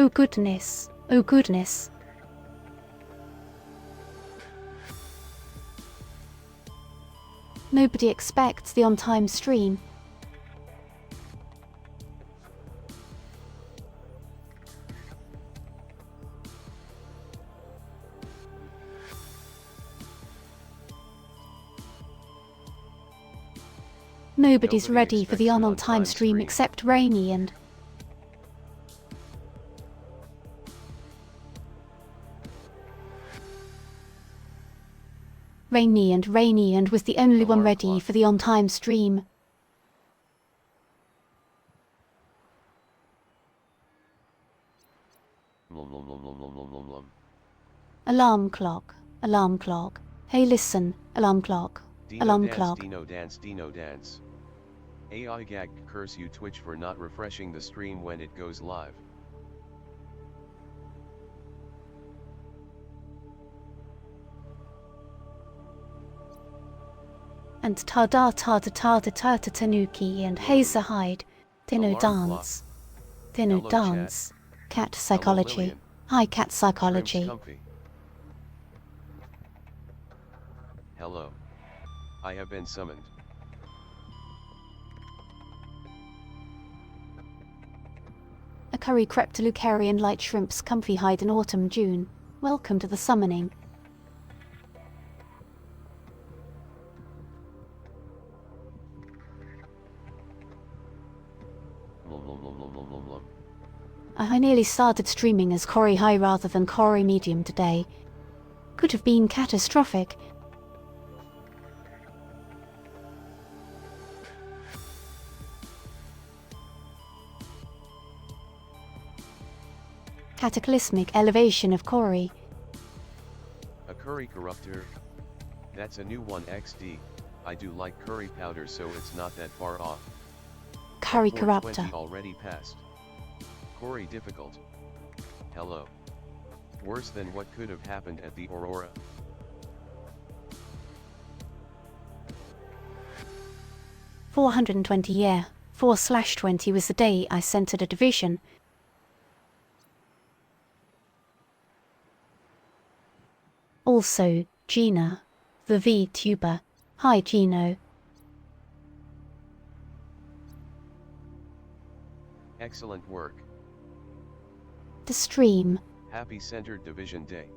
Oh goodness, oh goodness. Nobody expects the on-time stream. Nobody's ready for the on-time stream except Rainy and... Rainy and was the only one ready for the on-time stream. Alarm clock, alarm clock. Hey listen, alarm clock, alarm clock. Dino dance. AI gag curse you Twitch for not refreshing the stream when it goes live. And Tada Tanuki and Hazer Hyde. Dino dance. Dino Hello, dance. Cat psychology. Lillian. Hi cat psychology. Shrimps comfy. Hello. I have been summoned. A curry crept to Lucarian light shrimps comfy hide in autumn June. Welcome to the summoning. I nearly started streaming as Corey High rather than Corey Medium today. Could have been catastrophic. Cataclysmic elevation of Corey. A curry corruptor? That's a new one XD. I do like curry powder so it's not that far off. Curry 420 corruptor. already passed. Corey difficult. Hello. Worse than what could have happened at the Aurora. $420 year. 4/20 was the day I centered a division. Also, Gina, the VTuber. Hi Gino. Excellent work. The stream. Happy Centered Division Day.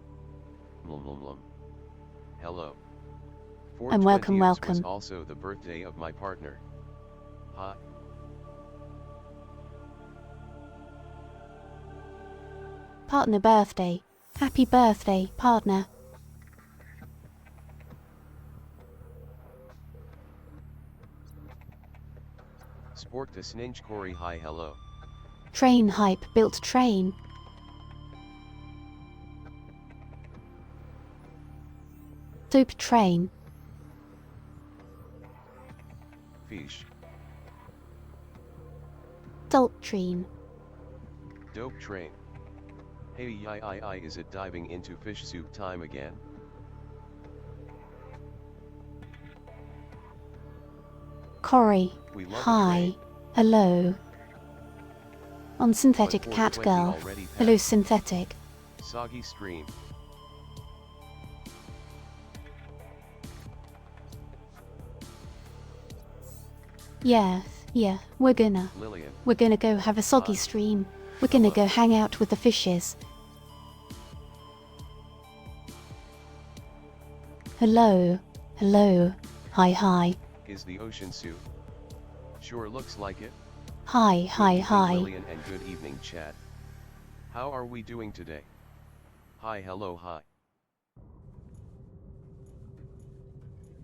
Hello. And welcome, 4/20 welcome. was also the birthday of my partner. Hi. Partner birthday. Happy birthday, partner. Sport the Sninch Corey hi hello. Train hype built train. Dope train. Fish. Daltrine. Dope train. Hey is it diving into fish soup time again? Corey. We love a Hi. train. Hello. On synthetic But cat 420 girl. already Hello passed. synthetic. Soggy stream. Yeah, we're gonna Lillian. go have a soggy stream. We're gonna go hang out with the fishes. Hello. Hi. Is the ocean soup? Sure looks like it. Hi. Good evening, Lillian, and good evening chat. How are we doing today? Hi hello hi.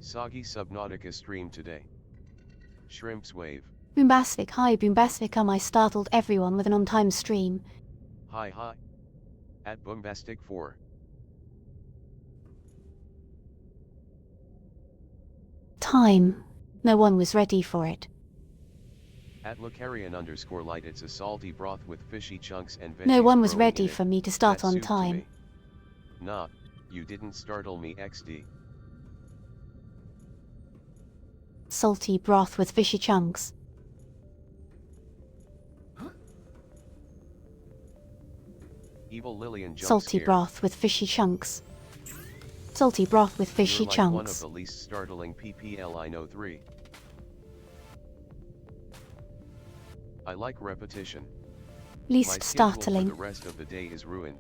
Soggy Subnautica stream today. Shrimps wave. Boombastic, hi Boombastic, I startled everyone with an on-time stream. Hi. At Boombastic 4. Time. No one was ready for it. At Lucarian_light it's a salty broth with fishy chunks and veggies No one was growing ready in it. for me to start That's on soup to time. me. Nah, you didn't startle me XD. Salty broth with fishy chunks. Evil Lillian jump Salty scare. broth with fishy chunks. Salty broth with fishy You're like chunks. one of the least startling PPL I know. 3. I like repetition. Least My schedule startling. for the rest of the day is ruined.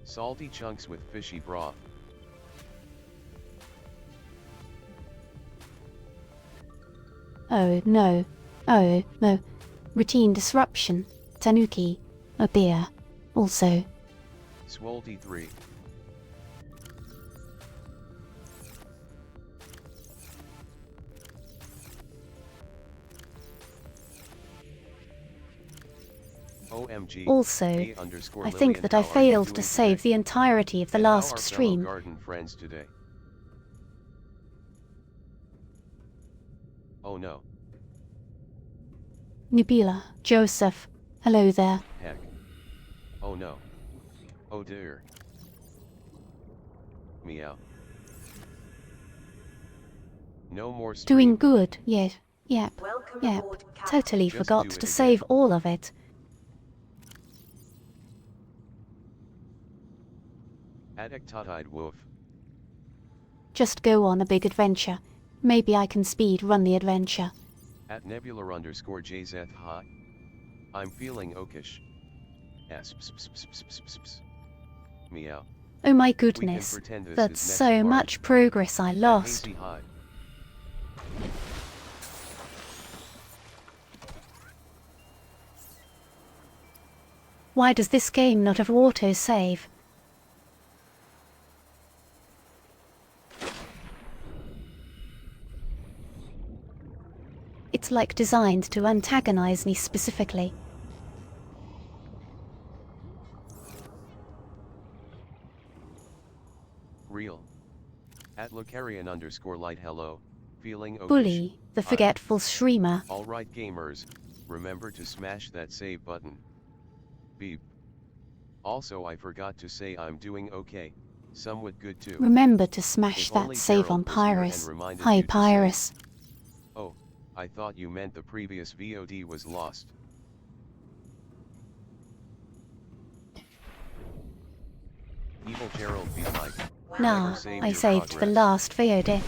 Salty chunks with fishy broth. Oh no. Oh no. Routine disruption. Tanuki. A beer. Also. Swolty 3. OMG. Also, I think that I failed to save the entirety of the last stream. Garden friends today. Oh no. Nubila, Joseph, hello there. Heck. Oh no. Oh dear. Meow. No more stream. Doing good, yep, yep. Aboard, Captain. Totally Just forgot do it to again. save all of it. Untitled Wolf. Just go on a big adventure. Maybe I can speed run the adventure. At Nebula_JZ Hot. I'm feeling oakish. Meow. Oh my We can goodness, pretend this that's is next so part. much progress I At lost. Hazy Hot. Why does this game not have autosave? It's like designed to antagonize me specifically. Real. At Lucarian_light hello. Feeling oakish. Bully, the forgetful streamer. Alright gamers, remember to smash that save button. Beep. Also I forgot to say I'm doing okay, somewhat good too. Remember to smash If that only save Gerald on was here and Pyrus. reminded Hi you to save. Pyrus. Oh, I thought you meant the previous VOD was lost. Evil Gerald be like. Nah, never saved I your saved the progress. last VOD.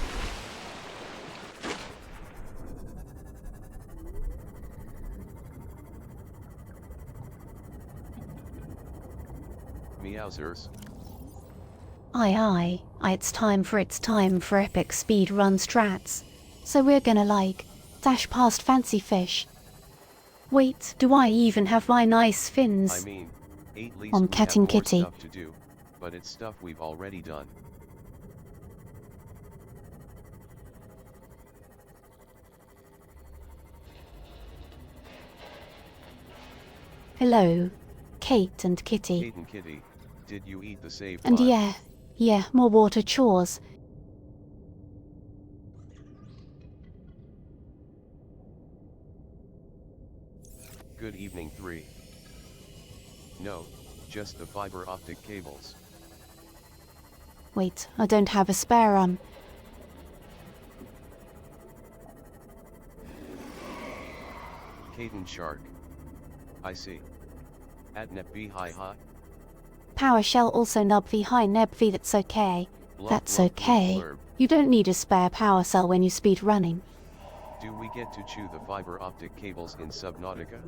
Meowsers. Aye, it's time for epic speed run strats. So we're gonna dash past fancy fish. Wait, do I even have my nice I fins? mean, at least On we Cat have and more Kitty. stuff to do, but it's stuff we've already done. Hello, Kate and Kitty. Kate and Kitty, did you eat the save And file? yeah, more water chores. Good evening 3. No, just the fiber optic cables. Wait, I don't have a spare Caden Shark. I see. At Nepb hi ha. PowerShell also nubv hi nebv, that's okay. Bluff, That's bluff, okay. blurb. You don't need a spare power cell when you speed running. Do we get to chew the fiber optic cables in Subnautica?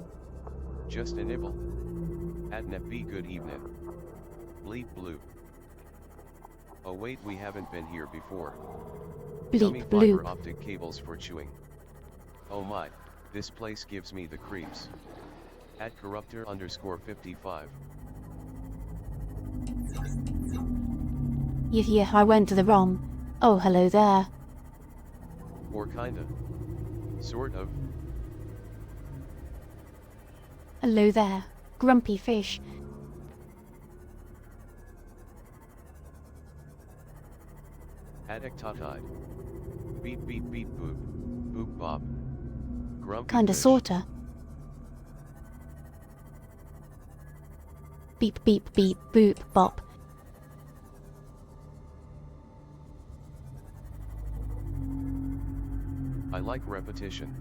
Just a nibble. At Nepb good evening. Bleep bloop. Oh wait, we haven't been here before. Yummy Bleep fiber bloop. optic cables for chewing. Oh my, this place gives me the creeps. At corruptor_55. Yeah, I went to the ROM. Oh, hello there. Or kinda. Sort of. Hello there. Grumpy fish. Addict-tide. Beep beep beep boop. Boop bop. Grumpy Kinda fish. sorta. Beep beep beep boop bop. I like repetition.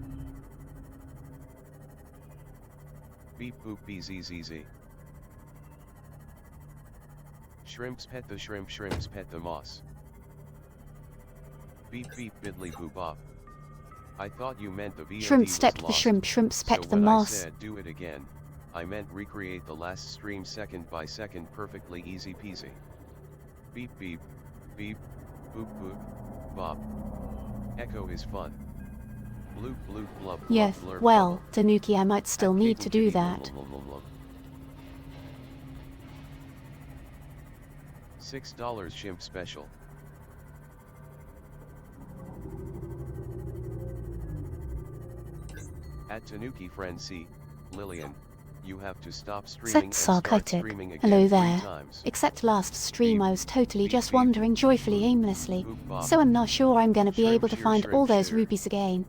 Beep boop bzzz. Shrimps pet the shrimp, shrimps pet the moss. Beep beep biddly boo bop. I thought you meant the VOD Shrimp was stepped the lost. shrimp, shrimps pet So the when moss. I said do it again, I meant recreate the last stream second by second, perfectly easy peasy. Beep beep, beep, boop boop, bop. Echo is fun. Bloop bloop blub blub Yes, blur well, bubble. Tanuki, I might still At need Kitten to do Kitty that. $6 shrimp special. At Tanuki friend C, Lillian, you have to stop streaming and That's start sarcastic. streaming again Hello 3 there. times. Except last stream I was totally Beep, just beep, wandering joyfully boop, aimlessly, boop, bop. so I'm not sure I'm gonna be Shrimp able to shear, find shrimp all those shear. rupees again.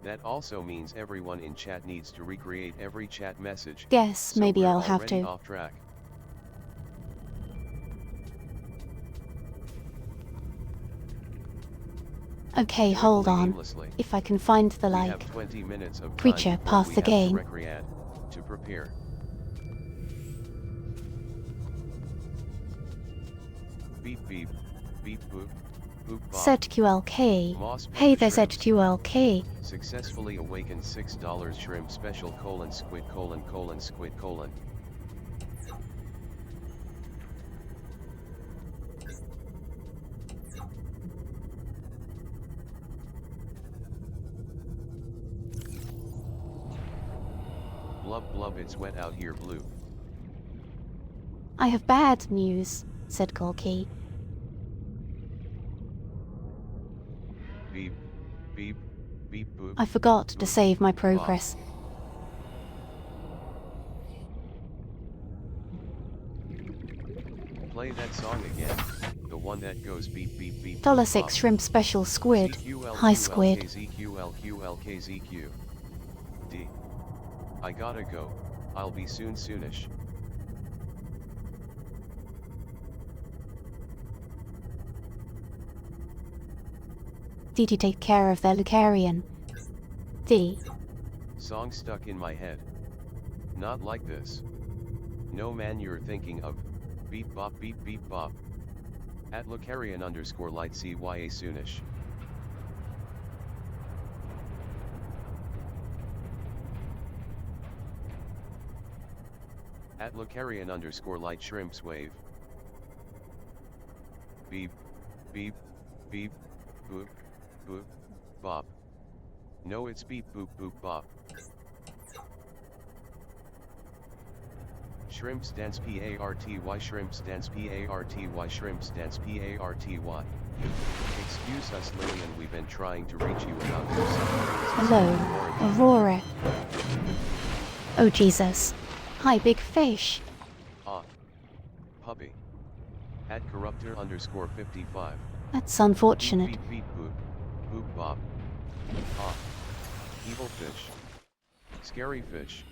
That also means everyone in chat needs to recreate every chat message. Guess So maybe we're I'll have already to. off track. Okay, hold Joyfully on. aimlessly. If I can find the We like have 20 minutes of time creature before path we the have to game. recreate, to prepare. Beep beep, beep boop, boop bop. ZQLK. Moss pet Hey the there shrimps. ZQLK. Successfully awakened $6 shrimp special : squid : squid : Blub blub, it's wet out here blue. I have bad news, said Gorky. Beep, beep, beep boop. I forgot to boop, save my bop. progress. Play that song again. The one that goes beep beep beep. $6 bop. shrimp special squid. ZQL, Hi squid. ZQ. D. I gotta go. I'll be soonish. Did you take care of their Lucarian? D. Song stuck in my head. Not like this. No man, you're thinking of beep bop beep beep bop. At Lucarian _light CYA soonish. At Lucarian _light shrimps wave. Beep, beep, beep, boop, boop, bop. No, it's beep boop boop bop. Shrimps dance PARTY, shrimps dance PARTY, shrimps dance PARTY. Excuse us, Lillian, we've been trying to reach you about your Hello, Aurora. Oh Jesus. Hi big fish. Ah. Puppy. At corruptor _55. That's unfortunate. Beep beep boop. Boop bop. Ah. Evil fish. Scary fish.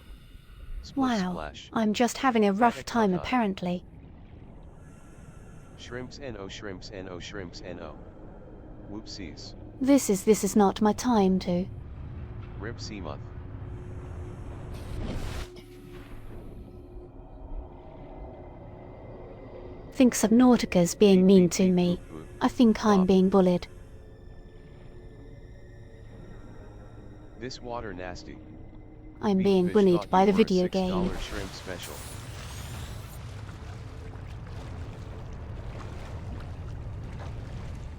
Split Wow, splash. I'm just having a rough time Attica. apparently. Shrimps NO, shrimps NO, shrimps NO. Whoopsies. This is not my time to. Rip seamoth. Think Subnautica's being mean to me. I think I'm being bullied. This water nasty. I'm Beef being fish bullied thought by you the were a video $6 game. shrimp special.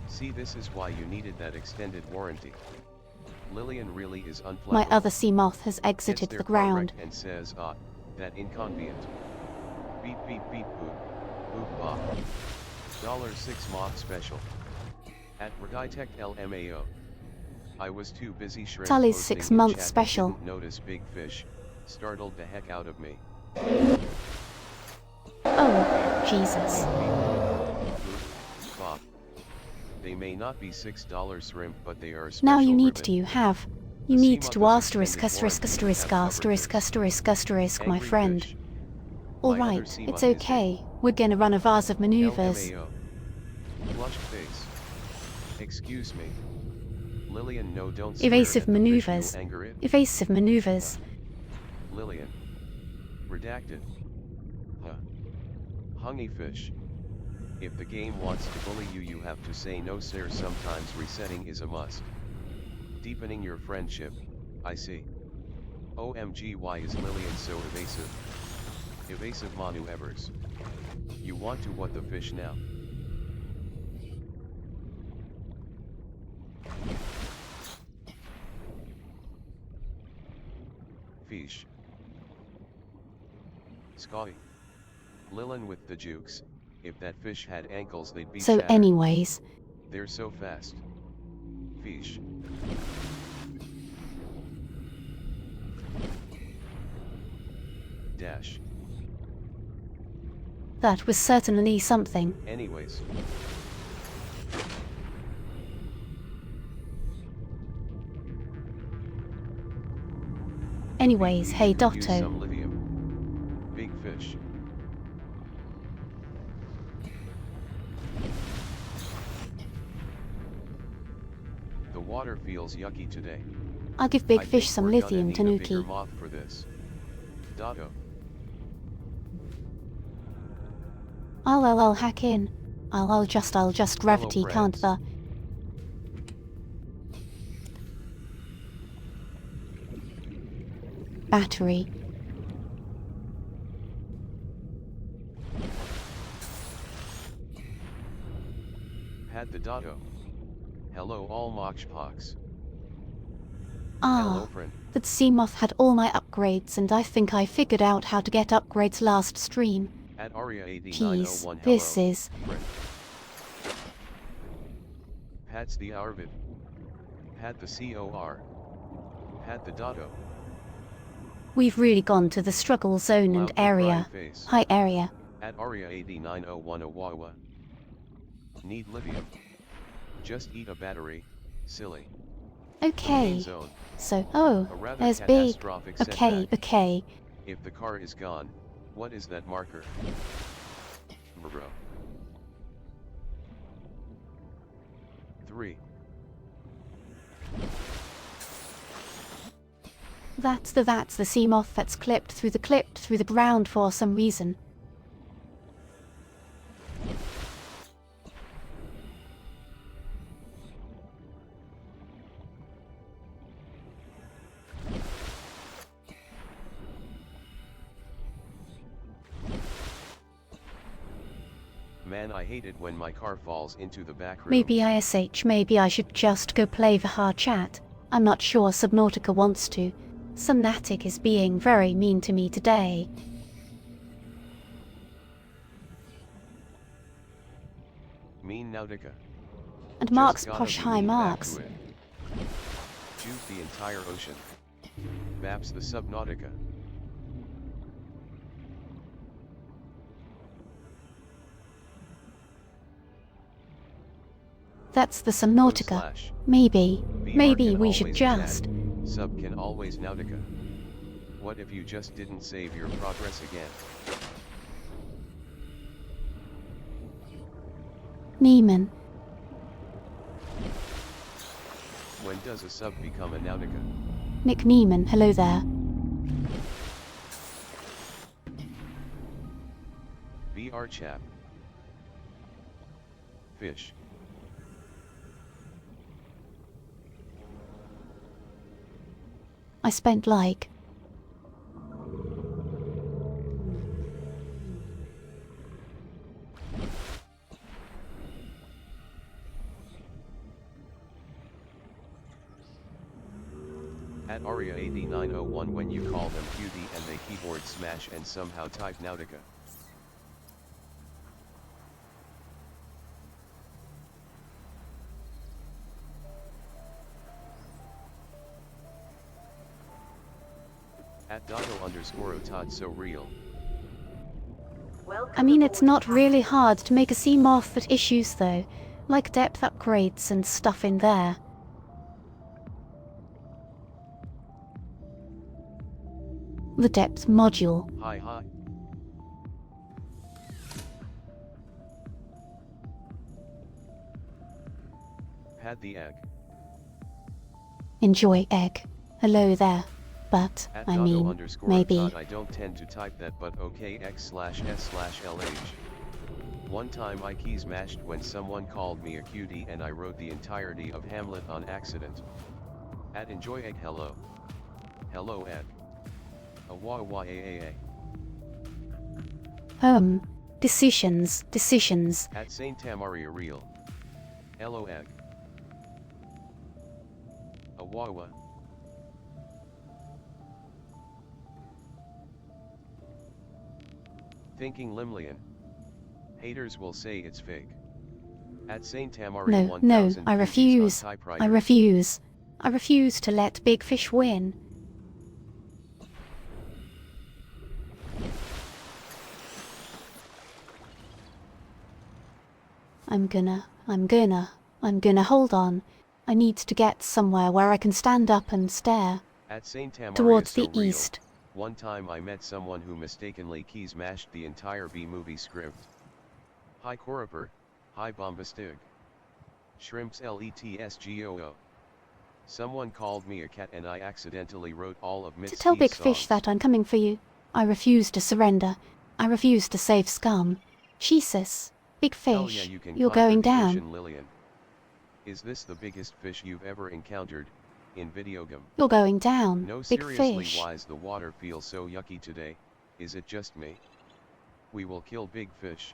See, this is why you needed that extended warranty. Lillian really is unpluggable. My other seamoth has Gets exited their the car ground. wrecked and says, that inconvenient. Beep beep beep boop. Boop bop. $6 moth special. At Reditech LMAO. I was too busy shrimp Tully's posting 6 in month chat and special. didn't notice big fish. Startled the heck out of me. Oh, Jesus. Boop, bop. They may not be $6 shrimp, but they are a special Now you need ribbon. to have. You The need seamoth to is asterisk extended asterisk warranty asterisk have covered asterisk this. asterisk asterisk my Angry friend. fish. My other Alright, seamoth it's is okay. We're gonna run a vase of maneuvers. LMAO. Flushed face. Excuse me. Lillian, no, don't swear Evasive at the fish, maneuvers. you'll anger it. Evasive maneuvers. Lillian. Redacted. Huh. Hungry fish. If the game wants to bully you, you have to say no sir. Sometimes resetting is a must. Deepening your friendship, I see. OMG, why is Lillian so evasive? Evasive Manu Evers. You want to what the fish now? Fish. Scotty. Lillian with the jukes. If that fish had ankles, they'd be So shattered. anyways. They're so fast. Fish. Dash. That was certainly something. Anyways. Anyways, hey Use Dotto. some lithium. Big fish. The water feels yucky today. I'll give Big I Fish think some we're gonna lithium, need a bigger Tanuki. moth for this. Dotto. I'll hack in. I'll just gravity, can't friends. the... Battery. Had the Dotto. Hello all Mochpox. Ah, Hello friend. that seamoth had all my upgrades and I think I figured out how to get upgrades last stream. At Aria AD901 Jeez, hello. this is... Friend. Pat's the Arvid. Pat the COR. Pat the Dotto. We've really gone to the struggle zone and Loud the area. crying face. Hi area. At Aria AD901 Awawa. Need lithium. Just eat a battery, silly. Okay. Green zone. So, oh, A rather there's Big. catastrophic Okay, setback. okay. If the car is gone, what is that marker? Bro. 3. That's the seamoth that's clipped through the ground for some reason. Man, I hate it when my car falls into the back room. Maybe ISH, maybe I should just go play the hard chat. I'm not sure Subnautica wants to. Subnautica is being very mean to me today. Mean Nautica. And Just Mark's gotta posh be high mean back marks. to it. Juke the entire ocean. Baps the Subnautica. That's the Subnautica. Slash. Maybe VR can we should always just... attack. Sub can always Nautica. What if you just didn't save your progress again? Neiman. When does a sub become a Nautica? Nick Neiman, hello there. VR chap. Fish. I spent like... At Aria AD901 when you call them QD and they keyboard smash and somehow type Nautica. At Dotto_Otad so real. I mean, it's not really hard to make a seamoth that issues though, like depth upgrades and stuff in there. The depth module. Hi hi. Had the egg. Enjoy egg. Hello there. But, At I mean, maybe... Dotto_Otad I don't tend to type that but okay x/s/lh. One time I key smashed when someone called me a cutie and I wrote the entirety of Hamlet on accident. At enjoy egg hello. Hello Ed. A. Decisions. At Saint Tamaria real. Hello egg. A. Thinking Limlian. Haters will say it's fake. At Saint Tamaria 1000 No, I cuties refuse. on I typewriter. refuse. I refuse to let Big Fish win. I'm gonna hold on. I need to get somewhere where I can stand up and stare. At Saint Tamaria Towards so the real. east. One time I met someone who mistakenly key smashed the entire B-movie script. Hi Coriper, hi Bombastig. Shrimps LETSGOO. Someone called me a cat and I accidentally wrote all of Miss To tell T's Big Fish songs. that I'm coming for you. I refuse to surrender. I refuse to save Scum. Jesus, Big Hell yeah, Fish, you can you're conquer going the down. ocean, Lillian. Is this the biggest fish you've ever encountered in video game? You're going down, No, Big seriously, Fish. why's the water feel so yucky today? Is it just me? We will kill Big Fish.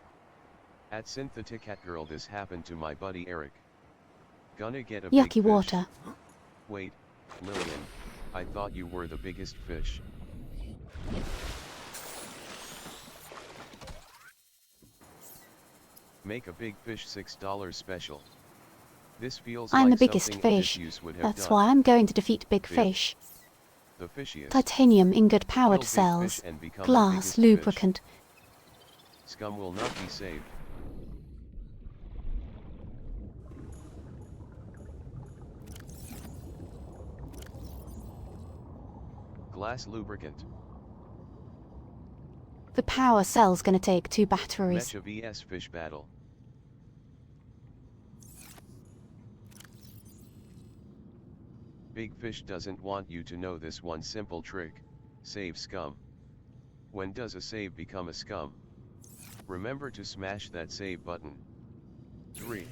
At Synthetic Cat Girl, this happened to my buddy Eric. Gonna get a big Yucky fish. water. Wait, Lillian, I thought you were the biggest fish. Make a Big Fish $6 special. This feels I'm like the biggest something fish. Odysseus would have That's done. why I'm going to defeat Big Big. Fish. The fishiest. Titanium ingot powered Kill Big cells. Fish and become the Glass biggest lubricant. Fish. Scum will not be saved. Glass lubricant. The power cell's gonna take 2 batteries. Mecha vs fish battle. Big Fish doesn't want you to know this one simple trick. Save Scum. When does a save become a scum? Remember to smash that save button. 3.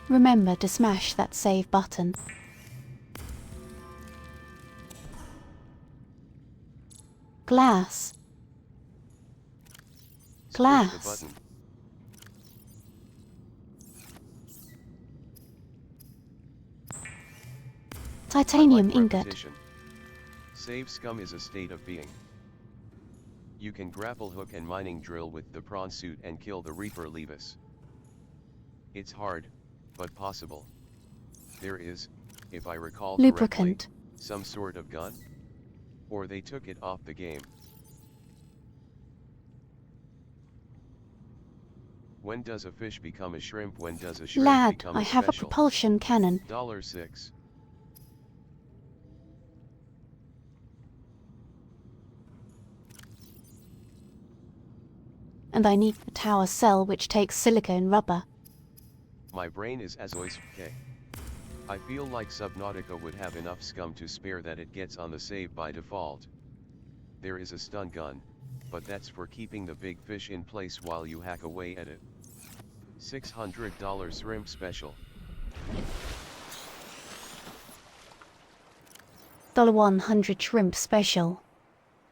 Remember to smash that save button. Glass. Squish the Glass. button. Titanium I like ingot. repetition. Save Scum is a state of being. You can grapple hook and mining drill with the prawn suit and kill the Reaper Levis. It's hard, but possible. There is, if I recall Lubricant. correctly, some sort of gun? Or they took it off the game. When does a fish become a shrimp? When does a shrimp Lad, become I a have a special? propulsion cannon. $6. And I need a tower cell which takes silicone rubber. My brain is as okay. I feel like Subnautica would have enough scum to spare that it gets on the save by default. There is a stun gun, but that's for keeping the big fish in place while you hack away at it. $600 shrimp special. $100 shrimp special.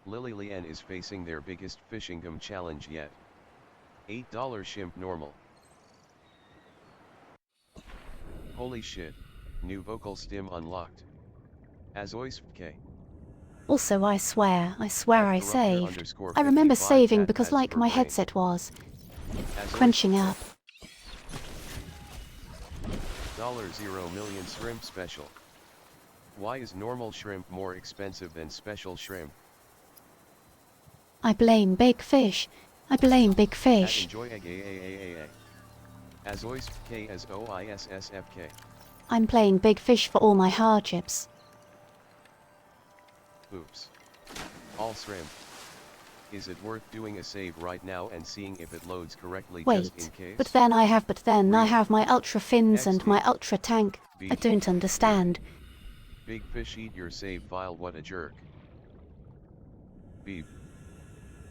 Lillian is facing their biggest fishing gum challenge yet. $8 shrimp normal. Holy shit, new vocal stim unlocked. Azois K. Also, I swear I saved. I 55 remember saving because adds like per my brain. headset was Azois crunching up. $0 million shrimp special. Why is normal shrimp more expensive than special shrimp? I blame Big Fish. I blame Big At Fish. enjoy egg AAAAA. Azois K as OISSFK. I'm playing Big Fish for all my hardships. Oops. All shrimp. Is it worth doing a save right now and seeing if it loads correctly just in Wait, case? but then I have my ultra fins and XD. my ultra tank. I Beef. don't understand. Big Fish eat your save file, what a jerk. Beep.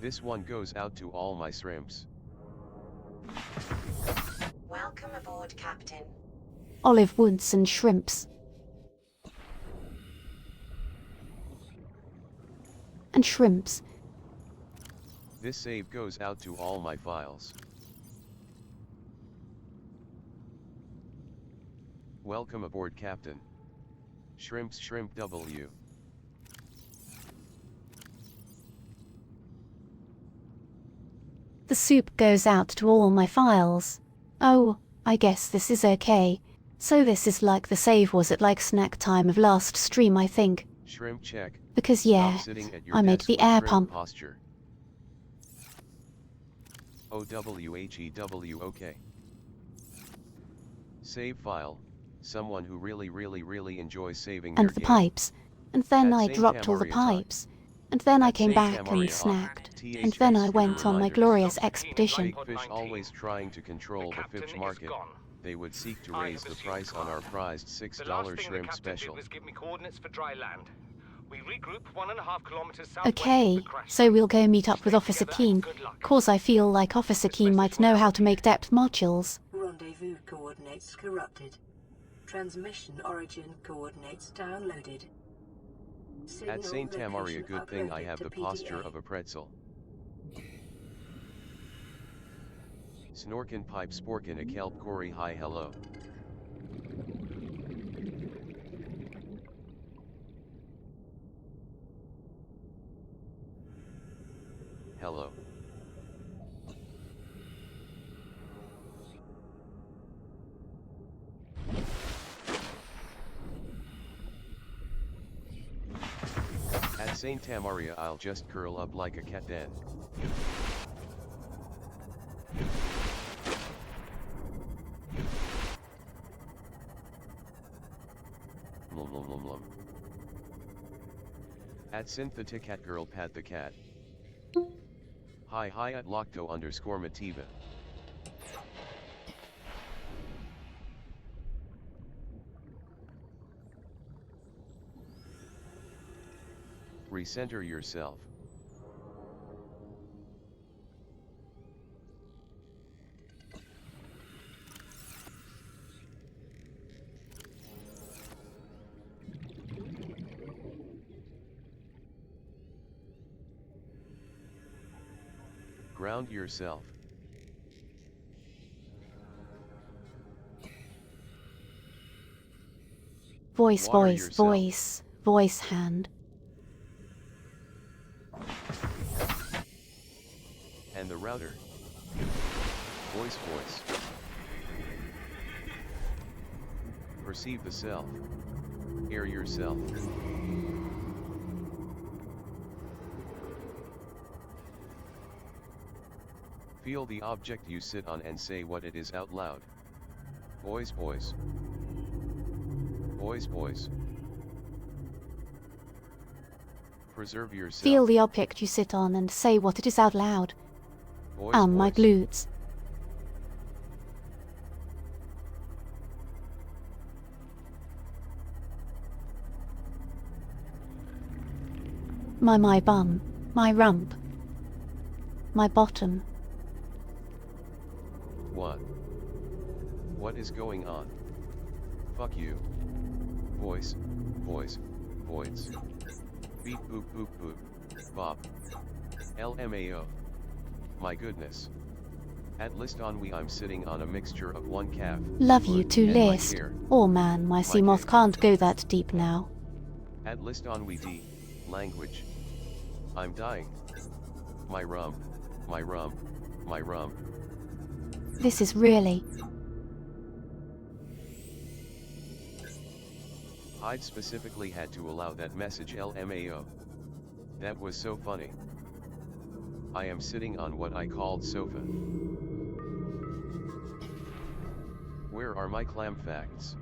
This one goes out to all my shrimps. Welcome aboard, Captain. Olive woods and shrimps. And shrimps. This save goes out to all my files. Welcome aboard, Captain. Shrimps, shrimp W. The soup goes out to all my files. Oh, I guess this is okay. So this is like the save was at like snack time of last stream, I think. Shrimp check. Because Stop yeah, sitting at your I made desk the with air shrimp pump. posture. OWHEW OK. Save file. Someone who really enjoys saving And their the game. pipes. And then At I Saint dropped all the Tamaria time. pipes. And then I At came Saint back Tamaria and time. snacked. THX And then I for went on my reminders. glorious Subnautica expedition. Big Fish 19. always trying to control The the captain fish is market. gone. They would seek to I raise have the assumed price on command. our prized The last $6 thing the shrimp captain special. did was give me coordinates for dry land. We regroup 1.5 kilometers southwest of Okay, the crash so site. we'll go meet up with Stay Officer together Keen. and good luck. Cause I feel like Officer This Keen message might know will how help to make depth modules. Rendezvous coordinates corrupted. Transmission origin coordinates downloaded. Signal At Saint Tamaria, location good thing I uploaded have to the posture PDA. of a pretzel. Snorkin pipe sporkin a kelp Corey hi hello. Hello. At Saint Tamaria I'll just curl up like a cat then. Lum lum lum lum. At Synthetic Cat Girl Pat the Cat. Hi at Locto _ Mativa. Recenter yourself. Ground yourself. Voice, Water voice, yourself. voice, voice hand. And the router. Voice. Perceive the self. Air yourself. Feel the object you sit on and say what it is out loud. Boys. Preserve yourself. Feel the object you sit on and say what it is out loud. Boys. My glutes. My bum. My rump. My bottom. What? What is going on? Fuck you. Voice. Beep boop. Bop. LMAO. My goodness. At list ennui I'm sitting on a mixture of one calf. Love you foot, to and my list. hair. Oh man, my seamoth dick. can't go that deep now. At list ennui D. Language. I'm dying. My rump. This is really... Hyde specifically had to allow that message LMAO. That was so funny. I am sitting on what I called sofa. Where are my clam facts?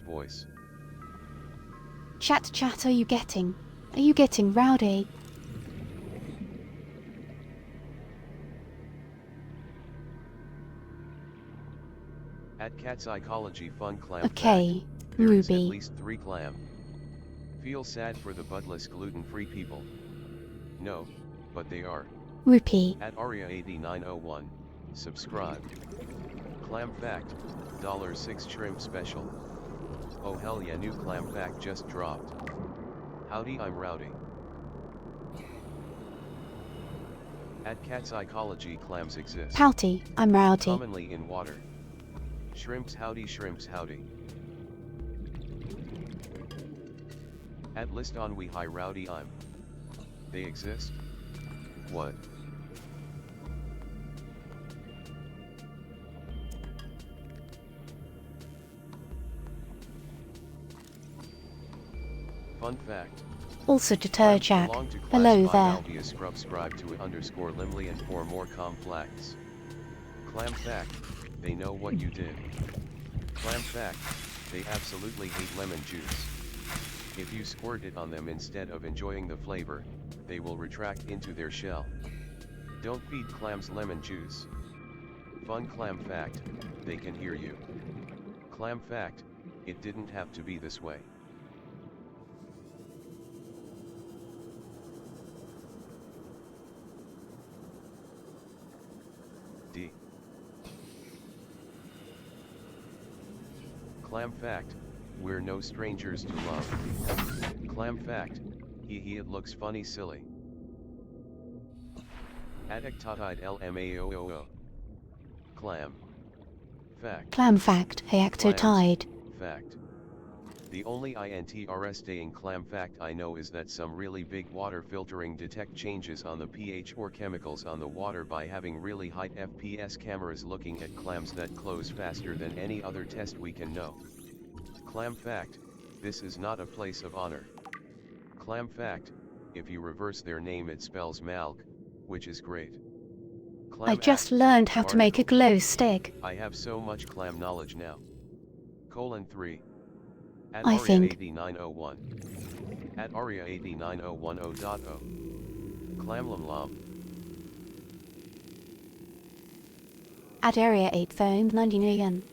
Voice. Chat, are you getting? Are you getting rowdy? At Cat Psychology Fun Clam Okay, Fact, there is at Ruby. least 3 clam. Feel sad for the buttless gluten-free people. No, but they are. Rupee. At Aria8901, subscribe. Clam Fact, $6 shrimp special. Oh hell yeah, new clam fact just dropped. Howdy, I'm Rowdy. At Cat Psychology, clams exist Pouty, I'm rowdy. commonly in water. Shrimps howdy, shrimps howdy. At list on we hi rowdy I'm. They exist? What? Fun fact. Also deter Clams Jack. belong to class Hello 5 there. Alvia subscribe to _Limley and for more complex. Clam fact, they know what you did. Clam fact, they absolutely hate lemon juice. If you squirt it on them instead of enjoying the flavor, they will retract into their shell. Don't feed clams lemon juice. Fun clam fact, they can hear you. Clam fact, it didn't have to be this way. D. Clam fact, we're no strangers to love. Clam fact, hee it looks funny silly. Adictotide LMAOOO. Clam. Fact. Clam fact, Hyactotide. Fact. The only interesting clam fact I know is that some really big water filtering detect changes on the pH or chemicals on the water by having really high FPS cameras looking at clams that close faster than any other test we can know. Clam fact, this is not a place of honor. Clam fact, if you reverse their name it spells Malk, which is great. Clam I just act, learned how to make a article. glow stick. I have so much clam knowledge now. :3. At I think. Aria8901. At Aria89010.0. Clamlamlam. At area 8 phone 19 again.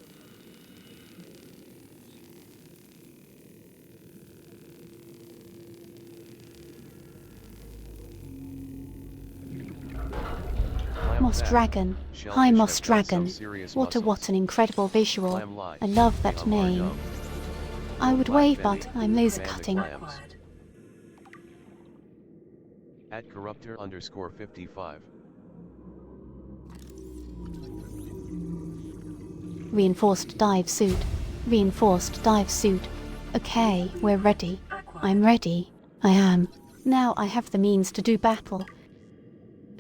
Clam Moss fact, Dragon. shellfish Hi have Moss got some Dragon. serious What muscles. an incredible visual. Clam lie. I love They that are name. dumb. I would Black wave belly, but I'm laser command the cutting. clams. Acquired. At corruptor_55. Reinforced dive suit. Reinforced dive suit. Okay, we're ready. Acquired. I'm ready. I am. Now I have the means to do battle.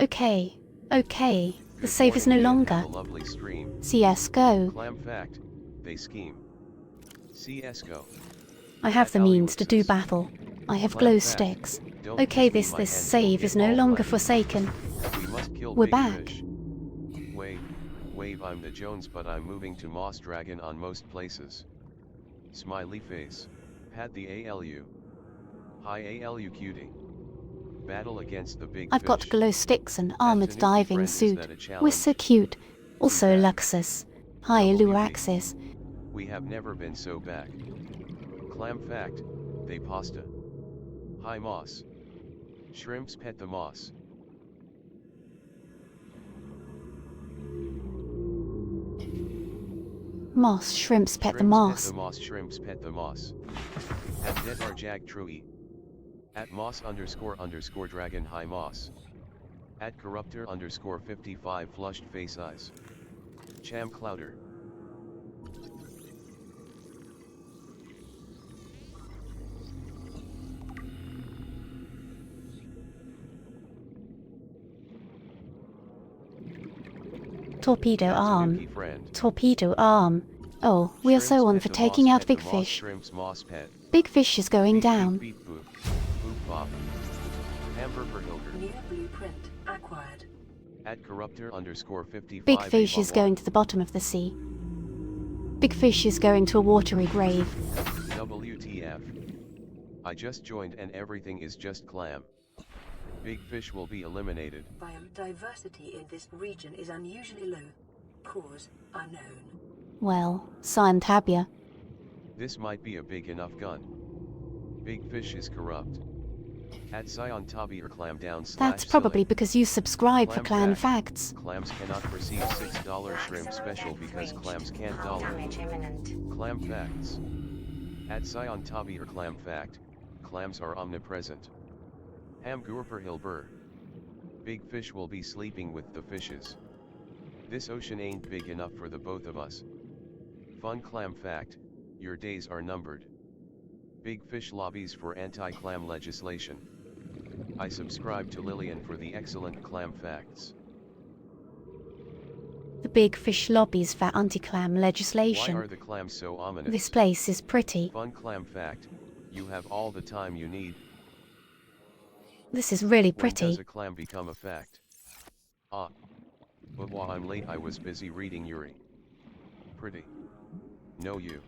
Okay. Okay. The Good save is no morning, longer. have a lovely stream. CSGO. Clam fact, they scheme. CSGO. I have the means to do Aleuxus. battle. I have Clam glow fact, sticks. don't Okay, give me this my hands, save you'll is get no all longer flat. forsaken. We must kill We're big back. fish. Wave I'm the Jones but I'm moving to Moss Dragon on most places. Smiley face. Pat the ALU. Hi ALU cutie. Battle against the big I've fish. got glow sticks and At armored Tanuki diving friend, is suit. that a We're so challenge? cute. Also Who's that? Luxus. Hi WB. Luaxis. We have never been so back. Clam fact, they pasta. Hi Moss. Shrimps pet the moss. Moss shrimps pet the Shrimps moss. Pet the moss. Shrimps pet the moss. At Detarjag Trui. At Moss__Dragon High Moss. At Corruptor_55 Flushed Face Eyes. Cham Clouder. Torpedo At arm. Tanuki friend. Torpedo arm. Oh, we are so Shrimps on pet for the taking moss, out pet big the moss, fish. Shrimps moss pet. Big fish is going Beep, down. beep, beep, boop. Boop bop. Hamburger Hilger. New blueprint acquired. At Corruptor_55. Big fish is going to the bottom of the sea. Big fish is going to a watery grave. WTF. I just joined and everything is just clam. Big fish will be eliminated. Biodiversity in this region is unusually low. Cause unknown. Well, Scientabia. This might be a big enough gun. Big fish is corrupt. At Scientabia clam down / That's probably silly. because you subscribe for Clam clan fact. facts. Clams cannot receive $6 shrimp special because clams can't dollar. Damage imminent. Clam facts. At Scientabia clam fact, clams are omnipresent. Hamgurper Hilbur. Big fish will be sleeping with the fishes. This ocean ain't big enough for the both of us. Fun clam fact, your days are numbered. Big fish lobbies for anti-clam legislation. I subscribe to Lillian for the excellent clam facts. The big fish lobbies for anti-clam Why legislation. are the clams so ominous? This place is pretty. Fun clam fact, you have all the time you need. This is really When does pretty. a clam become a fact? Ah. But while I'm late I was busy reading Yuri. Pretty. No you.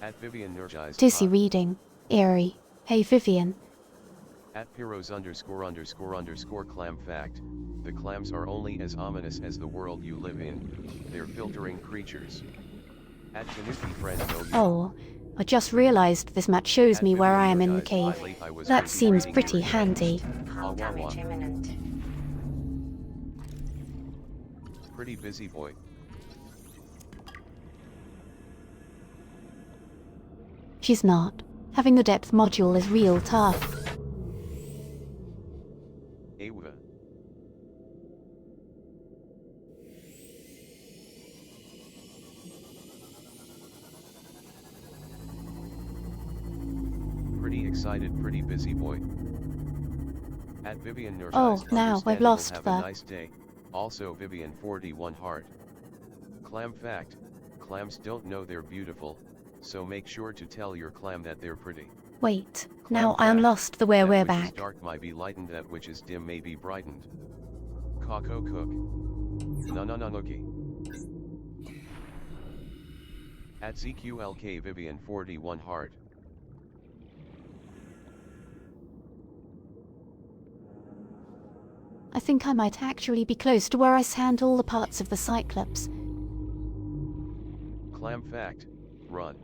At Vivian Nergized. Dizzy reading. Eerie. Hey Vivian. At Pyros ___ clam fact, the clams are only as ominous as the world you live in, they're filtering creatures. At Tanuki friend no you. Oh, I just realized this map shows At me where I am Vivian in the Nergized, cave. late I was That busy seems reading pretty Yuri. handy. Hull damage imminent. Pretty busy boy. She's not. Having the depth module is real tough. Awa. Pretty excited, pretty busy boy. At Vivian Nergized. Oh, now I've understandable, lost have the- a nice day. Also Vivian 41 heart. Clam fact, clams don't know they're beautiful, so make sure to tell your clam that they're pretty. Wait, Clam now I fact, unlost the where that we're which is back. dark might be lightened, that which is dim may be brightened. Kako cook. Nanananuki. At ZQLK Vivian 41 heart. I think I might actually be close to where I scanned all the parts of the Cyclops. Clam fact, run.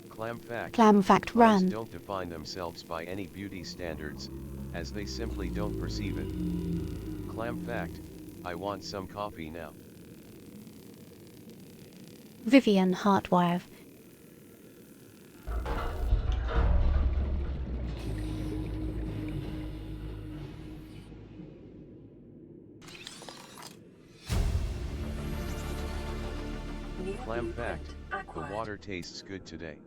Clam fact. Clam fact Clams run. don't define themselves by any beauty standards, as they simply don't perceive it. Clam fact, I want some coffee now. Vivian Heartwire. New Clam blueprint fact, the acquired. water tastes good today.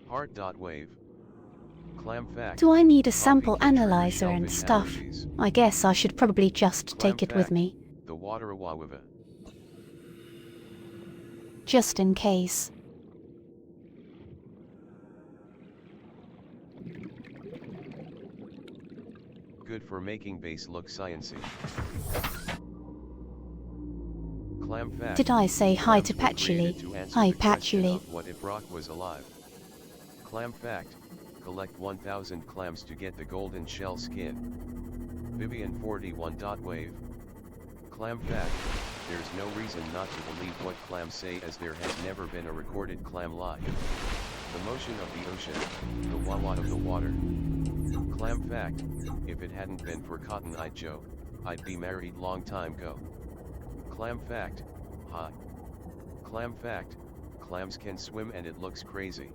Heart.wave. Clam fact. Do I need a coffee sample can trigger analyzer and shellfish stuff? allergies. I guess I should probably just Clam take it fact, with me. The water wawiva. Just in case. Good for making base look sciency. Clam fact. Did I say hi clams to were Patchouli? created to answer Hi, the question Patchouli. of what if rock was alive? Clam fact. Collect 1,000 clams to get the golden shell skin. Vivian 41.wave. Clam fact. There's no reason not to believe what clams say, as there has never been a recorded clam lie. The motion of the ocean, the wah-wah of the water. Clam fact, if it hadn't been for Cotton Eye Joe, I'd be married long time go. Clam fact, hi. Clam fact, clams can swim and it looks crazy.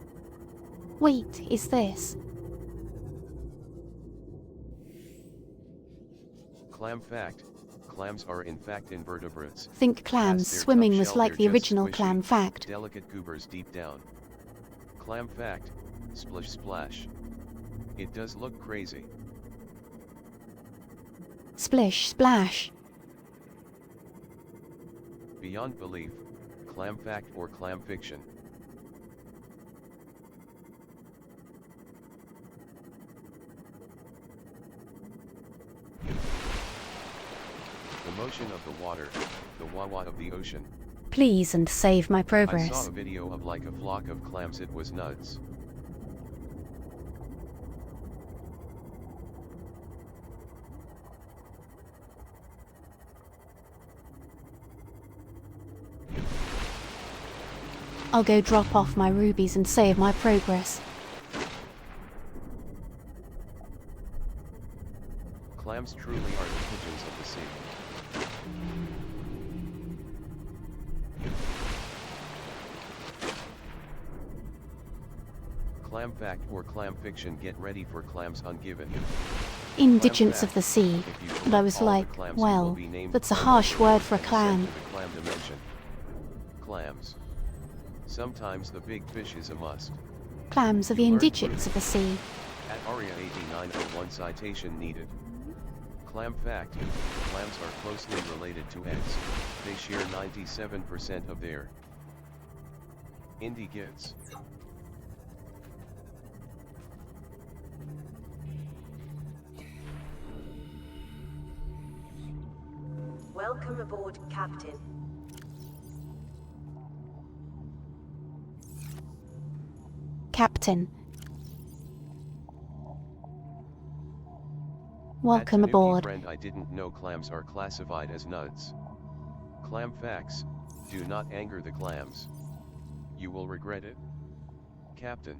Wait, is this? Clam fact, clams are in fact invertebrates. Think clams Past their swimming tough was shell, like the they're just original squishy, clam fact. Delicate goobers deep down. Clam fact, splish splash. It does look crazy. Splish splash. Beyond belief, clam fact or clam fiction. The motion of the water, the wah-wah of the ocean. Please and save my I progress. saw a video of like a flock of clams, it was nuts. I'll go drop off my rubies and save my progress. Clams truly are the pigeons of the sea. Clam fact or clam fiction, get ready for clams ungiven. Indigents of the sea. And I was like, well, that's a harsh word for a clam. Clam dimension. Clams. Sometimes the big fish is a must. Clams are the indigents of the sea. At ARIA 8901 citation needed. Clam fact. Clams are closely related to eggs. They share 97% of their indigents. Welcome aboard, Captain. Captain. Welcome At Tanuki aboard. Friend, I didn't know clams are classified as nuts. Clam facts. Do not anger the clams. You will regret it. Captain.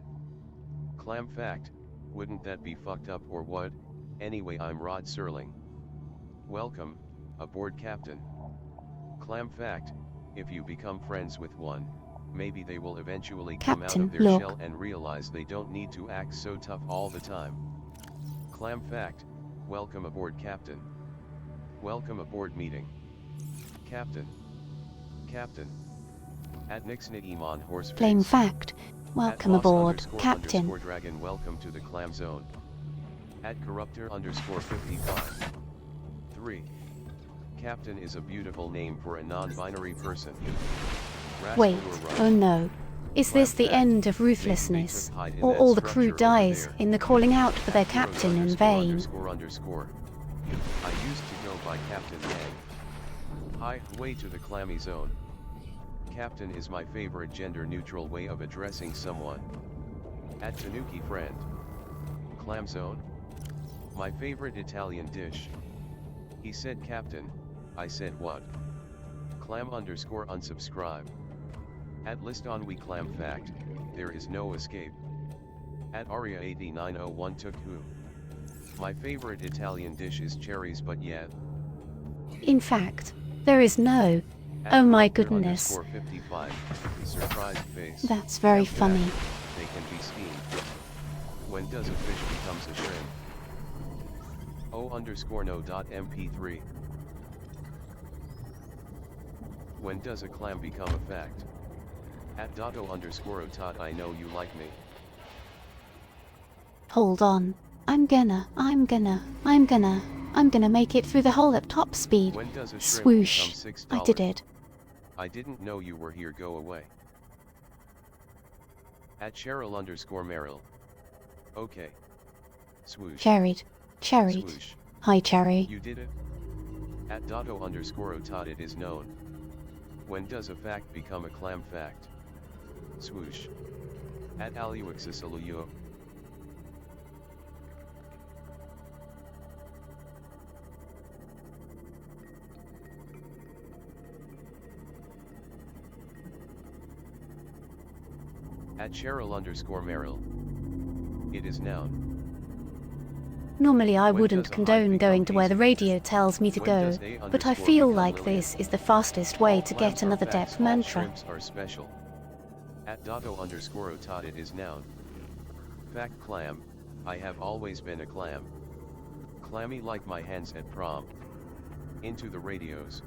Clam fact. Wouldn't that be fucked up or what? Anyway, I'm Rod Serling. Welcome aboard, Captain. Clam fact. If you become friends with one, maybe they will eventually come out of their shell and realize they don't need to act so tough all the time. Clam fact. Welcome aboard, Captain. Welcome aboard meeting. Captain. Captain. At Nixnit Iman Horseface. Plain fact. Welcome aboard, Captain. Dragon, welcome to the clam zone. At Corruptor _55. 3. Captain is a beautiful name for a non-binary person. Wait, oh no. Is this the end of ruthlessness? Or all the crew dies in the calling out for their captain in vain? I used to go by Captain Yang. Hi, way to the clammy zone. Captain is my favorite gender-neutral way of addressing someone. At Tanuki Friend. Clam zone? My favorite Italian dish. He said Captain. I said what? Clam _unsubscribe. At List on We Clam fact, there is no escape. At Aria 8901 took who? My favorite Italian dish is cherries, but yet. In fact, there is no. Oh my goodness. 55, surprised face. That's very funny. They can be steamed. When does a fish becomes a shrimp? O_no.mp3. When does a clam become a fact? At Dotto_otot, I know you like me. Hold on. I'm gonna make it through the hole at top speed. When does a shrimp Swoosh. become $6? I did it. I didn't know you were here, go away. At Cheryl_Merrill. Okay. Swoosh. Cherried. Swoosh. Hi, Cherry. You did it? At Dotto_otot, it is known. When does a fact become a clam fact? Swoosh. At Aluixisoluyo. At Cheryl_Merrill. It is noun. Normally I wouldn't condone going to where the radio tells me to go, but I feel like this is the fastest way to get another depth mantra. Shrimps are special. At Dotto_otot, it is noun. Fact clam. I have always been a clam. Clammy like my hands at prom. Into the radios.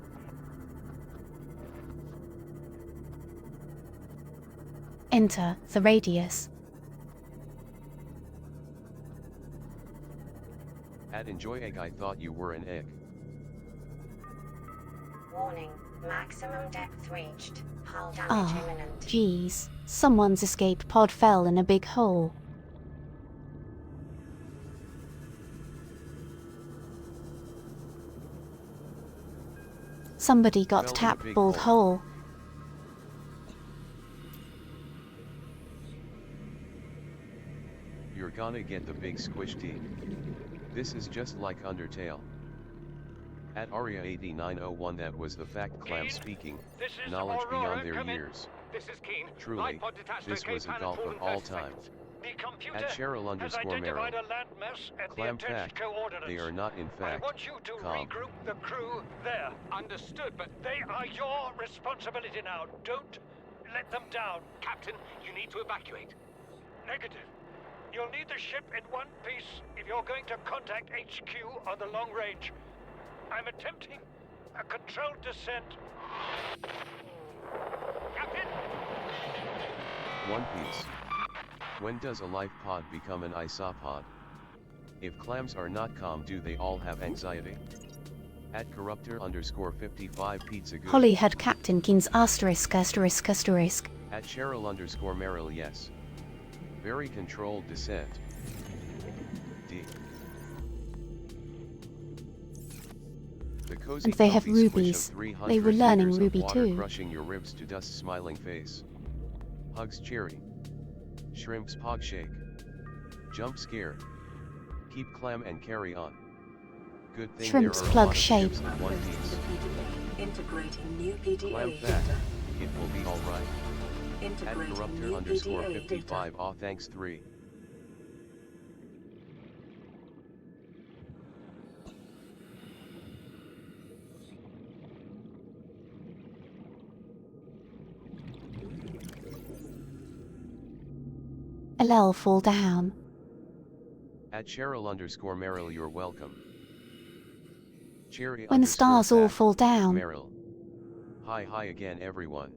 Enter the radius. At enjoy egg, I thought you were an egg. Warning, maximum depth reached. Hull damage imminent. Geez. Someone's escape pod fell in a big hole. Somebody got Fell in a tap big bald hole. hole. You're gonna get the big squish tea. This is just like Undertale. At Aria8901, that was the fact. Clam Keen, speaking, this is knowledge Aurora, beyond their come in. years. This is Keen. Truly, Pod detached this to Cape was a Pan gulf and of fall in all 30 time. seconds. The computer At Cheryl has _Merrill, identified a landmass at the Clam attached fact, coordinates. they are not in I fact want you to calm. regroup the crew there. Understood, but they are your responsibility now. Don't let them down. Captain, you need to evacuate. Negative. You'll need the ship in one piece if you're going to contact HQ on the long range. I'm attempting a controlled descent. Captain! One Piece. When does a life pod become an isopod? If clams are not calm, do they all have anxiety? At Corruptor_55 Pizza Good. Hollyhead Captain Keen's asterisk asterisk asterisk. At Cheryl_Merrill, yes. Very controlled descent. D. The cozy And they have comfy squish rubies. of 300 They were learning liters of Ruby water too. crushing your ribs to dust, smiling face. Hugs Cherry. Shrimps pog shake. Jump scare. Keep clam and carry on. Good thing Shrimps there are plug a lot shape. of ships in one piece. Integrating new Clam PDA fact. data. It will be alright. At Integrating new PDA data. Corruptor_55 aw thanks 3. LL fall down. At Cheryl_Merrill, you're welcome. Cherry When the stars all fact, fall down. Merrill. Hi again everyone.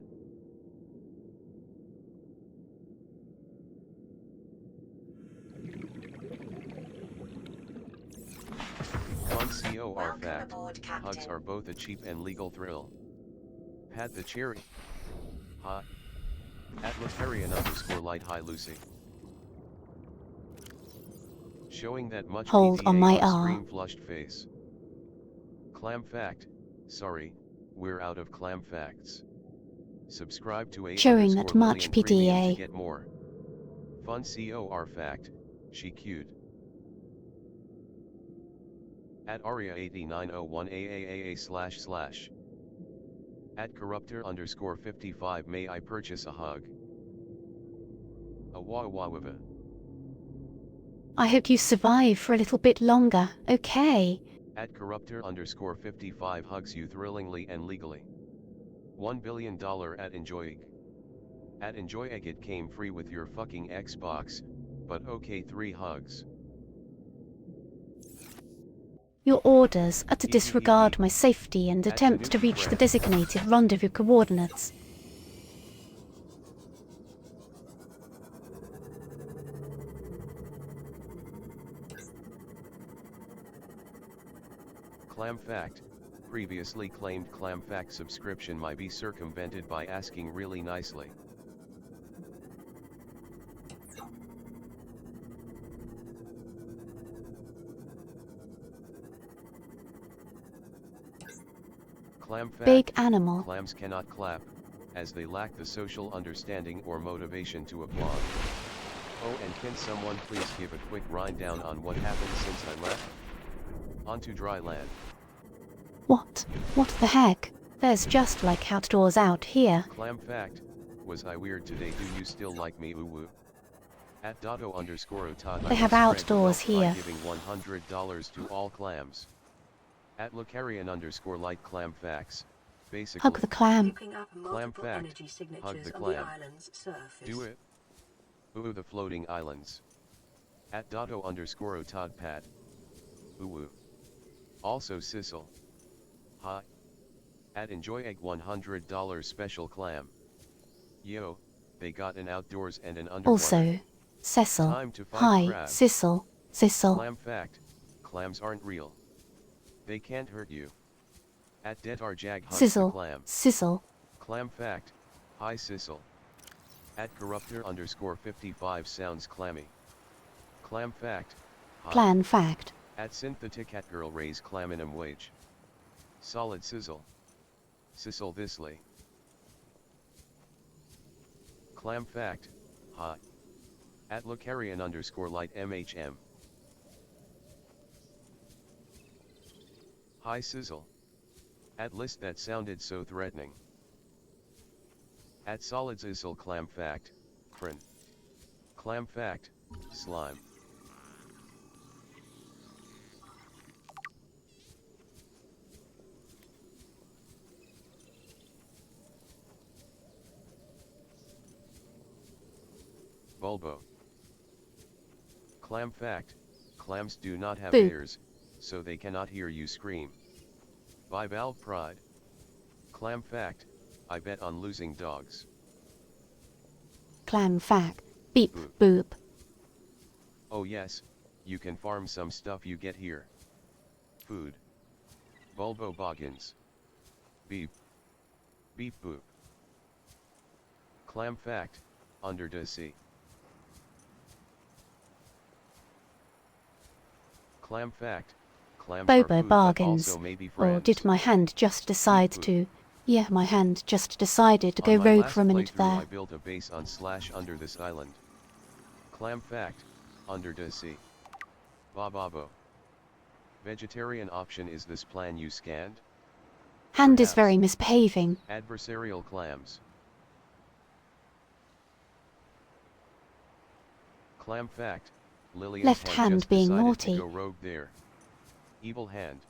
Fun COR Welcome fact, aboard, Captain. hugs are both a cheap and legal thrill. Pat the cherry. Hi. At Lucarian_light hi Lucy. Showing that much Hold PDA on my on R. screen flushed face. Clam fact, sorry, we're out of clam facts. Subscribe to a Showing that much Premium to PDA. get more. Fun COR fact, she cute. At Aria8901 AAAA// At Corruptor_55 may I purchase a hug? A wah. I hope you survive for a little bit longer, okay? At Corruptor_55 hugs you thrillingly and legally. $1 billion at Enjoyig. At Enjoyig, it came free with your fucking Xbox, but okay, 3 hugs. Your orders are to disregard my safety and attempt to reach the designated rendezvous coordinates. Clam fact, previously claimed clam fact subscription might be circumvented by asking really nicely. Clam fact, Big animal. clams cannot clap, as they lack the social understanding or motivation to applaud. Oh, and can someone please give a quick rundown on what happened since I left? Onto dry land. What? What the heck? There's just like outdoors out here. Clam fact, was I weird today? Do you still like me? Uwu. At Dotto_Otad, They have outdoors here. Giving $100 to all clams. At Lucarian_light clam facts. Basically. Hug the clam. Picking up Clam multiple fact, energy hug signatures the on clam. the island's surface. Do it. Ooh, the floating islands. At Dotto_Otad Pat. Ooh. Also Sissel. Hi. At Enjoy Egg $100 special clam. Yo, they got an outdoors and an underwater. Also, Cecil. Time to fight Hi, crabs. Sissel. Sissel. Clam fact, clams aren't real. They can't hurt you. At Detarjag hugs the Sizzle. clam. Sizzle. Clam fact, hi Sissel. At Corruptor_55 sounds clammy. Clam fact, hi. Plan fact. At Synthetic at Girl raise clam minimum wage. Solid sizzle. Sissel thisly. Clam fact, hi. At Lucarian_light MHM. Hi sizzle. At list that sounded so threatening. At solid sizzle clam fact, friend. Clam fact, slime. Bulbo. Clam fact, clams do not have Boo. ears, so they cannot hear you scream. By Valve Pride. Clam fact, I bet on losing dogs. Clam fact. Beep Boop. boop. Oh yes, you can farm some stuff you get here. Food. Bulbo Boggins. Beep. Beep boop. Clam fact, under the sea. Clam fact, clams are Bobo food but bargains. also may be Or friends. did my hand just decide Beep boop. to... Yeah, my hand just decided to go On my rogue last for a minute playthrough, there. I built a base on /under this island. Clam fact, under the sea. Bababo. Vegetarian option is this plan you scanned? Hand is Perhaps. very misbehaving. Adversarial clams. Clam fact, Lillian's Left hand just being decided naughty. to go rogue there. Evil hand.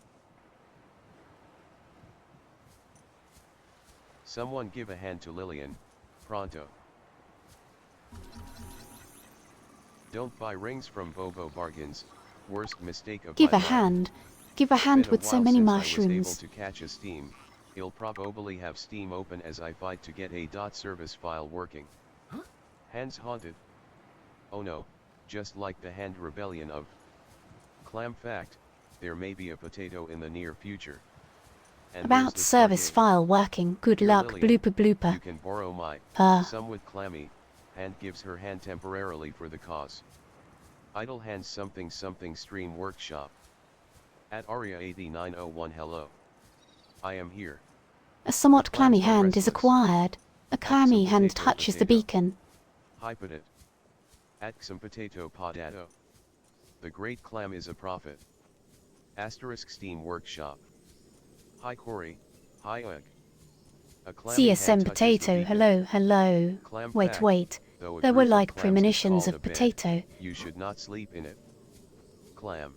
Someone give a hand to Lillian, pronto. Don't buy rings from Bobo Bargains, worst mistake of Give my a life. hand. Give a hand Been with so while many since I was able mushrooms. to catch a Steam. He'll probably have Steam open as I fight to get a .service file working. Hands haunted. Oh no, just like the hand rebellion of Clam fact, there may be a potato in the near future. And there's About the service Stargate. file working. Good Dear luck. Lillian, Blooper blooper. You can borrow my somewhat clammy hand gives her hand temporarily for the cause. Idle hands something stream workshop. At Aria8901 hello. I am here. A somewhat The clammy clams are hand is restless. acquired. A clammy some hand potato touches the potato. beacon. Hyped it. At some potato potato. The great clam is a prophet. Asterisk Steam workshop. Hi Corey. Hi Egg. A clammy hand CSM touches the potato. beacon. Hello, hello. Clam Wait, fact, wait. though a There were group of like clams is premonitions called of a bed, potato. You should not sleep in it. Clam.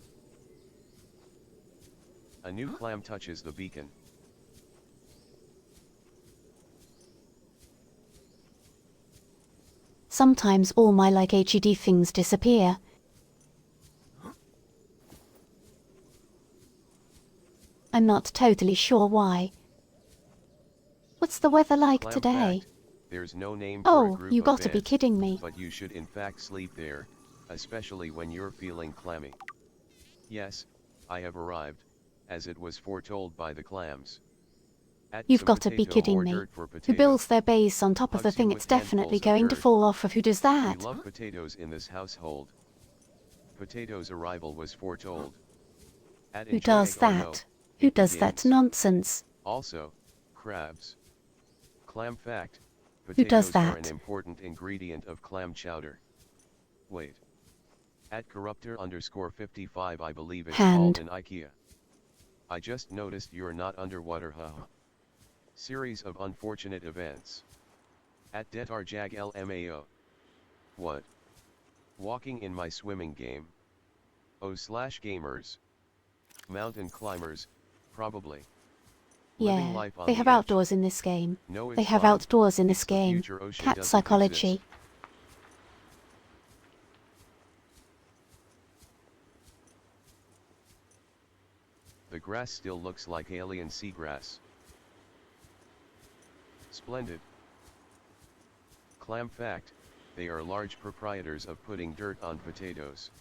A new clam touches the beacon. Sometimes all my like HED things disappear. I'm not totally sure why. What's the weather like Clam today? fact, there's no name for a Oh, group you of got to be beds, kidding me. but you should in fact sleep there, especially when you're feeling clammy. Yes, I have arrived, as it was foretold by the clams. At You've some got to be potato kidding or me. dirt for Who potato. builds their base on top of the Hugs you thing with it's definitely handfuls of going to dirt. fall off of? Who does that? We love potatoes in this household. Potatoes' arrival was foretold. At Who enjoy does egg, oh no, that? Who it does that begins. nonsense? Also, crabs. Clam fact, Who does potatoes are an that? important ingredient of clam chowder. Wait. At corruptor_55 I believe it's Hand. called an IKEA. I just noticed you're not underwater huh? Series of unfortunate events. At detarjag LMAO. What? Walking in my swimming game. Oh/gamers. Mountain climbers, probably. Living Yeah, life on they the have edge. outdoors in this game. No, They it's have fine. outdoors in this It's the game. future ocean Cat doesn't psychology. exist. The grass still looks like alien seagrass. Splendid. Clam fact, they are large proprietors of putting dirt on potatoes.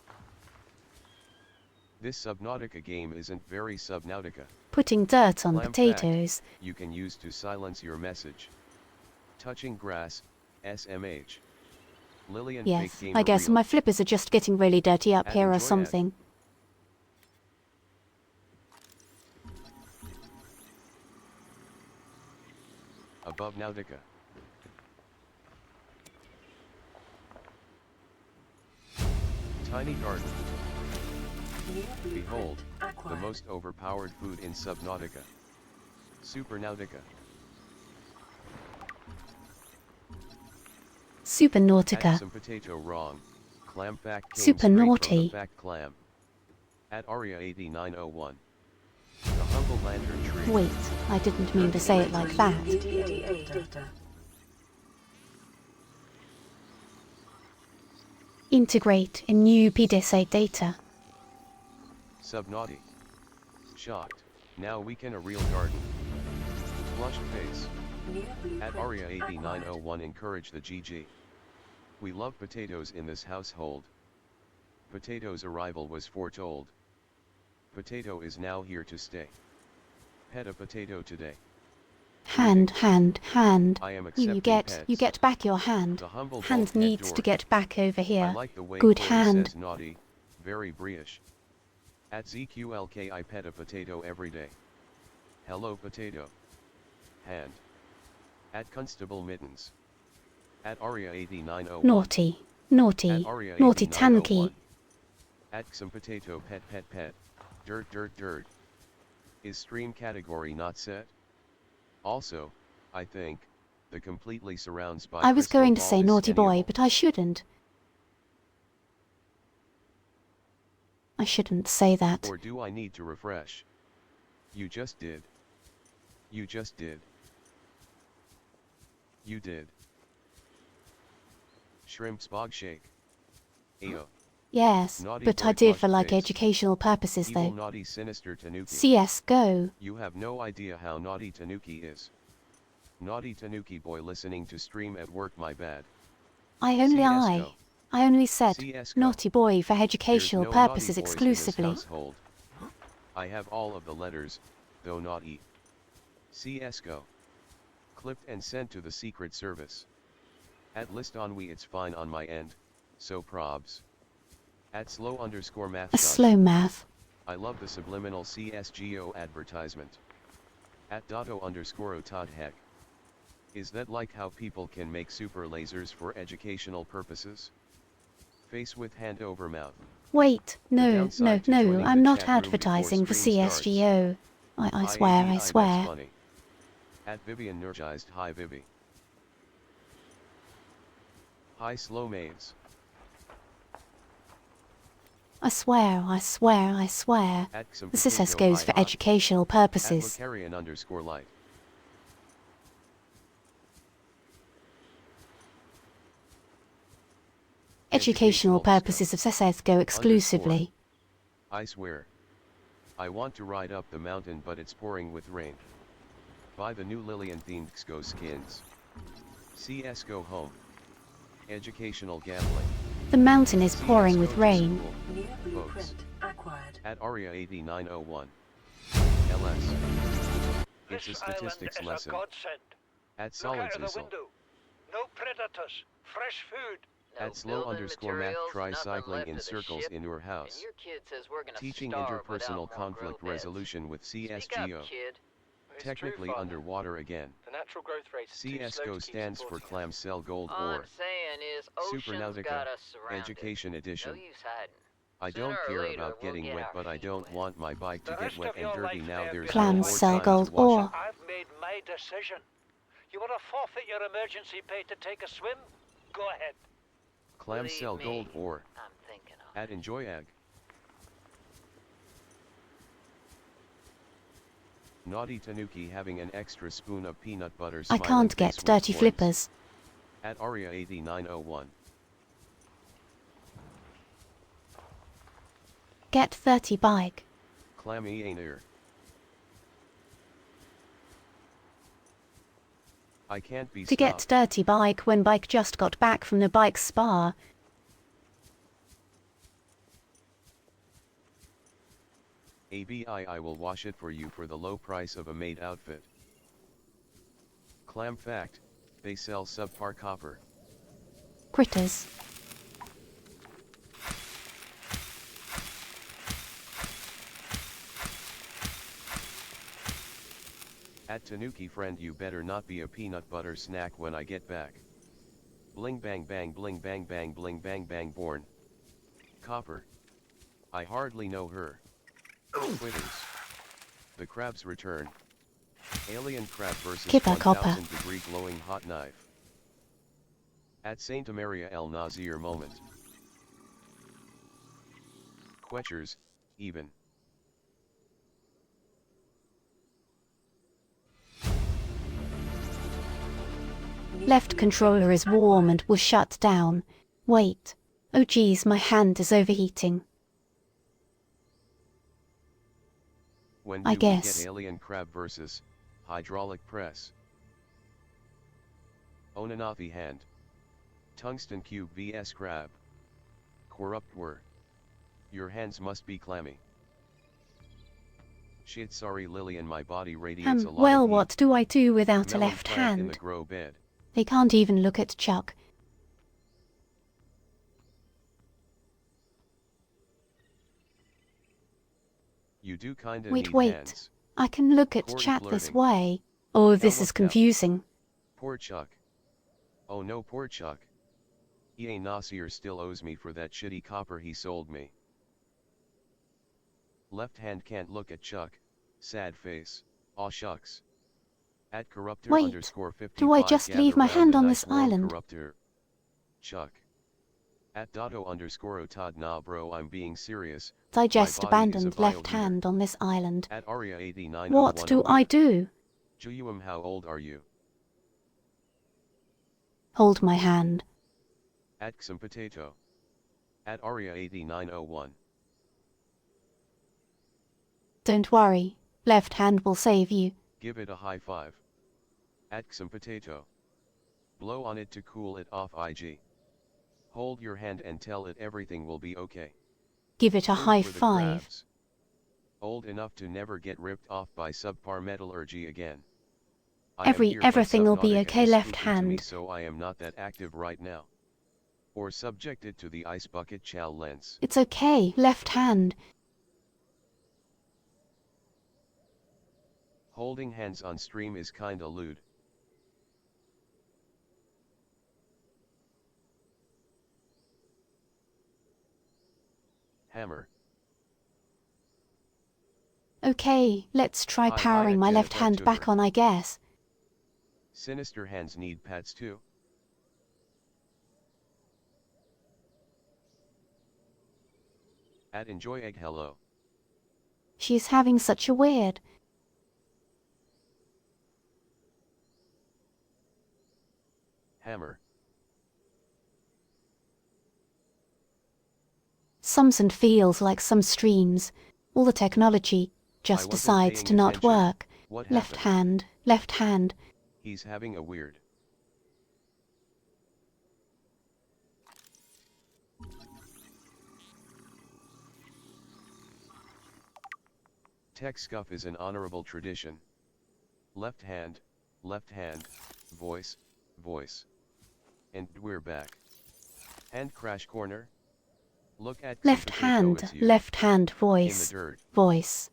This Subnautica game isn't very Subnautica. Putting dirt on Clam potatoes. fact, you can use to silence your message. Touching grass, SMH. Lillian Yes, fake game I guess real. my flippers are just getting really dirty up At here or enjoy it. something. Above Nautica. Tiny garden. New blueprint Behold, the acquired. most overpowered food in Subnautica. Supernautica. Super Add Nautica. some potato wrong. Clam fact came Super straight from naughty. the fact clam. At Aria 8901. The humble lantern tree. Wait, I didn't mean to say it like that. PDA data. Integrate in new PDSA data. Subnauti. Shocked. Now we can a real garden. Flushed face. New At blueprint Aria acquired. 8901 encourage the GG. We love potatoes in this household. Potatoes' arrival was foretold. Potato is now here to stay. Pet a potato today. Hand. I am You accepting get pets. back your hand. The humble Hand bulkhead needs to George. get back over I here. like the way Good Corey hand. says naughty, very British. At ZQLK I pet a potato every day. Hello potato. Hand. At Constable Mittens. At Aria 8901. Naughty. At Naughty. Aria Naughty 8901. tanuki. At some potato pet. Dirt. Is stream category not set? Also, I think, the completely surrounds by I was crystal going to ball say is naughty boy, scannable. but I shouldn't. I shouldn't say that. Or do I need to refresh? You just did. You just did. You did. Shrimp's bog shake. Ayo. Yes, Naughty but boy I did flushed for like face. educational purposes Evil though. naughty sinister Tanuki. CSGO. You have no idea how naughty Tanuki is. Naughty Tanuki boy listening to stream at work my bad. CS:GO. I only said CS:GO. naughty boy for There's educational no naughty purposes boys in this exclusively. household. I have all of the letters, though not E. CS:GO. Clipped and sent to the Secret Service. At list on we it's fine on my end, so probs. At slow_math. A slow math. I love the subliminal CSGO advertisement. At Dotto_Otad heck. Is that like how people can make super lasers for educational purposes? Face with hand over mouth. Wait, no, downside to joining I'm the not chat room before advertising for stream starts. CSGO. I swear, I That's swear. funny. At Vivian Nergized hi Vivi. Hi slow maves. I swear. At some The CSS potato goes hi for hi. educational At purposes. Lucarian_light. Educational purposes of CSS go exclusively. I swear. I want to ride up the mountain but it's pouring with rain. Buy the new Lillian themed XGO skins. CSGO home. Educational gambling. The mountain is pouring with CS:GO to rain. school. New Folks. blueprint acquired. At Aria 8901. LS. It's a This statistics island lesson. is a godsend. At Look out of Solids the window. No predators. Fresh food. At slow_math try cycling in circles in your house. Your kid says we're gonna Teaching starve interpersonal without conflict growth beds. resolution with Speak up, CSGO. kid. Technically underwater again. The natural growth rate is too slow CSGO to keep stands for supporting Clam Cell Gold All Ore. I'm saying is ocean's Supernautica, got us surrounded. Education No Edition. use hiding. I Sooner don't or care later, about we'll getting get wet our but I feet don't wet. want my bike to The get rest wet of and your dirty life now there there's no Clam more Cell time to Gold wash Ore. it. I've made my decision. You want to forfeit your emergency pay to take a swim? Go ahead. Clam Believe Cell me, Gold Ore. I'm thinking of At Enjoy Egg. Naughty Tanuki having an extra spoon of peanut butter. I Smiling can't get face with dirty coins. flippers. At Aria 8901. Get 30 bike. Clammy Ainir. I can't be To get stopped. dirty bike when bike just got back from the bike spa. ABI I will wash it for you for the low price of a maid outfit. Clam fact, they sell subpar copper. Critters. At Tanuki friend, you better not be a peanut butter snack when I get back. Bling bang bang bling bang bang bling bang bang born. Copper. I hardly know her. Quitters. The crabs return. Alien crab versus Kipper copper. 1000 degree glowing hot knife. At Saint Maria El Nazir moment. Quetchers, even. Left controller is warm and will shut down. Wait. Oh geez, my hand is overheating. When I do we guess. get alien crab versus hydraulic press? Onanathi hand. Tungsten cube vs crab. Corrupt were. Your hands must be clammy. Shit, sorry Lillian, my body radiates a lot Well, of heat. what do I do without a Melon left plant in the hand? grow bed. They can't even look at Chuck. You do kinda Wait, need wait. hands. I can look at Corey chat this flirting. way. Oh, this is Elma Pep. confusing. Poor Chuck. Oh no, poor Chuck. EA Nasir still owes me for that shitty copper he sold me. Left hand can't look at Chuck. Sad face. Aw shucks. At corruptor Wait, underscore 55 do I just gather leave my round hand a on nice this warm island? Corruptor. Chuck. At Dotto underscore Otad, nah bro, I'm being serious. I just My body is a abandoned left bioheater. hand on this island. At Aria 89. What do I do? Juyuam, how old are you? Hold my hand. At Xum Potato. At Aria 8901. Don't worry. Left hand will save you. Give it a high five. At Xum Potato. Blow on it to cool it off IG. Hold your hand and tell it everything will be okay. Give it a Food high for the five. crabs. Old enough to never get ripped off by subpar metallurgy again. I am here, but Everything will be Subnautica okay, is left spooky to me, hand. so I am not that active right now. Or subjected to the ice bucket chow lens. It's okay, left hand. Holding hands on stream is kinda lewd. Hammer. Okay, let's try Hi, powering at my Jenna left hand back Bentuver. on, I guess. Sinister hands need pats too. At enjoy egg hello. She's having such a weird. Hammer. Sums and feels like some streams. All the technology just wasn't decides paying to not attention. work. What Left happened? hand, left hand. He's having a weird. Tech scuff is an honorable tradition. Left hand, voice, voice. And we're back. Hand crash corner. Look at Left Xum hand, Potato, it's you. left hand, In voice, the dirt. voice.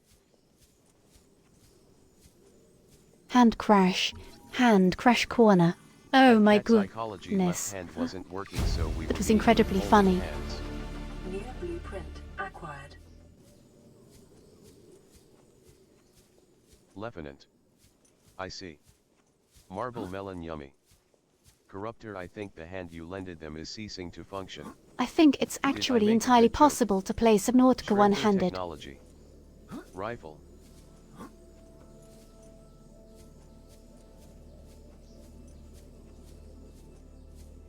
Hand crash corner. Oh At my cat psychology, goodness. left hand wasn't working, so we That were was beating incredibly with funny. holding hands. New blueprint acquired. Lieutenant. I see. Marble melon yummy. Corruptor, I think the hand you lended them is ceasing to function. I think it's I actually make a entirely good joke? possible to play Subnautica Shrimping one-handed. technology. Rifle.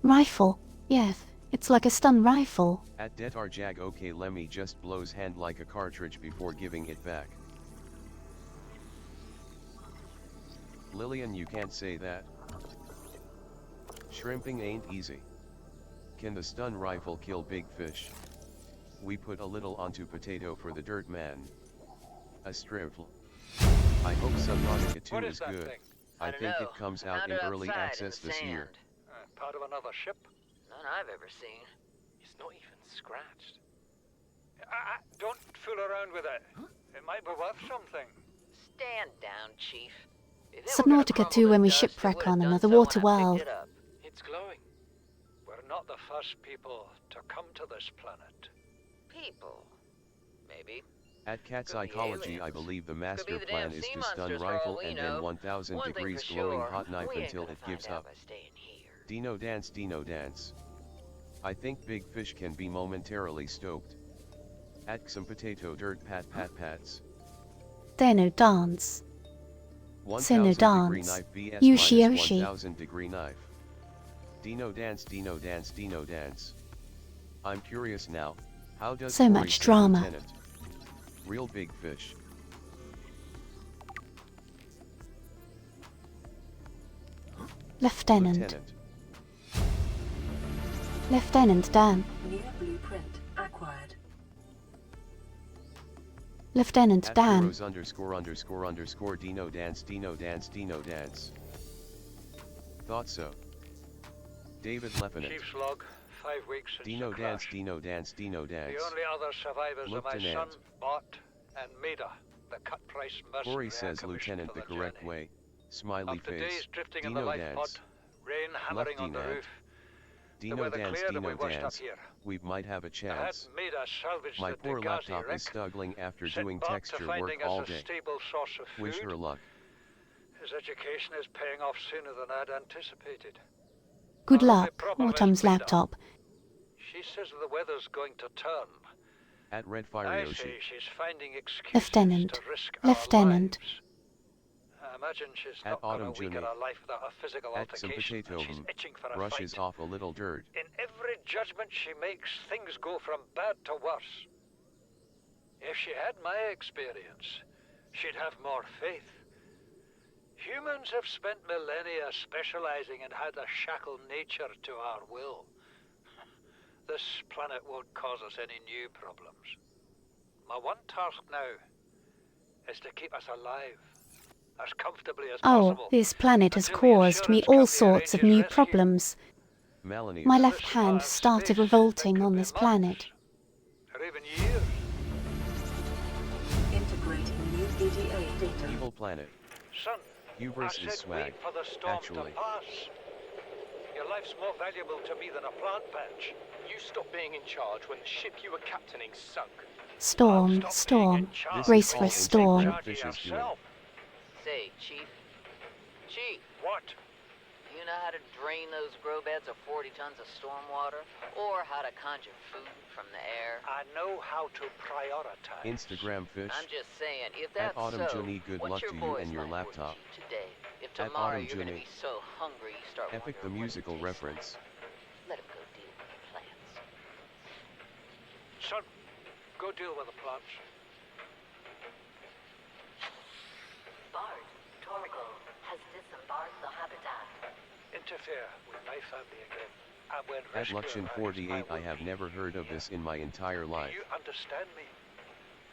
Rifle. Yes, it's like a stun rifle. At Detar Jag, okay, Lemmy just blows hand like a cartridge before giving it back. Lillian, you can't say that. Shrimping ain't easy. Can the stun rifle kill big fish? We put a little onto potato for the dirt man. A stripfle. I hope Subnautica 2 What is is that good. thing? I don't think know. it comes I out found in it early outside in access the this year. sand. Part of another ship? None I've ever seen. It's not even scratched. Don't fool around with it. It might be worth something. Stand down, Chief. If it were gonna Subnautica crumble 2 to when we dust, it shipwreck would've on done another so when water I picked world. it up. It's glowing. We're not the first people to come to this planet. People. Maybe. At Cat Could be Psychology, I aliens. believe the Could master be the damn plan is sea to stun monsters for all rifle we and know. then 1000 One thing degrees for glowing sure, hot knife we ain't until gonna it find gives out up. by staying here. Dino dance, Dino dance. I think big fish can be momentarily stoked. At some potato dirt pat pat pats. Dino dance. 1000 degree dance. knife vs Yoshi minus Yoshi. 1000 degree knife. Dino dance, Dino dance, Dino dance. I'm curious now, how does So Corey much say drama. Lieutenant? Real big fish. Lieutenant. Lieutenant. Lieutenant Dan. New blueprint acquired. Lieutenant At Dan. heroes ___ Dino dance, Dino dance, Dino dance. Thought so. David Lieutenant. Chief's log, 5 weeks since Dino the dance, crash. Dino dance, Dino dance. The only other survivors are my son, Lieutenant. Bot, and Maida, the cut-price mercenary Corey I says commissioned Lieutenant for the correct journey. way. Smiley After face. days drifting in the Dino lifeboat, dance. rain hammering on the Lieutenant. roof, the Dino weather dance, cleared and we Dino washed up dance. here. We might have a I had chance. Maida salvage My the poor Degazi laptop wreck, is struggling after sent doing Bot to texture work finding us all a day. stable source of food. Wish her luck. His education is paying off sooner than I'd anticipated. Good Our only luck, problem is Autumn's Maida. laptop. She says the weather's going to turn. At Red Fire I Yoshi. say she's finding excuses Lieutenant. to risk Lieutenant. our lives. I imagine she's At not gonna Autumn weaken Juni. her life without a physical At some altercation. potato And she's itching for a brushes fight. off a little dirt. In every judgment she makes, things go from bad to worse. If she had my experience, she'd have more faith. Humans have spent millennia specializing in how to shackle nature to our will. This planet won't cause us any new problems. My one task now is to keep us alive, as comfortably as Oh, possible. this planet has until the caused me insurance all company sorts of arranges new rescue. problems. Melanie. My This left far hand in started space, revolting it could on be this months, planet. or even years. Integrating new EDA data. Evil planet. Son, Hubris I is said swag. wait for the storm Actually. to pass. Your life's more valuable to me than a plant patch. You stopped being in charge when the ship you were captaining sunk. Storm, Stop being storm. in charge. This Race is for all a storm. Instagram Charge fish is doing. yourself. Say, Chief. Chief, What? you know how to drain those grow beds of 40 tons of storm water? Or how to conjure food from the air? I know how to prioritize. Instagram fish. I'm just saying, if At that's Autumn so, Juni, good what's luck your to you boy's and your life worth laptop. to you today? If At tomorrow Autumn you're gonna Juni. be so hungry you start Epic the wondering what musical it tastes reference. like. Let him go deal with the plants. Son, go deal with the plants. Bard, Torgo has disembarked the habitat. Interfere with my family again. And when At rescue Luxion arrives, 48, I will have be never heard of here. this in my entire life. Do you understand me?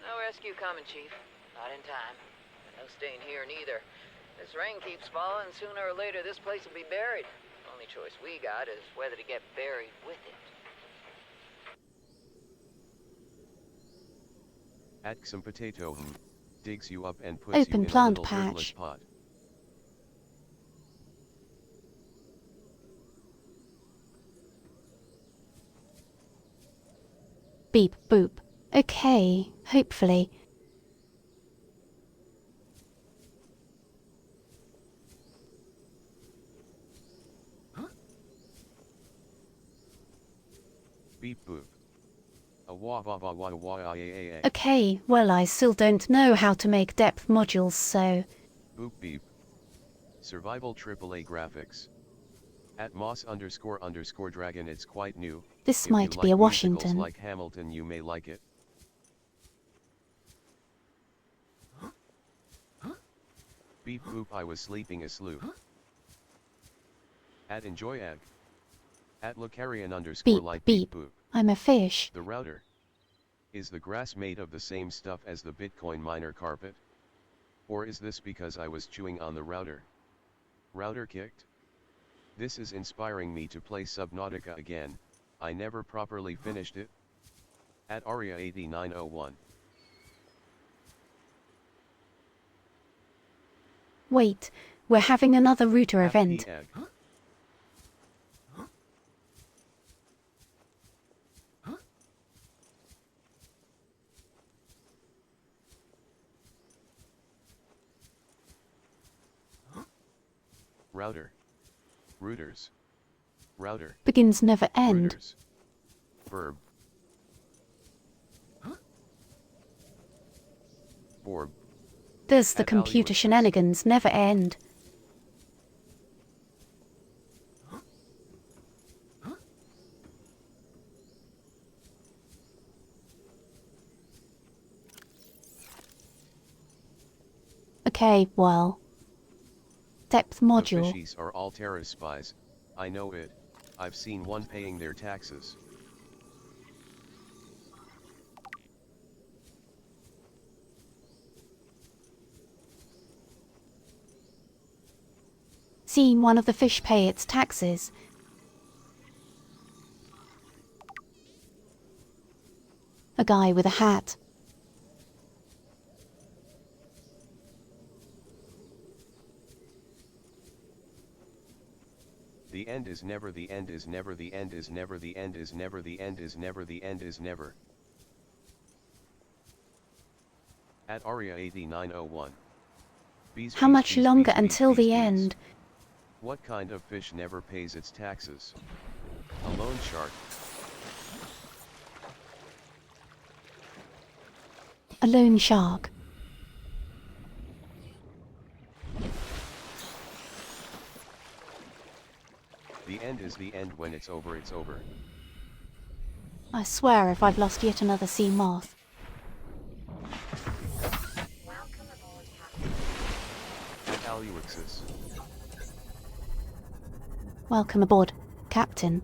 No rescue coming, Chief. Not in time. No staying here neither. This rain keeps falling, sooner or later this place will be buried. Only choice we got is whether to get buried with it. At some potato digs you up and puts Open you in plant a little dirtless patch. pot. Beep boop. Okay, hopefully. Beep boop. A wah wah wah wah wah ah, ah, ah. Okay, well I still don't know how to make depth modules, so... Boop beep. Survival AAA graphics. At moss__dragon, it's quite new. This If you might be like a musicals Washington. like Hamilton, you may like it. Beep boop, I was sleeping asleep. At enjoy egg. At Lucarian_light Beep, beep. boop. I'm a fish. The router. Is the grass made of the same stuff as the Bitcoin miner carpet? Or is this because I was chewing on the router? Router kicked? This is inspiring me to play Subnautica again. I never properly finished it. At Aria 8901. Wait, We're having another router event. Happy egg. Router. Routers. Router. Begins never end. Routers. Verb. Borb. Does the At computer Aluix's. shenanigans never end? Okay, well. Depth The module. fishies are all terrorist spies. I know it. I've seen one paying their taxes. Seen one of the fish pay its taxes. A guy with a hat. The end is never, the end is never, the end is never, the end is never, the end is never, the end is never. At Aria 8901. Bees, How bees, much bees, longer bees, until bees, the bees. end? What kind of fish never pays its taxes? A loan shark. A lone shark. The end is the end. When it's over, it's over. I swear if I've lost yet another seamoth. Welcome aboard, Captain. At Aluix's. Welcome aboard, Captain.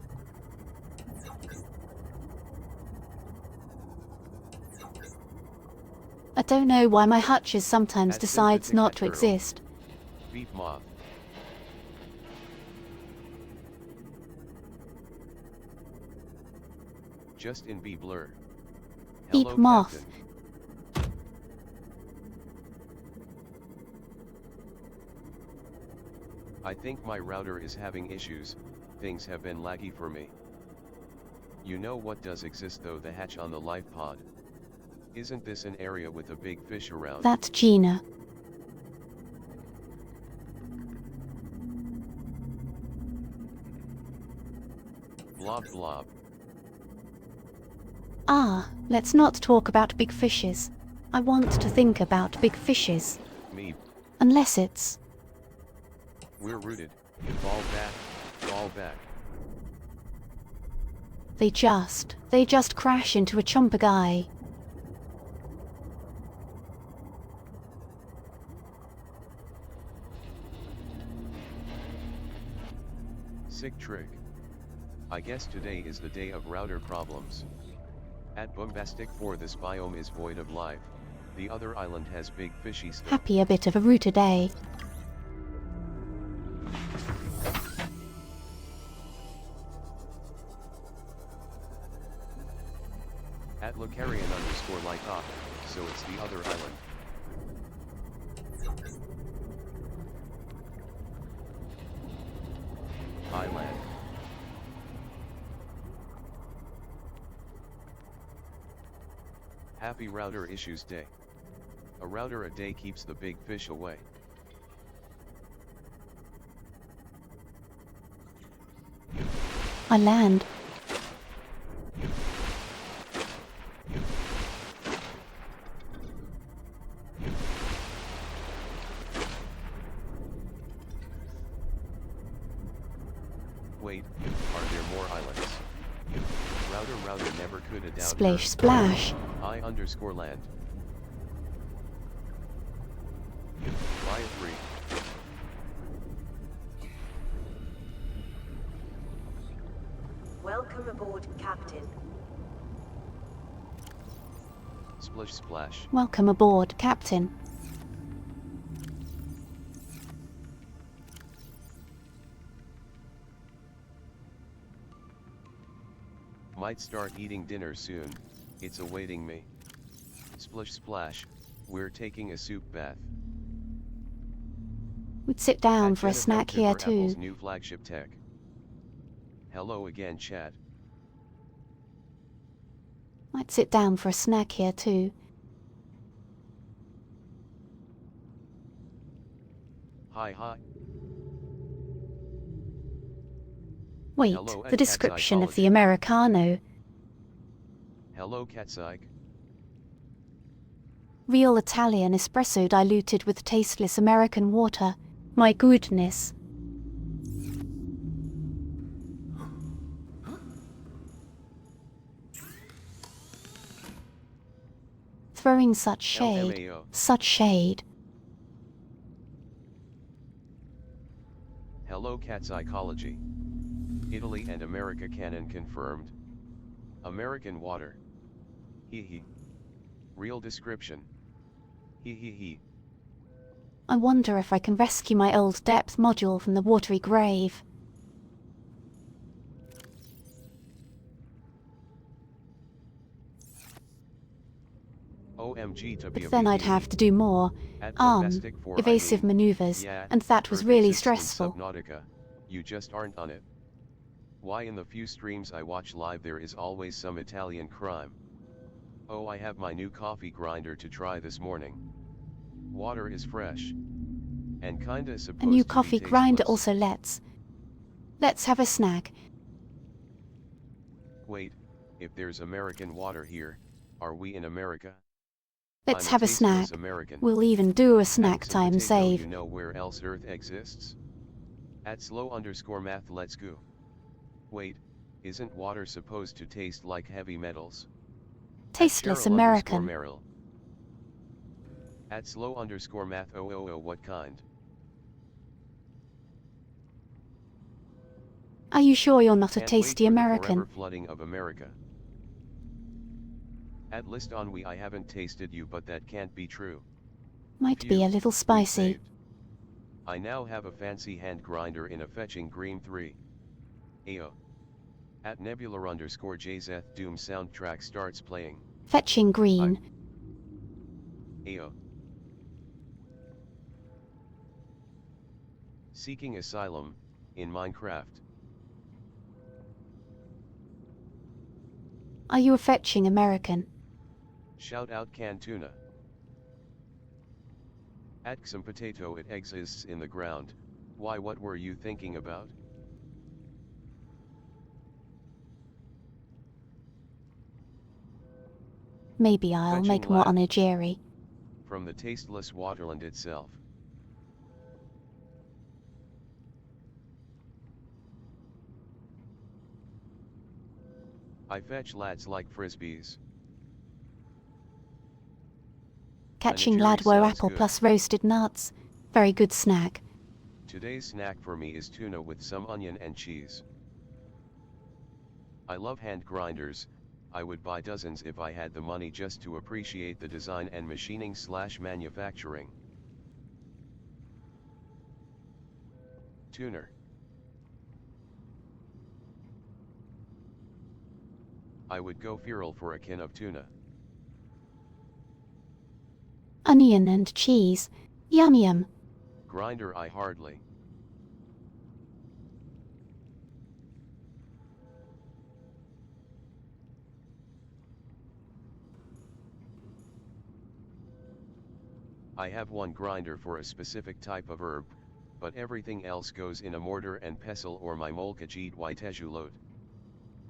I don't know why my hutches sometimes At decides not to Untitled Chapter. exist. Beep moth. Just in B blur. Beep Hello, moth. Captain. I think my router is having issues. Things have been laggy for me. You know what does exist though? The hatch on the life pod. Isn't this an area with a big fish around? That's Gina. Blob blob. Ah, let's not talk about big fishes. I want to think about big fishes. Me. Unless it's... We're rooted. Fall back. Fall back. They just crash into a chomper guy. Sick trick. I guess today is the day of router problems. At Bombastic 4, this biome is void of life. The other island has big fishy stuff. Happy a bit of a router day. At Lucarian_like up, so it's the other island. Island. Happy router issues day. A router a day keeps the big fish away. I land. Wait, are there more islands? Router never could have doubted Splish her. splash. I_land. Buy 3. Welcome aboard, Captain. Splish splash. Welcome aboard, Captain. Might start eating dinner soon, it's awaiting me. Splish splash, we're taking a soup bath. We'd sit down for a Jennifer snack here Cooper, Apple's too. new flagship tech. Hello again, chat. Might sit down for a snack here too. Hi hi. Wait, Hello the at description of the Catpsychology. Americano. Hello Catpsych. Real Italian espresso diluted with tasteless American water. My goodness. Throwing such shade. LMAO. Such shade. Hello Catpsychology. Italy and America canon confirmed. American water. Hee hee. Real description. Hee hee hee. I wonder if I can rescue my old depth module from the watery grave. OMG to be But a then I'd have to do more, At domestic for evasive maneuvers, yeah, and that was Earth really exists in stressful. Subnautica, you just aren't on it. Why in the few streams I watch live there is always some Italian crime. Oh, I have my new coffee grinder to try this morning. Water is fresh. And kinda supposed A new to coffee be grinder tasteless. also Let's have a snack. Wait, if there's American water here, are we in America? Let's I'm have a tasteless snack. American. We'll even do a At snack some time potato, save. You know where else Earth exists? At @slow_math let's go. Wait, isn't water supposed to taste like heavy metals? Tasteless At American. Cheryl_Merrill. At @slow_math 000 what kind? Are you sure you're not a Can't wait tasty for the American? forever flooding of America. At list on we I haven't tasted you but that can't be true. Might be Phew, a little we've spicy. saved. I now have a fancy hand grinder in a fetching green 3. Ayo. At Nebula_JZeth Doom soundtrack starts playing. Fetching green. Ayo. Seeking asylum, in Minecraft. Are you a fetching American? Shout out canned tuna. At some potato it exists in the ground, why what were you thinking about? Maybe I'll Fetching make more lad. onigiri. From the tasteless waterland itself. I fetch lads like frisbees. Catching Onigiri ladwo sounds apple good. plus roasted nuts. Very good snack. Today's snack for me is tuna with some onion and cheese. I love hand grinders, I would buy dozens if I had the money just to appreciate the design and machining/manufacturing. Tuner. I would go feral for a can of tuna. Onion and cheese. Yum yum. Grinder I hardly. I have one grinder for a specific type of herb, but everything else goes in a mortar and pestle or my molkajit whitejulot.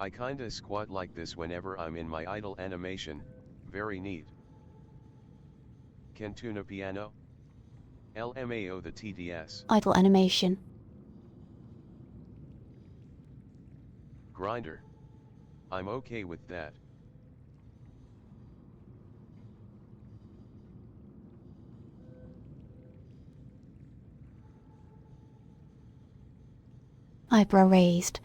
I kinda squat like this whenever I'm in my idle animation, very neat. Can tuna piano? LMAO the TDS. Idle animation. Grinder. I'm okay with that. Eyebrow raised.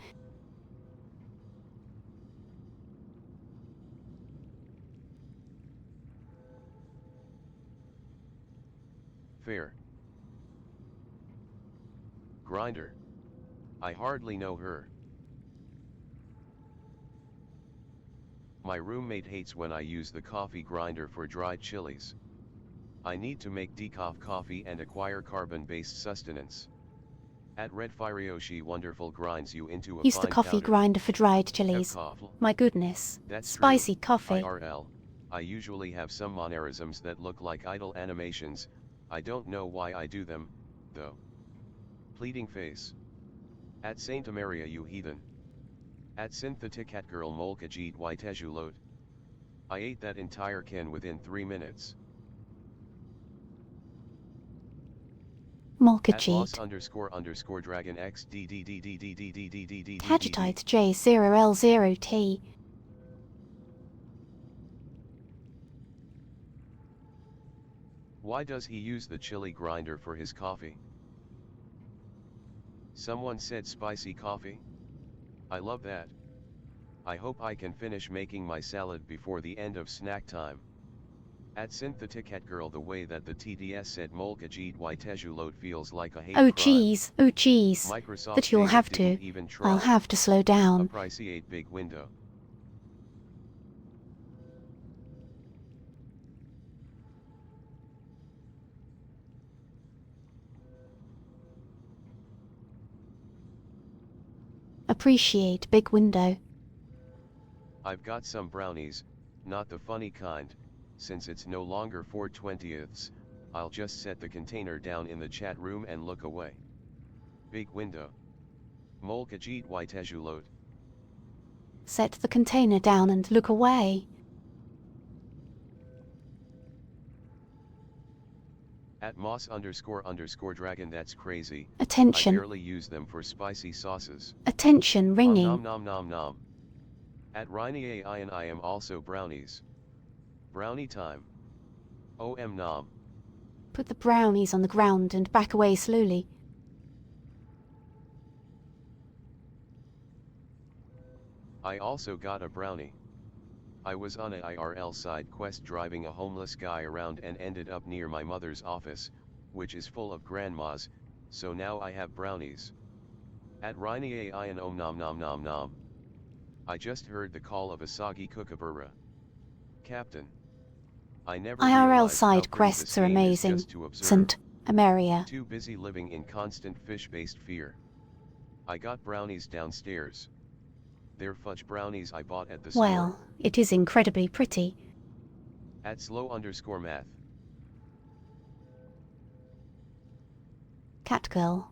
Fair. Grinder. I hardly know her. My roommate hates when I use the coffee grinder for dried chilies. I need to make decaf coffee and acquire carbon-based sustenance. At Red Firyoshi wonderful grinds you into a Use the fine coffee powder. grinder for dried chilies. Evcoffle. My goodness. That's Spicy true. coffee. IRL. I usually have some mannerisms that look like idle animations. I don't know why I do them, though. Pleading face. At Saint Maria you heathen. At Synthetic Catgirl Molkajit Whitejulot. I ate that entire can within 3 minutes. At Molkajit. Moss__Dragon X DDDDDDDDDDDDD. Cagetite J0L0T. Why does he use the chili grinder for his coffee? Someone said spicy coffee? I love that. I hope I can finish making my salad before the end of snack time. At Synthetic Catgirl the way that the TDS said Molkajit Whitejulot feels like a hate crime. Oh jeez, Microsoft that you'll data have to. didn't even try. I'll have to slow down. Appreciate big window. Appreciate big window. I've got some brownies, not the funny kind. Since it's no longer 4/20ths, I'll just set the container down in the chat room and look away. Big window. Molkajit Whitejulot. Set the container down and look away. At Moss__Dragon that's crazy. Attention. I barely use them for spicy sauces. Attention ringing. Nom nom nom nom. At Riney AI and I am also brownies. Brownie time. OM nom. Put the brownies on the ground and back away slowly. I also got a brownie. I was on a IRL side quest driving a homeless guy around and ended up near my mother's office, which is full of grandmas, so now I have brownies. At Riney AI and Om nom nom nom nom. I just heard the call of a soggy kookaburra. Captain. I never IRL realized how side pretty quests this are game is amazing. just to observe. St. Ameria. Too busy living in constant fish-based fear. I got brownies downstairs. They're fudge brownies I bought at the store. Well, it is incredibly pretty. At slow_math. Catgirl.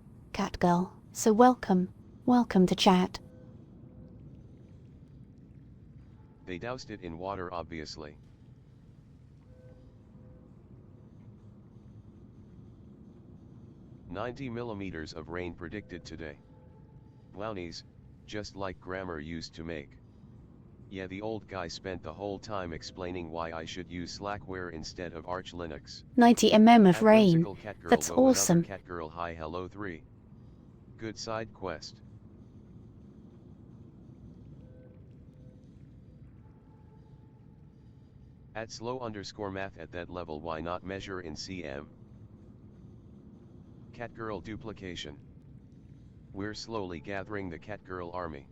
So welcome to chat. They doused it in water obviously. $90 mm of rain predicted today. Brownies, just like grammar used to make. Yeah, the old guy spent the whole time explaining why I should use Slackware instead of Arch Linux. 90 mm of At rain. Whimsical Catgirl, That's whoa, another awesome. Catgirl hi hello 3. Good side quest. At slow_math at that level why not measure in cm? Catgirl duplication. We're slowly gathering the Catgirl army.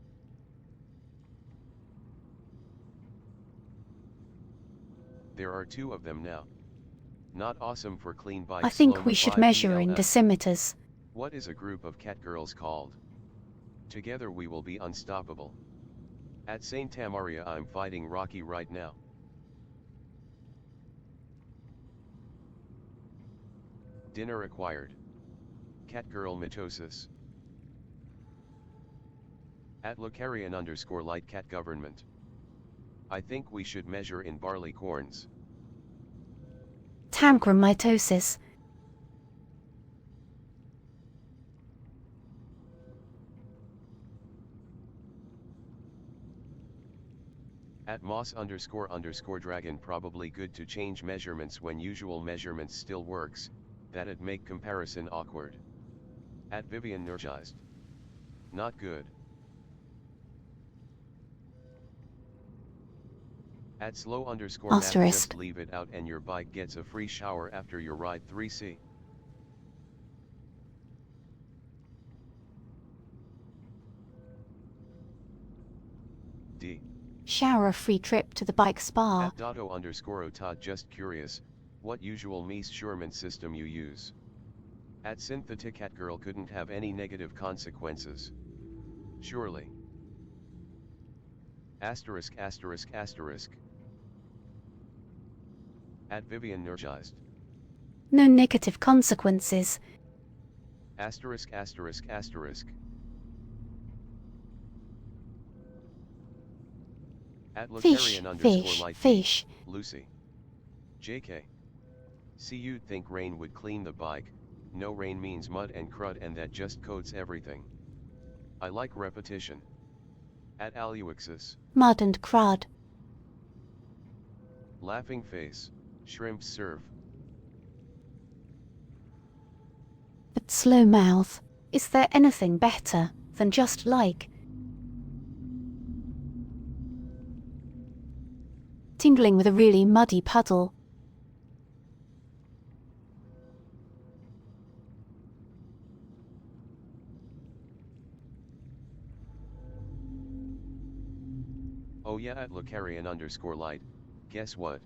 There are 2 of them now. Not awesome for clean bikes. I think Slow we should 5 measure in ELF. decimeters. What is a group of Catgirls called? Together we will be unstoppable. At Saint Tamaria I'm fighting Rocky right now. Dinner acquired. Catgirl mitosis. At Lucarian_light cat government. I think we should measure in barley corns. Tamcrum mitosis. At Moss__Dragon probably good to change measurements when usual measurements still works, that'd make comparison awkward. At Vivian energized. Not good. At slow_math Asterisk. just leave it out and your bike gets a free shower after your ride 3C. D. Shower free trip to the bike spa. At Dotto_Otad just curious, What usual measurement system you use? At Synthetic Catgirl couldn't have any negative consequences. Surely. Asterisk asterisk asterisk. At Vivian Energized. No negative consequences. Asterisk asterisk asterisk. At Fish, Lucarian fish, _light fish. Lucy. JK. See, you'd think rain would clean the bike. No, rain means mud and crud, and that just coats everything. I like repetition. At Aluixis. Mud and crud. Laughing face. Shrimp serve. But slow mouth. Is there anything better than just like? Tingling with a really muddy puddle. Oh yeah, at Lucarian _light. Guess what?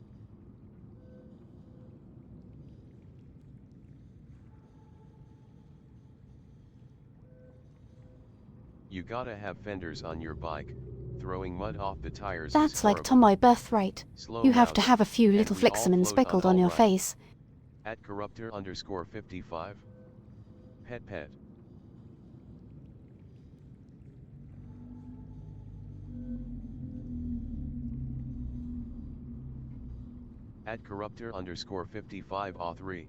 You gotta have fenders on your bike. Throwing mud off the tires is That's like horrible. to my birthright. Slow You have to mouse, have a few and little we flicksum all and float speckled on all your right. face. At Corruptor _55. Pet pet. At Corruptor _55 _3.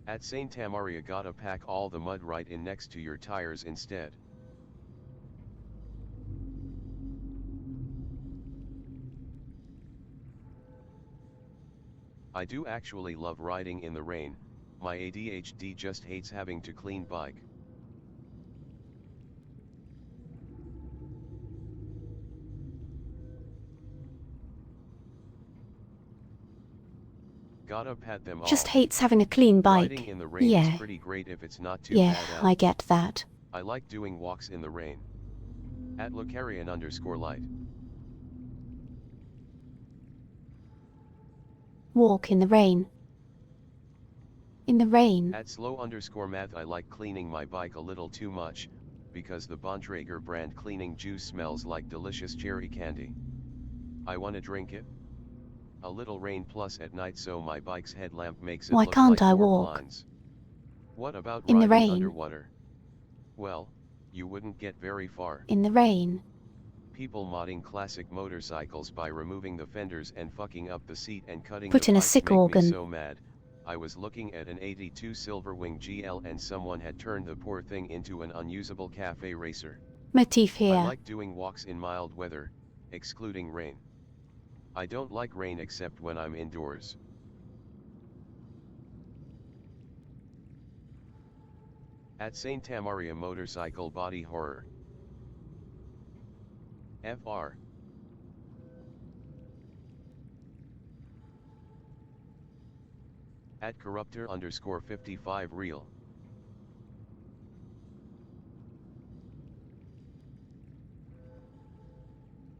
At Saint Tamaria, gotta pack all the mud right in next to your tires instead. I do actually love riding in the rain. My ADHD just hates having to clean bike. Gotta pat them all. Just hates having a clean Riding bike. in the rain Yeah, is pretty great if it's not too yeah, bad out. I get that. I like doing walks in the rain. At Lucarian _light. Walk in the rain. In the rain. At slow _math, I like cleaning my bike a little too much, because the Bontrager brand cleaning juice smells like delicious cherry candy. I wanna drink it. A little rain plus at night, so my bike's headlamp makes it Why look can't like I four walk? blinds. What about In the riding rain. underwater? Well, you wouldn't get very far. In the rain. People modding classic motorcycles by removing the fenders and fucking up the seat and cutting Put the in a pipes sick make organ. me so mad. I was looking at an 82 Silverwing GL and someone had turned the poor thing into an unusable cafe racer. Motif I here. like doing walks in mild weather, excluding rain. I don't like rain except when I'm indoors. At Saint Tamaria Motorcycle Body Horror. FR. At Corruptor _55 real.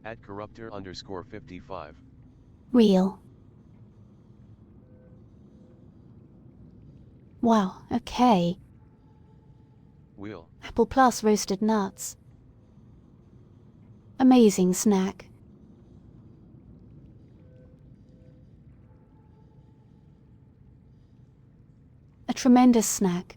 At Corruptor _55. Real. Wow, okay. Wheel. Apple plus roasted nuts. Amazing snack. A tremendous snack.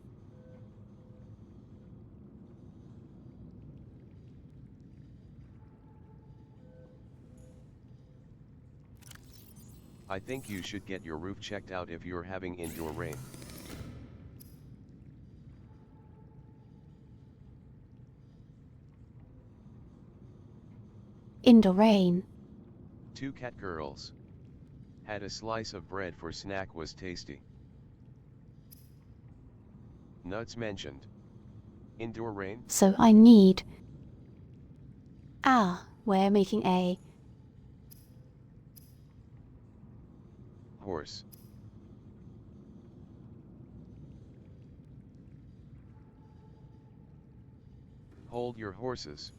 I think you should get your roof checked out if you're having indoor rain. Indoor rain. 2 cat girls. Had a slice of bread for snack, was tasty. Nuts mentioned. Indoor rain? So I need... Ah, we're making a... Horse. Hold your horses.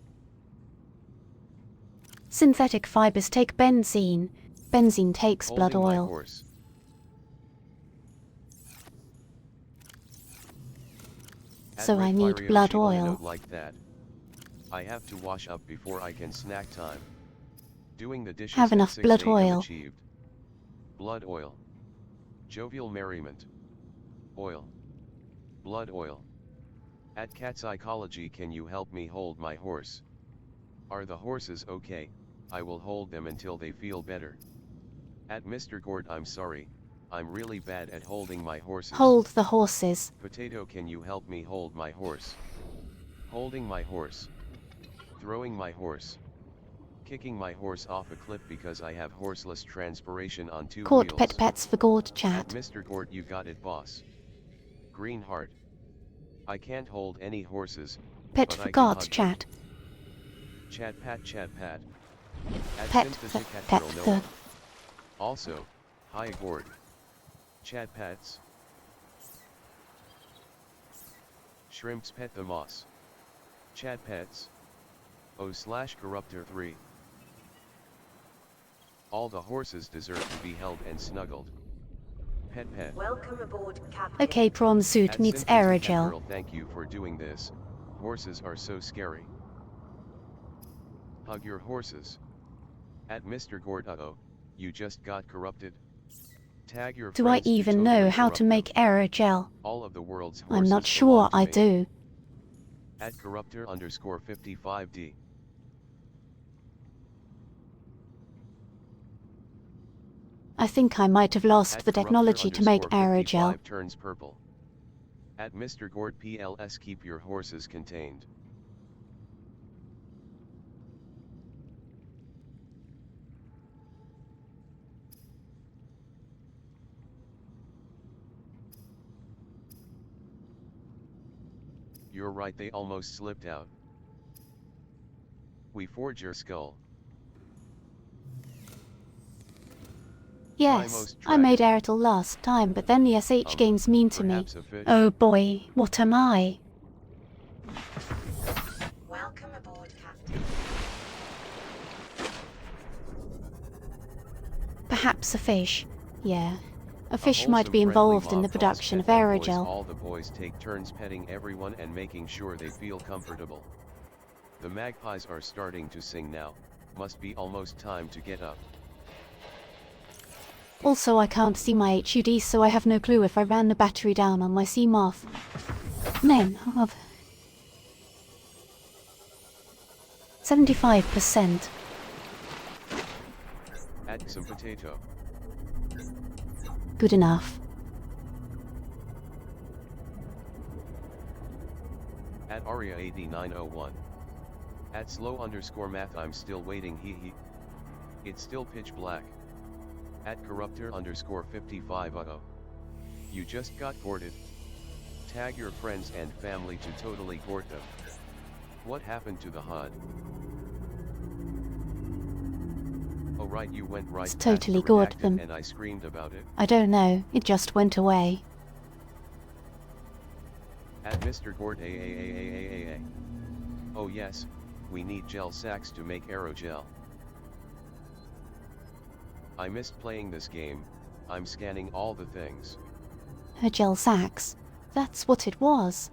Synthetic fibers take benzene. Benzene takes blood Holding my oil. horse. so I Red need Fario blood she on a oil. note like that. I have to wash up before I can snack time. Doing the dishes Have at enough 6 blood a.m. oil. achieved. Blood oil. Jovial merriment. Oil. Blood oil. At Cat Psychology, can you help me hold my horse? Are the horses okay? I will hold them until they feel better. At Mr. Gord, I'm sorry, I'm really bad at holding my horses. Hold the horses. Potato, can you help me hold my horse? Holding my horse. Throwing my horse. Kicking my horse off a cliff because I have horseless transpiration on 2 Caught wheels. pets for Gord At chat. Mr. Gord, you got it, boss. Green heart. I can't hold any horses, Pet but for I can God's hug them. chat. Chat pat, chat pat. At Pet Sympathy the Cat pet Girl the Noah. Also, hi Gord. Chat pats. Shrimps pet the moss. Chat pets. O/Corruptor 3. All the horses deserve to be held and snuggled. Pet pet. Welcome aboard, Captain. Okay, prom suit At meets Sympathy Cat aerogel. Girl, thank you for doing this. Horses are so scary. Hug your horses. At Mr. Gord, uh-oh, you just got corrupted. Tag your Do I friends to even totally know how to corrupt make them. aerogel? All of the world's I'm horses not belong sure to I me. do. At Corruptor_55D. I think I might have lost At the technology to make aerogel. Corruptor_55 turns purple. At Mr. Gord PLS, keep your horses contained. You're right, they almost slipped out. We forge your skull. Yes, Most I made dragon. aerogel last time, but then the SH game's mean to me. Perhaps a fish? Oh boy, what am I? Welcome aboard, Captain. Perhaps a fish. Yeah. A A fish might wholesome, be friendly involved in mob the calls production of pet them boys. aerogel. All the boys take turns petting everyone and making sure they feel comfortable. The magpies are starting to sing now. Must be almost time to get up. Also, I can't see my HUD, so I have no clue if I ran the battery down on my seamoth. Men of 75%. Add some potato. Good enough. At Aria8901. At slow_math, I'm still waiting, hee. It's still pitch black. At Corruptor_55, uh-oh. You just got gorded. Tag your friends and family to totally gort them. What happened to the HUD? Oh right, you went right It's past totally the gored redacted them. and I screamed about it. I don't know, it just went away. At Mr. Gord a. Oh yes, we need gel sacks to make aerogel. I missed playing this game. I'm scanning all the things. Her gel sacks. That's what it was.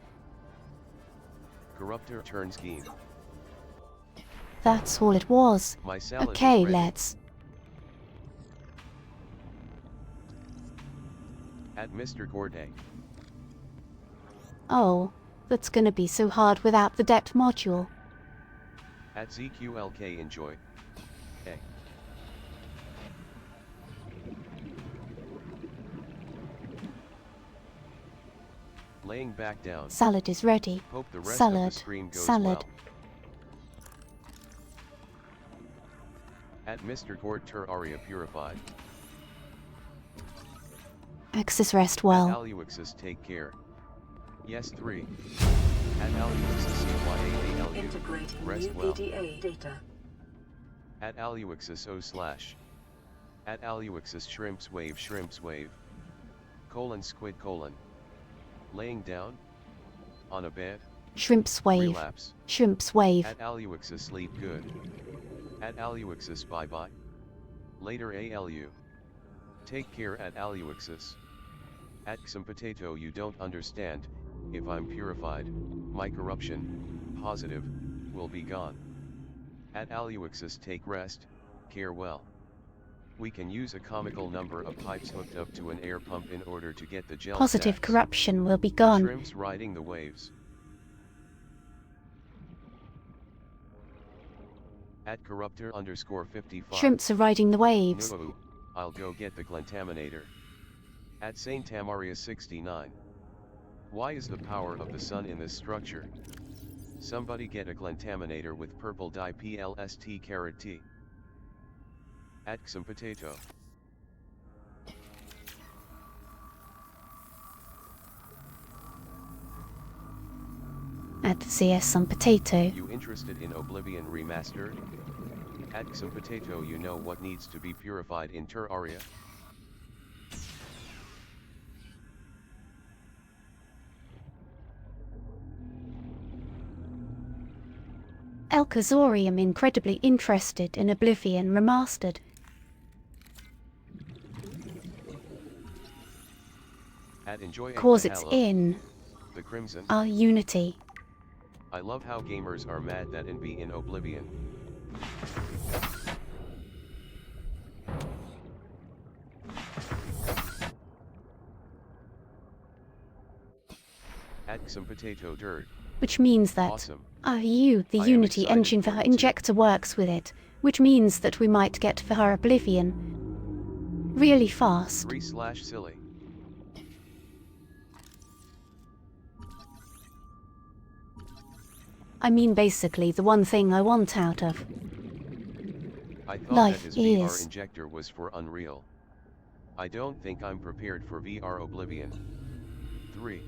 Corruptor turns game. That's all it was. My salad Okay, is ready. let's. At Mr. Gorday. Oh, that's gonna be so hard without the depth module. At ZQLK enjoy. Hey. Laying back down. Salad is ready. Hope the rest of the Salad. stream goes Salad. well. At Mr. Gord Aria purified. Axis rest At well. Aluixus take care. Yes 3. At Aluixus CYAALU. Integrating Rest new well. PDA data. At Aluixus O/. At Aluixus shrimps wave. Squid : laying down? On a bed? Shrimps wave. Relapse. Shrimps wave. At Aluixus sleep good. At Aluixus bye bye. Later ALU. Take care at Aluixus. At some potato, you don't understand, If I'm purified, my corruption, positive, will be gone. At Aluixis take rest, care well. We can use a comical number of pipes hooked up to an air pump in order to get the gel Positive stacks. corruption will be gone. Shrimps riding the waves. At corruptor_55. Shrimps are riding the waves. No, I'll go get the glentaminator. At Saint Tamaria 69. Why is the power of the sun in this structure? Somebody get a glentaminator with purple dye PLST_T. At Some Potato. At CS some potato. You interested in Oblivion Remastered? At Some Potato, you know what needs to be purified in Terraria? El Kazori am incredibly interested in Oblivion Remastered. At Enjoy Cause it's Hello. in The Crimson. our Unity. I love how gamers are mad that be in Oblivion. At Some Potato Dirt. Which means that Awesome. the I am Unity excited engine for for her it too. injector works with it, which means that we might get for her Oblivion really fast. 3/silly. I mean basically the one thing I want out of. I thought Life that his VR is. injector was for Unreal. I don't think I'm prepared for VR Oblivion. 3.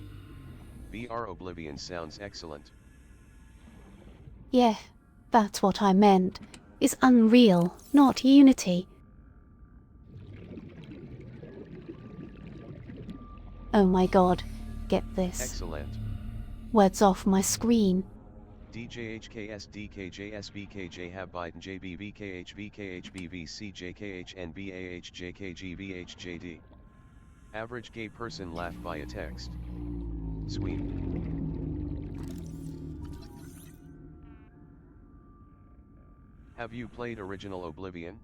VR Oblivion sounds excellent. Yeah, that's what I meant. It's Unreal, not Unity. Oh my god, get this. Excellent. Words off my screen. DJHKS DKJSBKJ Habbyten JBBKHBKHBVCJKHNBAHJKGVHJD. Average gay person laugh by a text. Sweet. Have you played original Oblivion?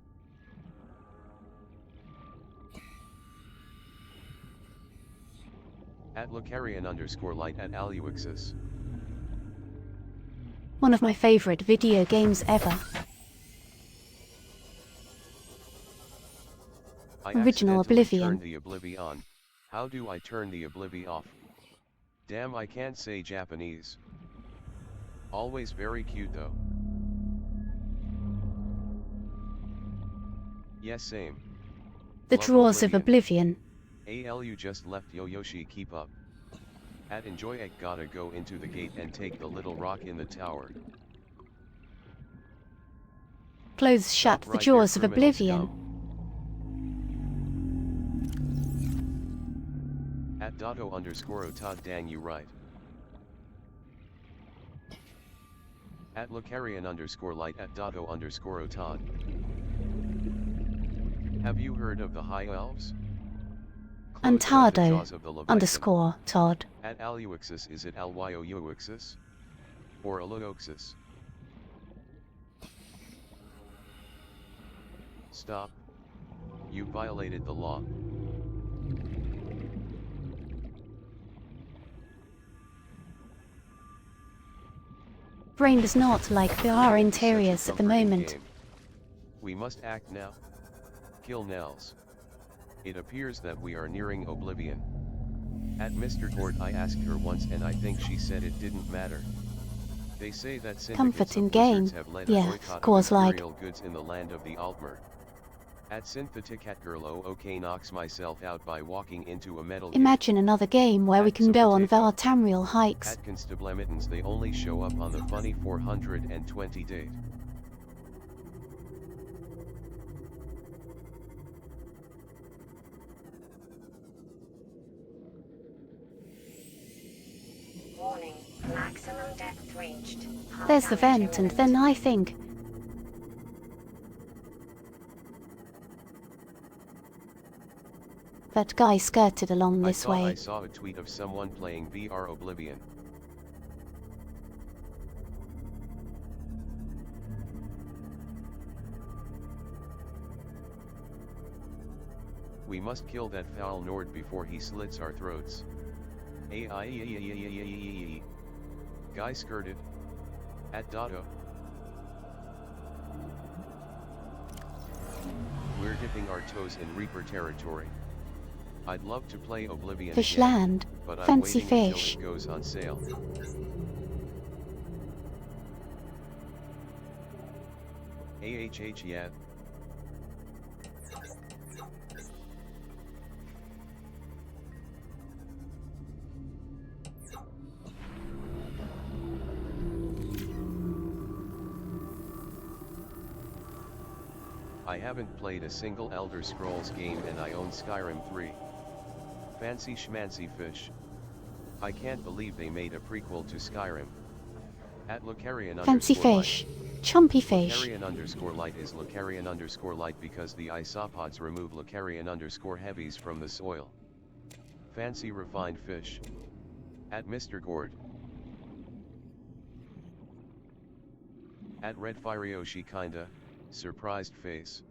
At Lucarian_light at Aluixis. One of my favourite video games ever. I Original accidentally Oblivion. turned the Oblivion on. How do I turn the Oblivion off? Damn, I can't say Japanese. Always very cute though. Yes, same. The Love Drawers of Oblivion. ALU just left Yoyoshi, keep up. At Enjoy It, gotta go into the gate and take the little rock in the tower. Close shut Stop the right there, Jaws of criminal Oblivion. scum. At Dotto_Otad, dang you right. At Lucarian_light at Dotto_Otad. Have you heard of the High Elves? Closed shut the jaws of the Leviathan. _Todd. At Aluixis, is it Alyoyoixis? Or Aluoxis? Stop. You violated the law. Brain does not like VR interiors Such a at the comforting moment. game. We must act now. Kill Nels. It appears that we are nearing Oblivion. At Mr. Gord, I asked her once and I think she said it didn't matter. They say that syndicates Comfort in of game. wizards have led Yeah, a boycott of course, of like. imperial goods in the land of the Altmer. At Synthetic at Girl OK knocks myself out by walking into a metal Imagine another game where we At can some go on potato. Tamriel hikes. At Constablemitons, they only show up on the funny 420 date. Warning. Maximum depth reached. Hull There's the damage vent, and imminent. then I think. That guy skirted along this I way. saw a tweet of someone playing VR Oblivion. We must kill that foul Nord before he slits our throats. Guy skirted. At Dotto. We're dipping our toes in Reaper territory. I'd love to play Oblivion Fish again, land. but I'm Fancy waiting fish. until it goes on sale. Yeah. I haven't played a single Elder Scrolls game and I own Skyrim 3. Fancy schmancy fish. I can't believe they made a prequel to Skyrim. At Lucarian Fancy fish. Chumpy fish. Lucarian light is Lucarian light because the isopods remove Lucarian heavies from the soil. Fancy refined fish. At Mr. Gord. At Red Firioshi kinda, surprised face.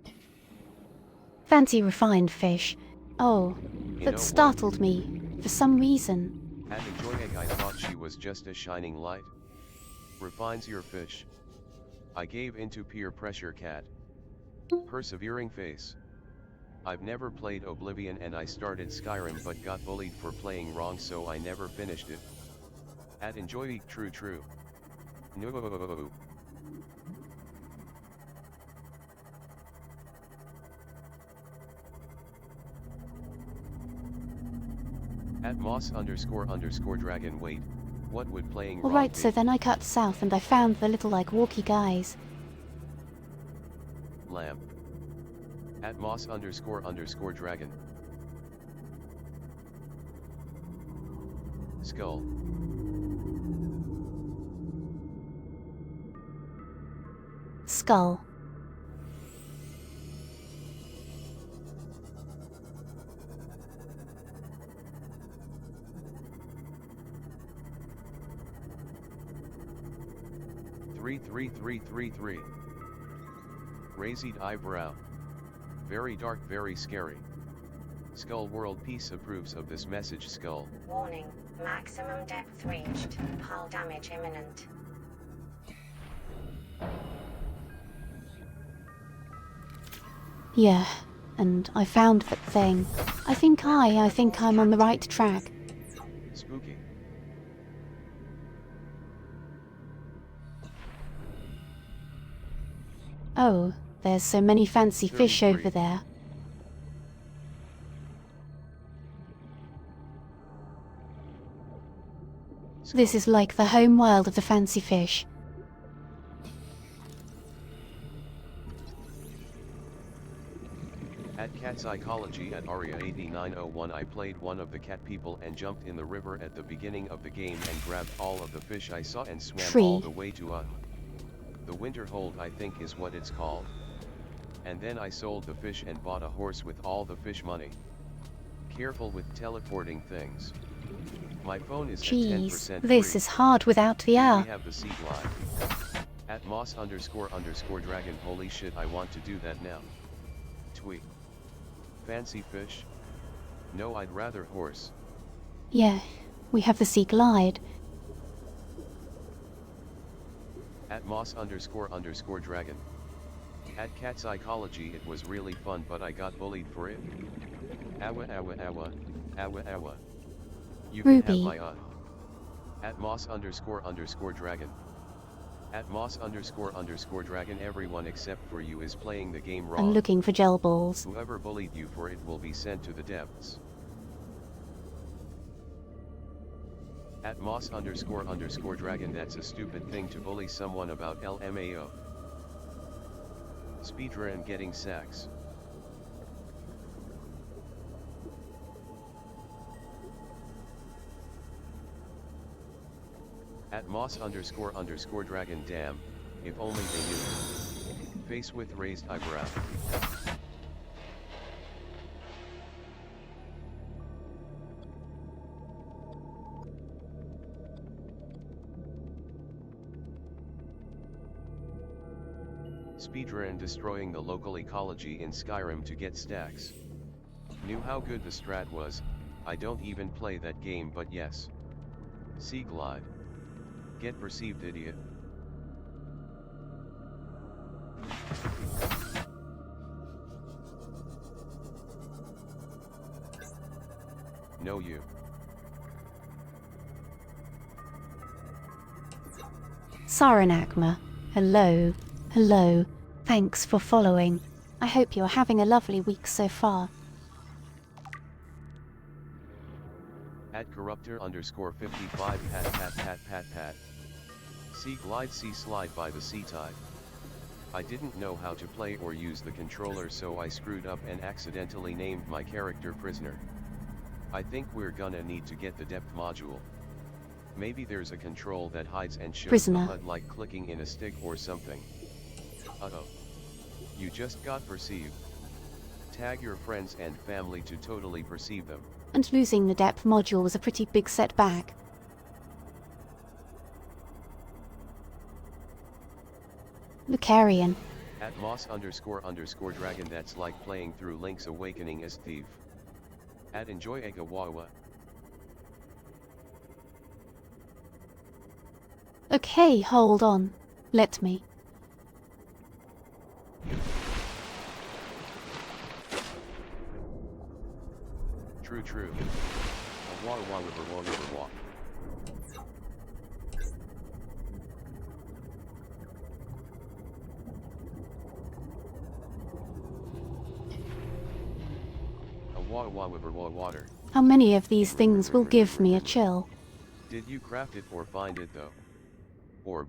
Fancy refined fish. Oh, You know that what? startled me, for some reason. At Enjoy Egg I thought she was just a shining light. Refines your fish. I gave into peer pressure cat. Persevering face. I've never played Oblivion and I started Skyrim but got bullied for playing wrong so I never finished it. At Enjoy Egg true. No. At Moss__dragon wait, what would playing wrong Alright, be? so then I cut south and I found the little like walkie guys. Lamp. At Moss__dragon. Skull. Skull. Three. Raised eyebrow. Very dark, very scary. Skull World Peace approves of this message. Skull. Warning, maximum depth reached. Hull damage imminent. Yeah, and I found that thing. I think I'm on the right track. Spooky. Oh, there's so many fancy fish 33. over there. This is like the home world of the fancy fish. At Cat Psychology at Aria 8901 I played one of the cat people and jumped in the river at the beginning of the game and grabbed all of the fish I saw and swam all the way to the winter hold I think is what it's called. And then I sold the fish and bought a horse with all the fish money. Careful with teleporting things. My phone is at 10% free. This is hard without the We R. have the seed live. At Moss__dragon holy shit I want to do that now. Tweet. Fancy fish? No, I'd rather horse. Yeah, we have the sea glide. At Moss__dragon. At Cat Psychology it was really fun but I got bullied for it. Awa. You can have Ruby. my At Moss__dragon. At Moss__dragon everyone except for you is playing the game wrong. I'm looking for gel balls. Whoever bullied you for it will be sent to the depths. At Moss__dragon that's a stupid thing to bully someone about LMAO. Speedrun getting sacks. At Moss__dragon damn, if only they knew. Face with raised eyebrow. Speedrun destroying the local ecology in Skyrim to get stacks. Knew how good the strat was, I don't even play that game but yes. Sea glide. Get perceived idiot. No you. Saranagma, hello, hello, thanks for following. I hope you're having a lovely week so far. At corruptor_55 pat. Sea glide sea slide by the sea tide. I didn't know how to play or use the controller so I screwed up and accidentally named my character Prisoner. I think we're gonna need to get the depth module. Maybe there's a control that hides and shows Prisoner. the HUD like clicking in a stick or something. Uh-oh. You just got perceived. Tag your friends and family to totally perceive them. And losing the depth module was a pretty big setback. Lucarian. At Moss__dragon that's like playing through Link's Awakening as Thief. At Enjoy Egawawa. Okay, hold on. Let me. True. A wa. Water. How many of these things will give me a chill? Did you craft it or find it though? Orb.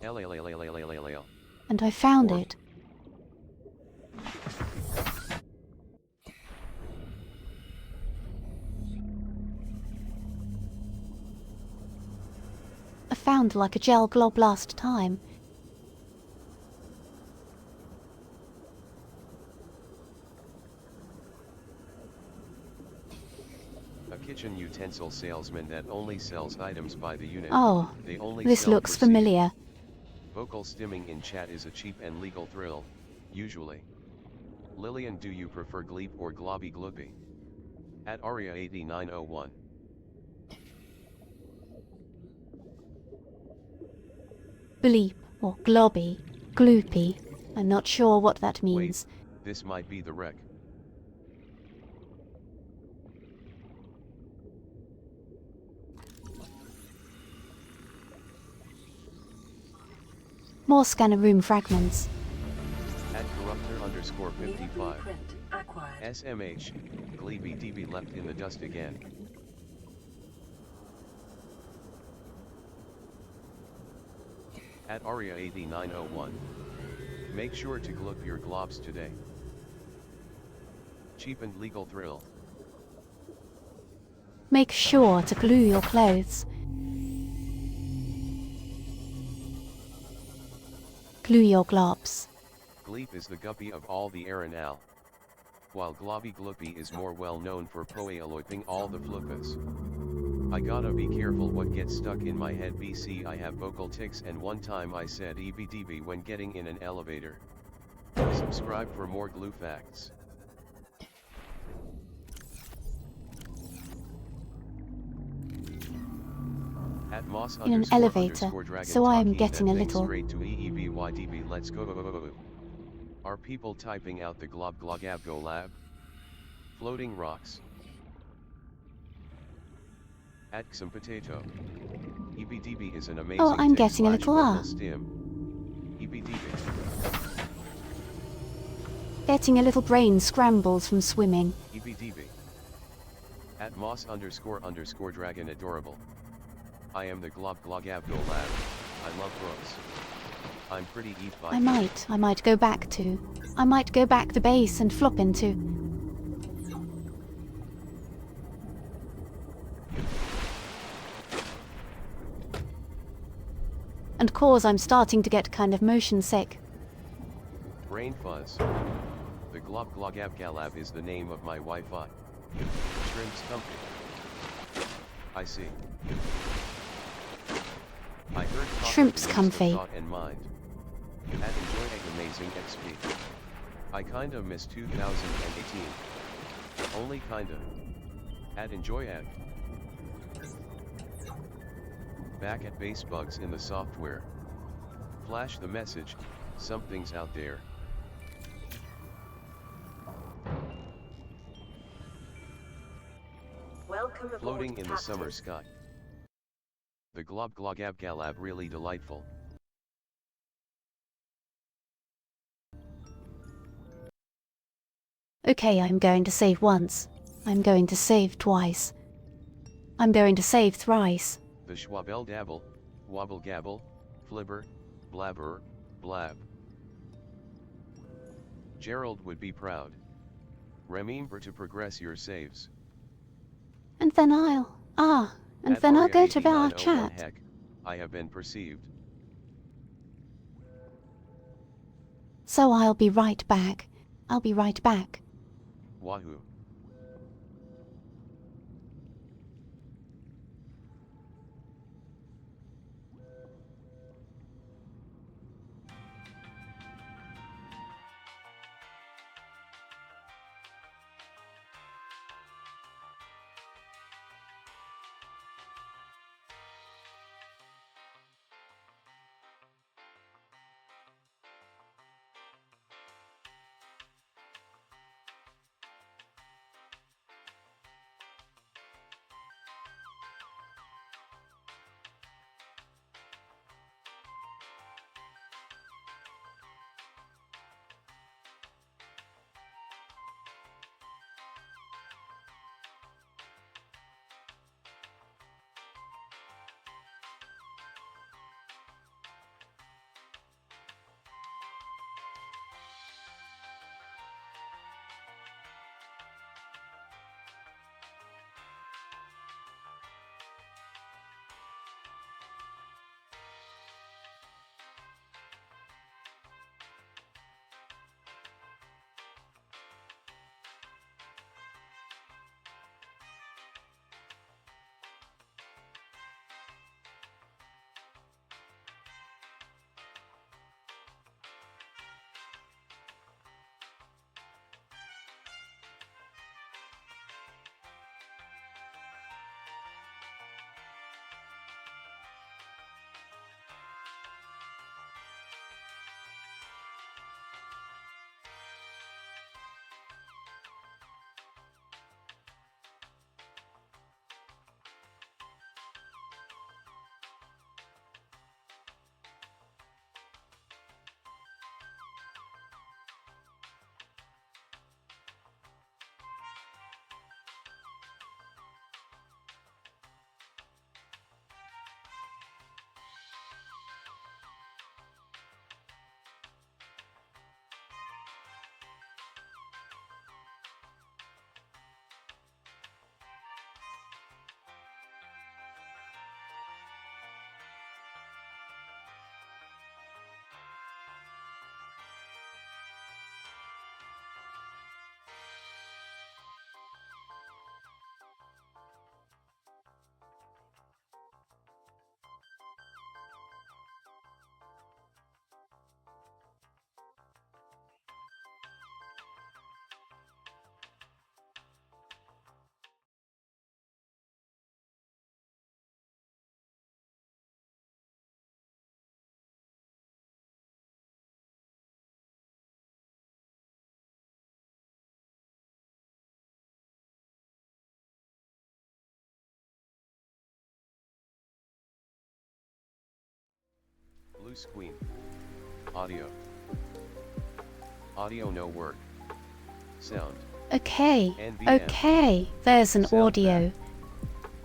L. And I found it. I found like a gel glob last time. A kitchen utensil salesman that only sells items by the unit. Oh, They only this sell looks per seat. familiar. Vocal stimming in chat is a cheap and legal thrill, usually. Lillian, do you prefer Gleep or Globby Gloopy? At Aria8901. Bleep or globby, gloopy. I'm not sure what that means. Wait, this might be the wreck. More scanner room fragments. At corruptor_55. Blueprint acquired. SMH, Gleeby DB left in the dust again. At Aria8901. Make sure to gloop your globs today. Cheap and legal thrill. Make sure to glue your clothes. Glue your globs. Gleep is the guppy of all the Aranal. While Globby Gloopy is more well known for poealoiping all the flufas. I gotta be careful what gets stuck in my head. BC I have vocal tics and one time I said EBDB when getting in an elevator. Subscribe for more glue facts. At Moss In an elevator, so I am getting a little. Straight to EEBYDB. Let's go. Are people typing out the glob glogab go lab? Floating rocks. At some potato. EBDB is an amazing. Oh, I'm getting a little stim. EBDB. Getting a little brain scrambles from swimming. EBDB. At Moss__dragon adorable. I am the glob glogab go lab. I love books. I'm pretty eat by. I might go back to base and flop into. And cause I'm starting to get kind of motion sick. Brain fuzz. The glob glogab galab is the name of my Wi-Fi. Shrimp's comfy. I see. I heard Shrimp's talk comfy. thought and mind. At enjoying amazing XP. I kinda miss 2018. Only kinda. At enjoy at. Back at base bugs in the software. Flash the message, something's out there. Welcome aboard, Floating in the summer Captain. sky. The glob glogab galab really delightful. Okay, I'm going to save once. I'm going to save twice. I'm going to save thrice. The schwabel dabble, wobble gabble, flibber, blabber, blab. Gerald would be proud. Remember to progress your saves. And then and At then I'll go to our 8901 chat. Heck, I have been perceived. So I'll be right back. I'll be right back. Wahoo. Blue screen. Audio. Audio no work. Sound. Okay, NVM. okay. There's an Sound audio. back.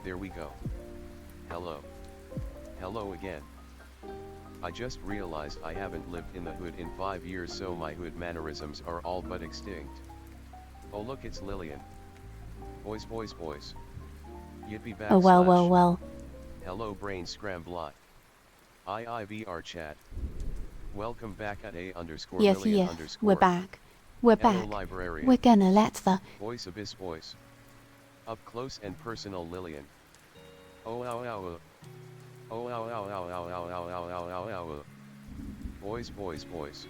There we go. Hello. Hello again. I just realized I haven't lived in the hood in 5 years, so my hood mannerisms are all but extinct. Oh look, it's Lillian. Boys boys boys. Yippee back Oh well, slash. well, well. Hello brain scramblot. IIVR chat. Welcome back at A_Lillian_. Yes, we're back. We're Hello back. librarian. We're gonna let the Voice abyss voice. Up close and personal Lillian. Oh ow ow. Oh, ow, ow, ow, ow, ow, ow, ow, ow, ow, ow. Boys, boys, boys.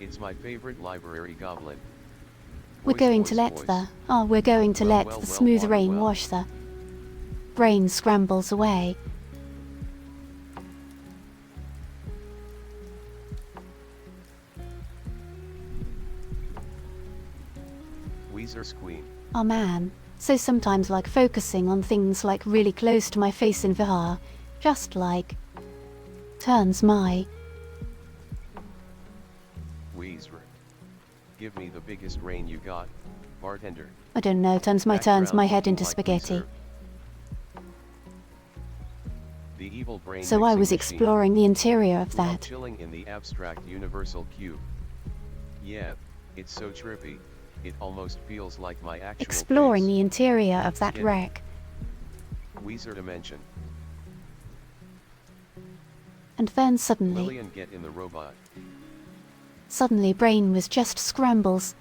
It's my favorite library goblin. We're Boys, going boys, to let boys. we're going to Well, let well, the well, smooth water rain well. wash the. Brain scrambles away. Weezer Squeam. Oh man, so sometimes like focusing on things like really close to my face in VR, just like turns my. Weezer. Give me the biggest rain you got, bartender. I don't know, turns my Background head looking into like spaghetti. Weezer. The evil brain So I mixing was machine. exploring the interior of While that. chilling in the abstract universal cube. Yeah, it's so trippy. It almost feels like my actual Exploring face. the interior of that Get it? wreck. Weezer dimension. And then suddenly, Lillian, get in the robot. brain was just scrambles.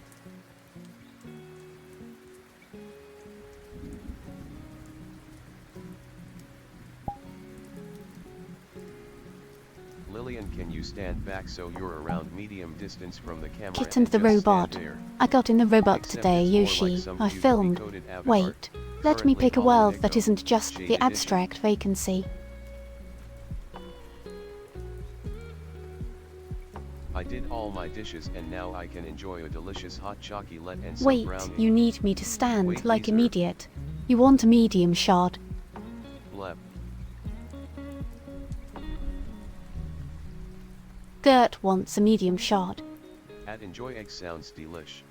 Lillian, can you stand back so you're around medium distance from the camera? Kit and the just stand robot. there? I got in the robot Except today, it's more Yoshi. like some I cute filmed. decoded avatar, Wait, let me currently pick a called world Nico, that isn't just Shade the Edition. abstract vacancy. I did all my dishes and now I can enjoy a delicious hot chocolate and some Wait, brownie. you need me to stand Wait, like Weezer. immediate. You want a medium shot. Blep. Gert wants a medium shot. At enjoy egg sounds delish.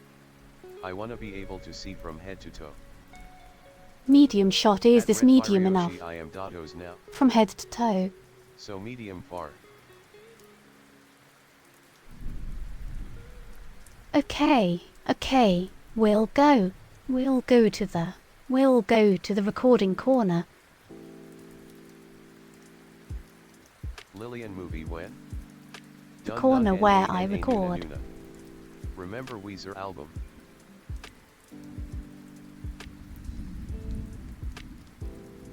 I wanna be able to see from head to toe. Medium shot is At this Red medium Fire enough? Yoshi, I am Datos now. From head to toe. So medium far. Okay, we'll go. We'll go to the recording corner. Lillian movie when? The corner where I record. Remember Weezer album?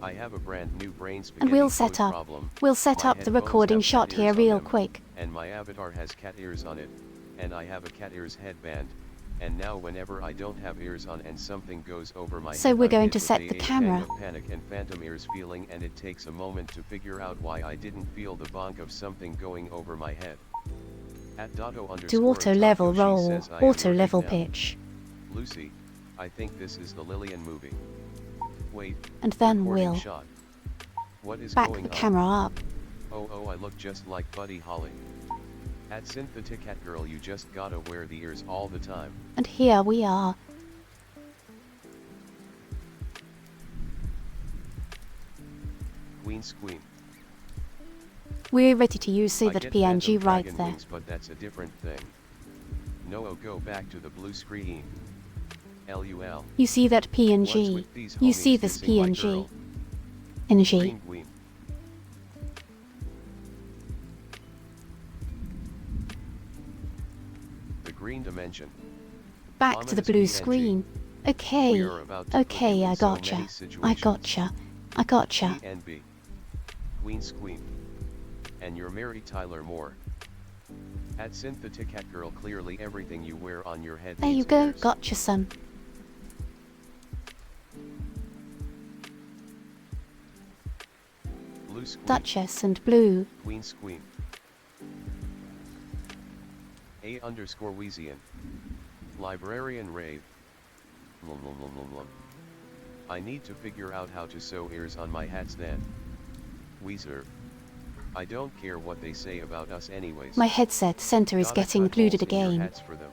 I have a brand new brain spaghetti And we'll pose set up problem. the My recording headphones have shot cat here ears on real them, quick. And my avatar has cat ears on it, and I have a cat ears headband, and now whenever I don't have ears on and something goes over my So head, we're I'm going hit to with set a the pang camera. of panic and phantom ears feeling, and it takes a moment to figure out why I didn't feel the bonk of something going over my head. At Dotto Do auto level roll, auto level pitch. Lucy, I think this is the Lillian movie. Wait. And then recording we'll shot. What is back going the on? camera up. Oh, I look just like Buddy Holly. At Synthetica girl, you just gotta wear the ears all the time. And here we are. Queen Squeam. We're ready to use see I that get PNG Phantom right Dragon there. Wings, but that's a different thing. No, go back to the blue screen. LUL. You see that What's PNG. with these You homies see this dissing my PNG. girl? NG. Green Queen. The green dimension. Back to the Ominous blue PNG. screen. Okay, We are about to put okay, you I in so gotcha. many I situations. gotcha. I gotcha. PNB. Queen Squeam. And you're Mary Tyler Moore. At Synthetica girl, clearly everything you wear on your head There you needs go, ears. gotcha son. Blue Squeam. Duchess and blue. Queen Squeam. A_Weezian. Librarian Rave. Lum, lum, lum, lum, lum. I need to figure out how to sew ears on my hats then. Weezer. I don't care what they say about us anyways. My headset center is Gotta getting cut holes included in your again. hats for them.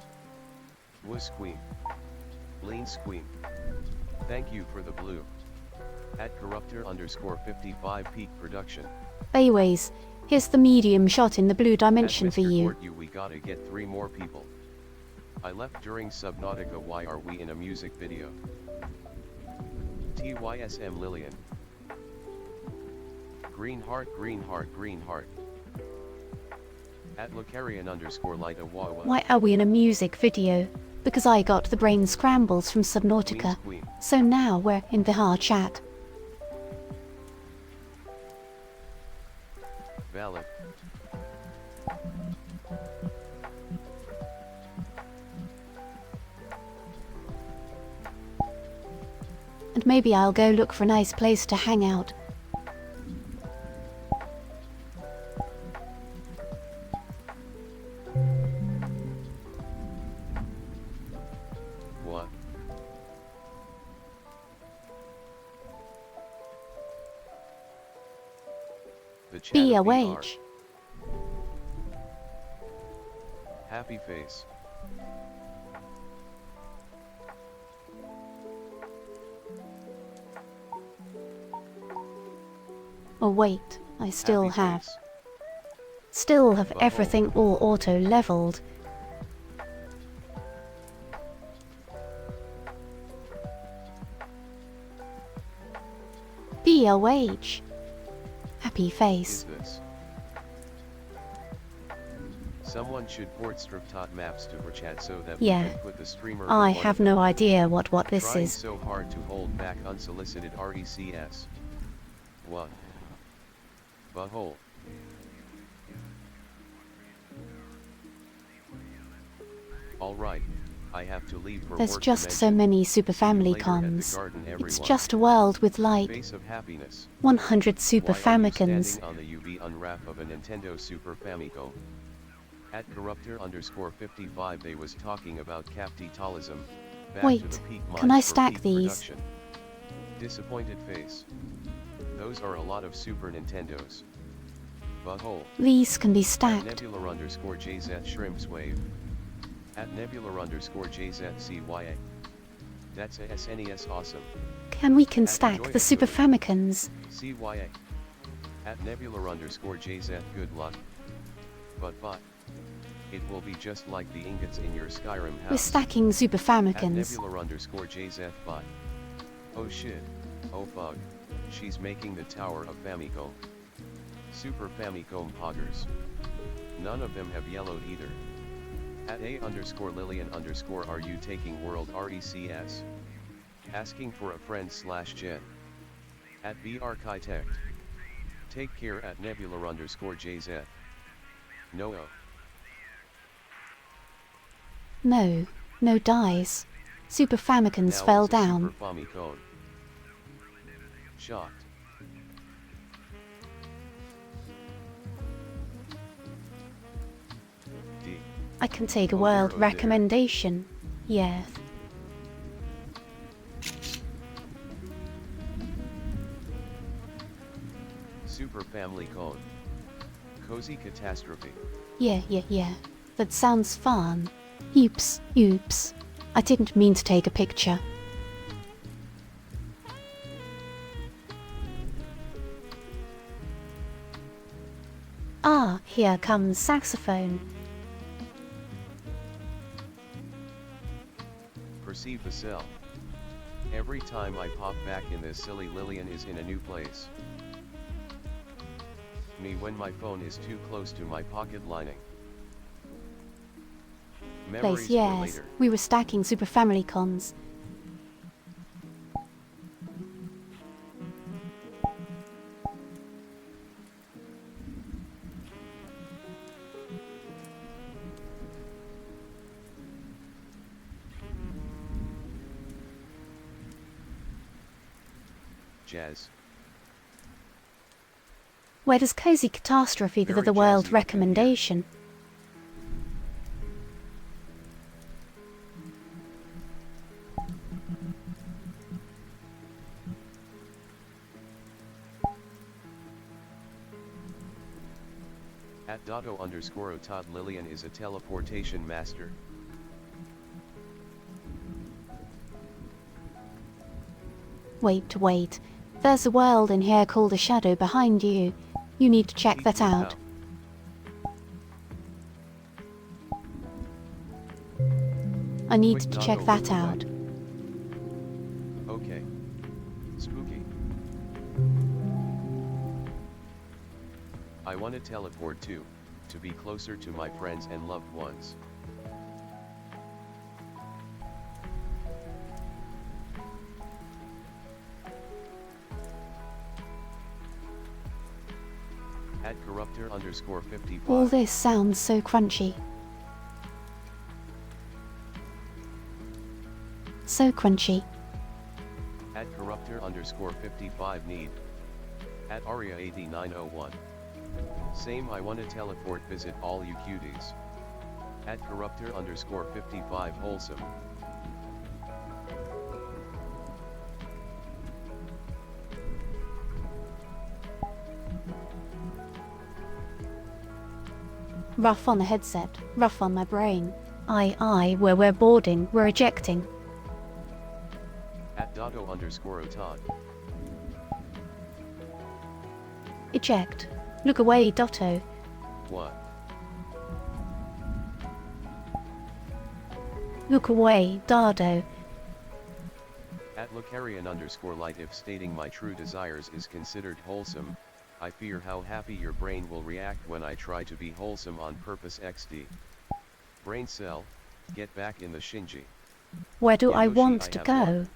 Woo Squeam. Lean Squeam. Thank you for the blue. At Corruptor_55 peak production. Anyways, here's the medium shot in the blue dimension At for Mr. you. Court, we gotta get 3 more people. I left during Subnautica. Why are we in a music video? TYSM Lillian. Green heart, green heart, green heart. At Lucarian_Light Awawa. Why are we in a music video? Because I got the brain scrambles from Subnautica. Queen. So now we're in VR chat. Valid. And maybe I'll go look for a nice place to hang out. What? The chat Be of VR. awake. Happy face. Oh wait, I still Happy have. face. Still have Butthole. everything all auto leveled. Be a wage. Happy Is face. this? Someone should port striptot maps to chat so that Yeah. we can put the streamer in I one have of them. no idea what this Trying is. so hard to hold back unsolicited RECS. What? Butthole. Alright, I have to leave for There's work just to so mention. many Super See you Family later at the cons. garden, It's everyone. just a world with like Face of happiness. 100 Super Why are you Famicons. standing on the UV unwrap of a Nintendo Super Famicom? At corruptor_55 they was talking about capitalism. Back Wait, to the peak can minds I for stack peak these? production. Disappointed face. Those are a lot of Super Nintendos. Butthole. These can be At stacked. Nebula_JZ Shrimps Wave. At Nebula_JZCYA. That's a SNES awesome. We can At stack Enjoy the Super Enjoy. Famicons. CYA. At Nebula_JZ good luck. But. It will be just like the ingots in your Skyrim house. We're stacking Super At Famicons. Nebula_JZ bot. Oh shit. Oh fuck. She's making the Tower of Famicom. Super Famicom poggers. None of them have yellowed either. At A_Lillian_ are you taking World RECS? Asking for a friend / Jen. At B Architect. Take care at Nebula_JZ. No. No dies. Super Famicons Now fell it's a down. Super Famicom. Shocked. D. I can take a Oh world dear, oh dear. recommendation. Yes. Super Family Cone. Cozy Catastrophe. Yeah. That sounds fun. Oops. I didn't mean to take a picture. Ah, here comes saxophone. Perceive the self. Every time I pop back in this silly Lillian is in a new place. Me when my phone is too close to my pocket lining. Memories Place, for yes. later. We were stacking Super Family Cons. Jazz. Where does Cozy Catastrophe Very the world jazzy up in here. recommendation? At Dotto_Otad Lillian is a teleportation master. Wait. There's a world in here called a shadow behind you. You need to check Teach that me out. I need Quick to Dotto check that overlay. out. Okay. Spooky. I want to teleport too, to be closer to my friends and loved ones. At corruptor underscore 55. All this sounds so crunchy. So crunchy. At corruptor underscore 55 need. At Aria AD 901. Same, I wanna teleport, visit all you cuties. At corruptor underscore 55 wholesome. Rough on the headset, rough on my brain. Where we're boarding, we're ejecting. At Dotto underscore Otan. Eject. Look away, Dotto. What? Look away, Dardo. At Lucarian underscore light, if stating my true desires is considered wholesome, I fear how happy your brain will react when I try to be wholesome on purpose XD. Brain cell, get back in the Shinji. Where do I Yoshi, want I to have go? one.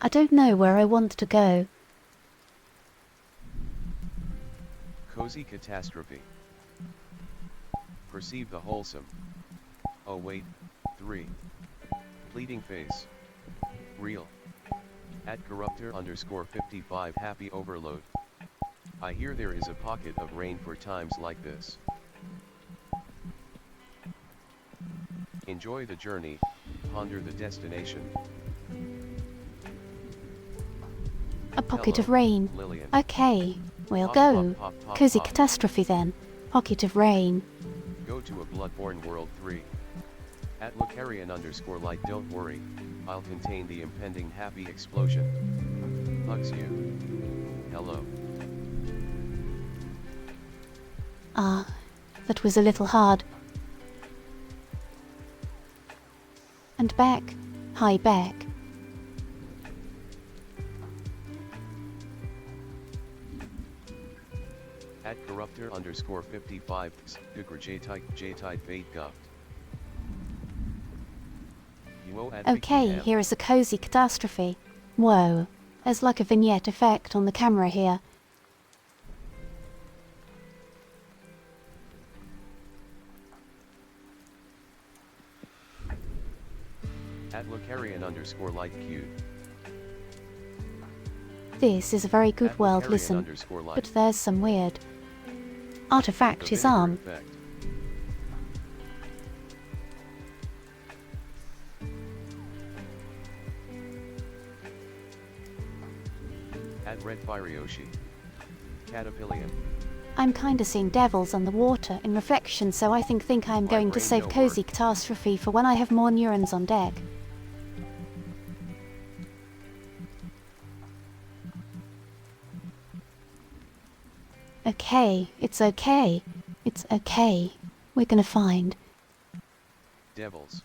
I don't know where I want to go. Cozy catastrophe. Perceive the wholesome. Oh wait, 3. Pleading face. Real. At corruptor underscore 55 happy overload. I hear there is a pocket of rain for times like this. Enjoy the journey, ponder the destination. A pocket Hello, of rain. Lillian. Okay, we'll Pop, go. pop, pop, pop, Cozy pop. catastrophe then. Pocket of rain. Go to a Bloodborne World 3. At Lucarian underscore light, don't worry, I'll contain the impending happy explosion. Hugs you. Hello. Ah, that was a little hard. And back. Hi, back. At corruptor underscore 55 J-type bait guft. Okay, here is a cozy catastrophe. Whoa, there's like a vignette effect on the camera here. At Lucarian underscore light cute. This is a very good At world, Lucarian listen. underscore light. But there's some weird. Artifact The his vinegar arm. effect. At Red Firyoshi. Caterpillion. I'm kinda seeing devils on the water in reflection, so I think I'm My going to brain save no cozy work. catastrophe for when I have more neurons on deck. Okay, it's okay. It's okay. We're gonna find. Devils.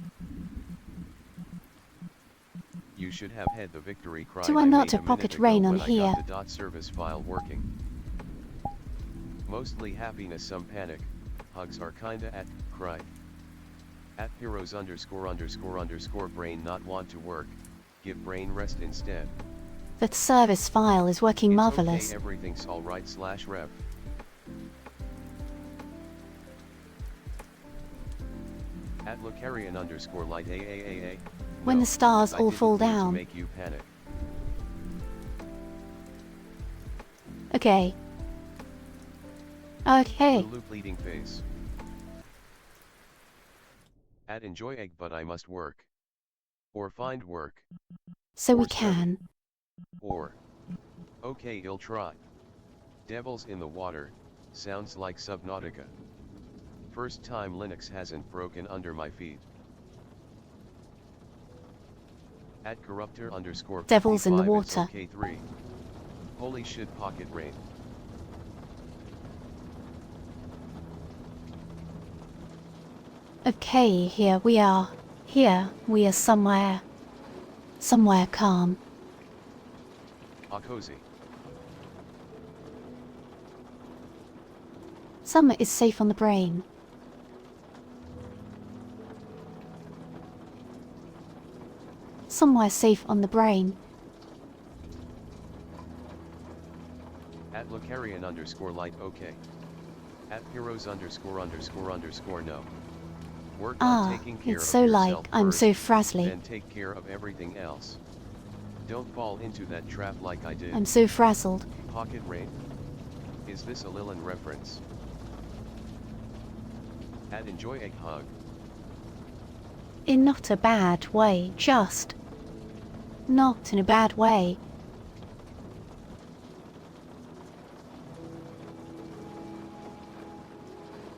You should have had the victory cry Do I I not made have a pocket minute ago rain on when here? I got the dot service file working. Mostly happiness, some panic. Hugs are kinda at cry. At heroes underscore brain not want to work. Give brain rest instead. That service file is working It's marvelous. okay, everything's alright / rev. At Lucarian underscore light AAAA. When No, the stars I all didn't fall mean to down. make you panic. Okay. Okay. Lulu pleading face. At enjoy egg, but I must work. Or find work. So we or study. can. Or. Okay, I'll try. Devils in the water, sounds like Subnautica. First time Linux hasn't broken under my feet. At corruptor underscore Devils in the 55, it's water. okay 3. Holy shit, pocket rain. Okay, here we are. Here we are somewhere. Somewhere calm. Cozy. Summer is safe on the brain. Somewhere safe on the brain. Lucarian underscore light okay. At heroes underscore no. Work on taking care it's of so yourself like I'm first, so frazzly. then take care of everything else. Don't fall into that trap like I did. I'm so frazzled. Pocket rain? Is this a Lilin reference? At enjoy egg hug. In not a bad way, just. Not in a bad way.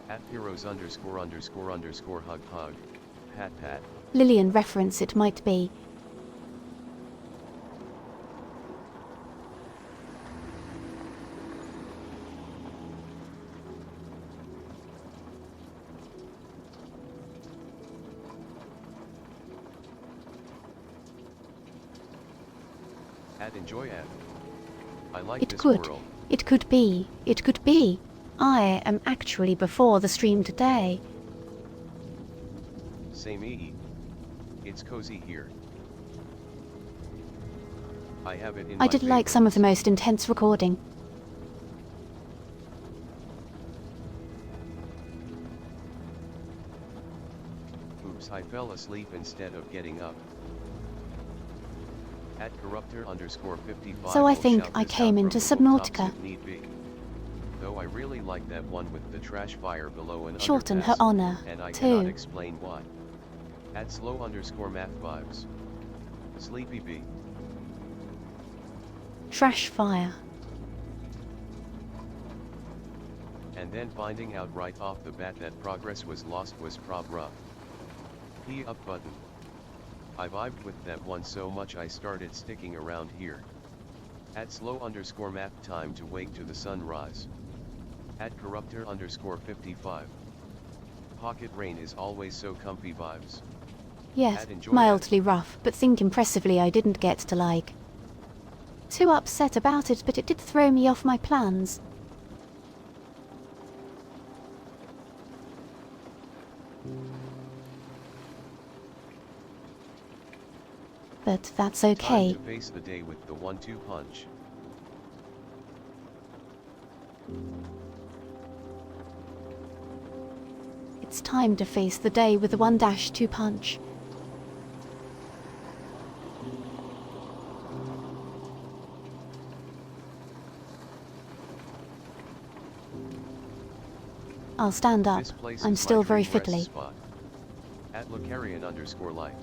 At heroes underscore hug hug. Pat pat. Lillian reference it might be. At enjoy at. I like It this could. world. It could be. It could be. I am actually before the stream today. Same e. It's cozy here. I have it in I my did like some of the favorites. most intense recording. Oops, I fell asleep instead of getting up. At corruptor underscore 55. So I will think shout I this came out into from rooftops Subnautica. if need be. Though I really like that one with the trash fire below an Shorten her underpass, honour, and I too. cannot explain why. At slow underscore math vibes. Sleepy B. Trash fire. And then finding out right off the bat that progress was lost was prob rough. P up button. I vibed with that one so much I started sticking around here. At slow underscore map time to wake to the sunrise. At corruptor underscore 55. Pocket rain is always so comfy vibes. Yes, At enjoy mildly rough, but think impressively I didn't get to like. Too upset about it, but it did throw me off my plans. But that's okay. Time to face the day with the 1-2 punch. It's time to face the day with the 1-2 punch. I'll stand up. This place I'm is my still very dream rest fiddly. spot. At Lucarian underscore light.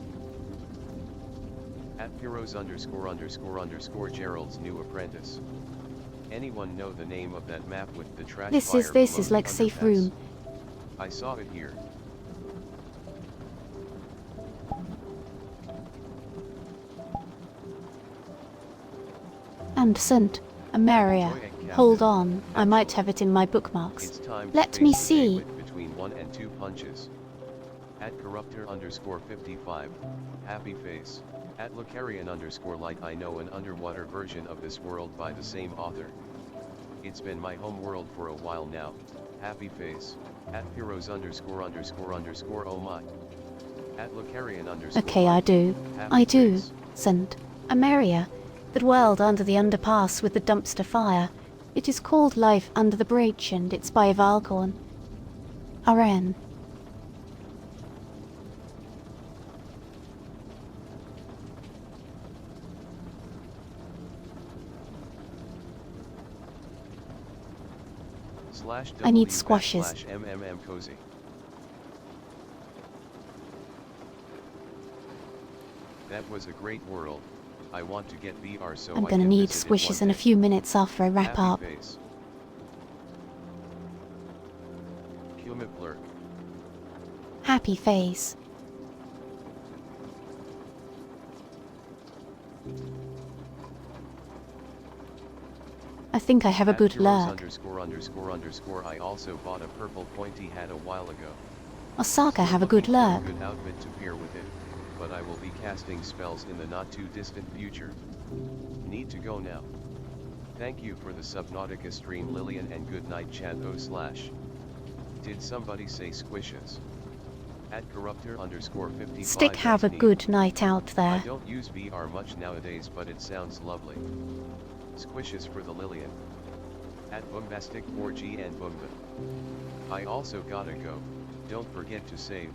At heroes underscore Gerald's new apprentice. Anyone know the name of that map with the trash This fire is below the like safe underpass? room. I saw it here. And St. Ameria. Enjoy it, Captain. Hold on, I might have it in my bookmarks. It's time Let to me face the day see. with between 1 and 2 punches. At corruptor underscore 55. Happy face. At Lucarian underscore light. I know an underwater version of this world by the same author. It's been my home world for a while now. Happy face. At heroes underscore oh my. At Lucarian underscore Okay, I light. do. Happy I do. face. St. Ameria. That world under the underpass with the dumpster fire. It is called Life Under the Bridge and it's by Valkorn. RN. I need squashes. /MMM cozy. That was a great world. I want to get VR so I'm I gonna can need visit it squishes one in a day. few minutes after I wrap Happy up. face. Cumipler. Happy face. I think I have a At good heroes lurk. underscore I also bought a purple pointy hat a while ago. Osaka have a Looking good for lurk. good outfit to pair with it, but I will be casting spells in the not too distant future. Need to go now. Thank you for the Subnautica stream Lillian and good night chat / Did somebody say squishes? At corruptor underscore 55. Stick have a that's neat. good night out I there. don't use VR much nowadays but it sounds lovely. Squishes for the Lillian. At Bombastic 4G and Boomba. I also gotta go. Don't forget to save,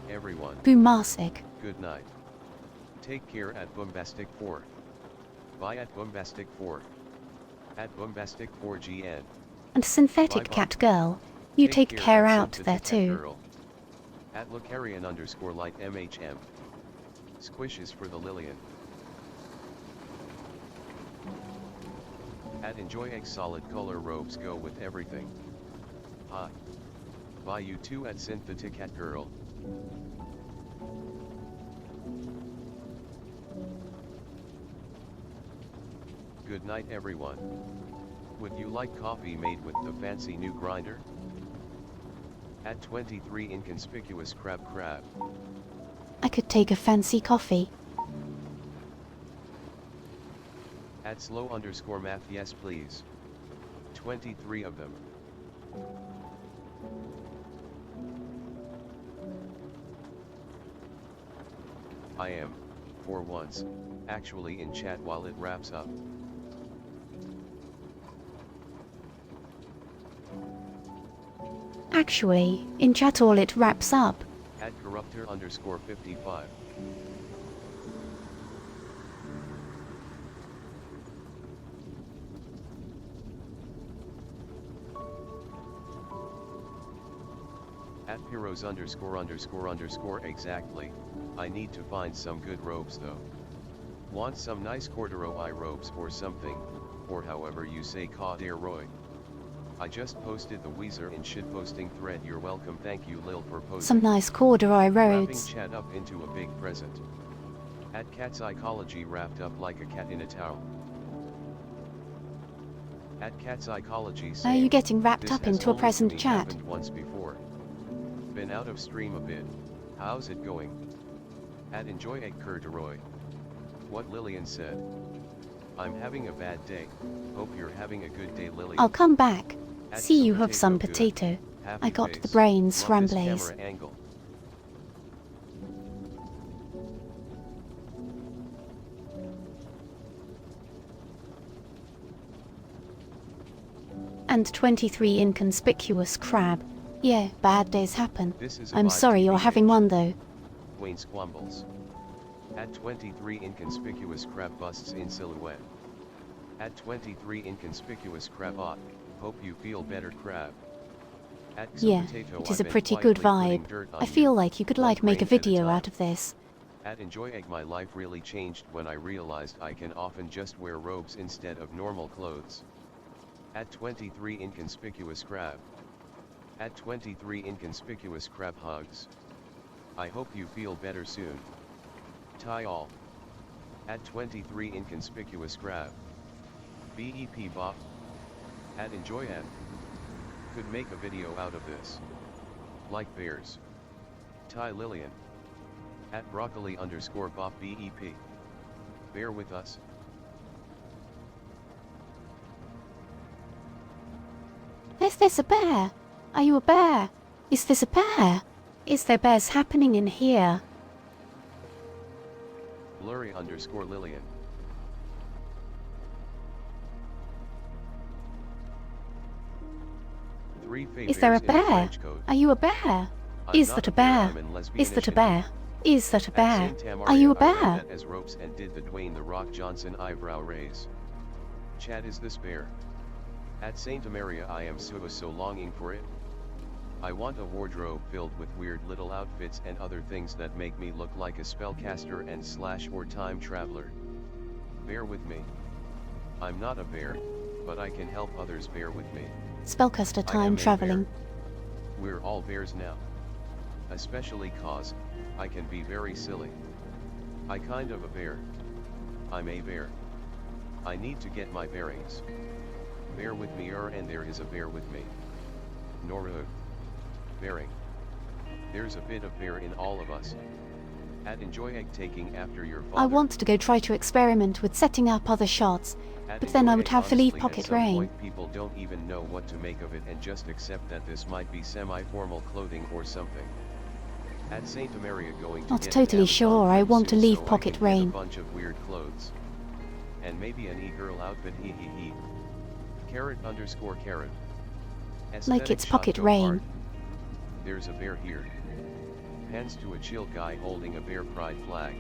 everyone. Boomasic. Good night. Take care at Bombastic 4. Bye at Bombastic 4. At Bombastic 4GN. And Synthetic Bye-bye. Cat Girl. You take care at out Synthetic there Cat too. Girl. At Lucarian_light MHM. Squishes for the Lillian. At Enjoy Egg Solid Color Robes go with everything. Hi. Bye you too at Synthetic Cat Girl. Good night everyone. Would you like coffee made with the fancy new grinder? At 23 Inconspicuous Crab. I could take a fancy coffee. At slow_math yes please. 23 of them. I am, for once, actually in chat while it wraps up. Actually, in chat all it wraps up. At corruptor_55. At Pyros___ exactly. I need to find some good robes though. Want some nice corduroy robes or something, or however you say corduroy. I just posted the Weezer in shitposting thread. You're welcome. Thank you Lil for posting. Some nice corduroy Wrapping roads. chat up into a big present. At cat psychology wrapped up like a cat in a towel. At cat psychology Are saying, you getting wrapped "This up has into a only to present me chat?" happened once before. Been out of stream a bit. How's it going? At enjoy egg corduroy. What Lillian said. I'm having a bad day. Hope you're having a good day Lillian. I'll come back. At See you some have some good. potato. Happy I got face. the brains Love from this Blaze. camera angle. And 23 Inconspicuous Crab. Yeah, bad days happen. This is a I'm vibe sorry you're TBH. having one though. Wayne Squambles. At 23 Inconspicuous Crab busts in silhouette. At 23 Inconspicuous Crab hope you feel better crab. At Yeah, Potato, it is a I've been pretty good quietly putting vibe. dirt on I feel you, like you could one like make a grain at video time. out of this. At Enjoy Egg my life really changed when I realized I can often just wear robes instead of normal clothes. At 23 Inconspicuous Crab. At 23 Inconspicuous Crab hugs. I hope you feel better soon. Tie all. At 23 Inconspicuous Crab. BEP Bop. At Enjoy N. Could make a video out of this. Like bears. Ty Lillian. At broccoli_bop BEP. Bear with us. Is this a bear? Are you a bear? Is this a bear? Is there bears happening in here? Blurry_Lillian. Is there a bear? Are you a bear? Is that a bear? Is that a bear? Is that a bear? Are you a bear? As ropes and did the Dwayne the Rock Johnson eyebrow raise. Chad is this bear? At Saint Maria I am so longing for it. I want a wardrobe filled with weird little outfits and other things that make me look like a spellcaster and / or time traveler. Bear with me. I'm not a bear, but I can help others bear with me. Spellcaster I am time a traveling. bear. We're all bears now. Especially cause, I can be very silly. I kind of a bear. I'm a bear. I need to get my bearings. Bear with me and there is a bear with me. Noru. Bearing. There's a bit of bear in all of us. At enjoy egg taking after your father. I want to go try to experiment with setting up other shots, At but then I enjoy would egg, have to leave honestly, Pocket at some Rain. point people don't even know what to make of it and just accept that this might be semi-formal clothing or something. At Saint Maria going to Not get totally an sure, Amazon I pretty want to soon leave so I Pocket can get Rain. a bunch of weird clothes. And maybe an e-girl outfit hee hee hee. @_carrot. Like it's Aesthetic Pocket shot go Rain. hard. There's a bear here. Hands to a chill guy holding a bear pride flag.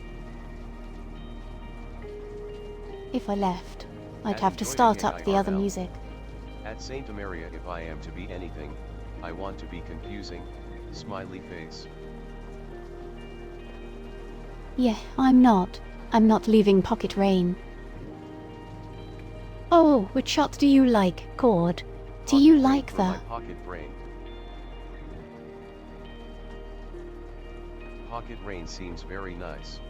If I left, I'd At have to enjoy start the up the other IRL. music. At Saint Maria, if I am to be anything, I want to be confusing. Smiley face. Yeah, I'm not. I'm not leaving Pocket Rain. Oh, which shot do you like, Cord? Do Pocket you rain like for the... my pocket brain. Pocket rain seems very nice.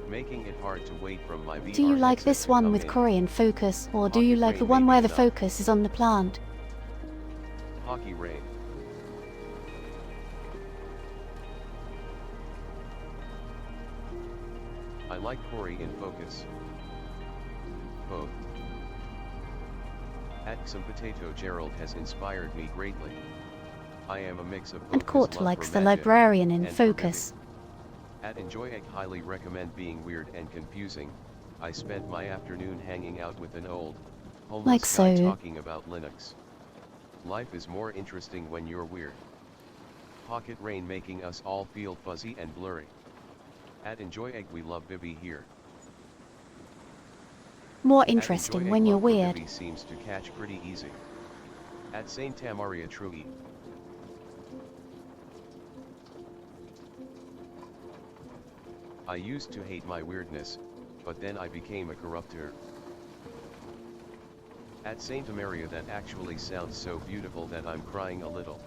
Making it hard to wait from my VR Do you like headset this to one come with in. Korean focus, or do Pocket you like rain the one may where be the enough. focus is on the plant? Hockey rain. I like Corey in focus. Both. Some Potato Gerald has inspired me greatly. I am a mix of both And his Court love likes for the magic librarian in and for focus. At Enjoy Egg highly recommend being weird and confusing. I spent my afternoon hanging out with an old, homeless Like guy so. talking about Linux. Life is more interesting when you're weird. Pocket rain making us all feel fuzzy and blurry. At Enjoy Egg we love Bibi here. More At Enjoy interesting Egg when you're love for weird. Bibi seems to catch pretty easy. At Saint Tamaria Trui. I used to hate my weirdness, but then I became a corrupter. At Saint Maria that actually sounds so beautiful that I'm crying a little.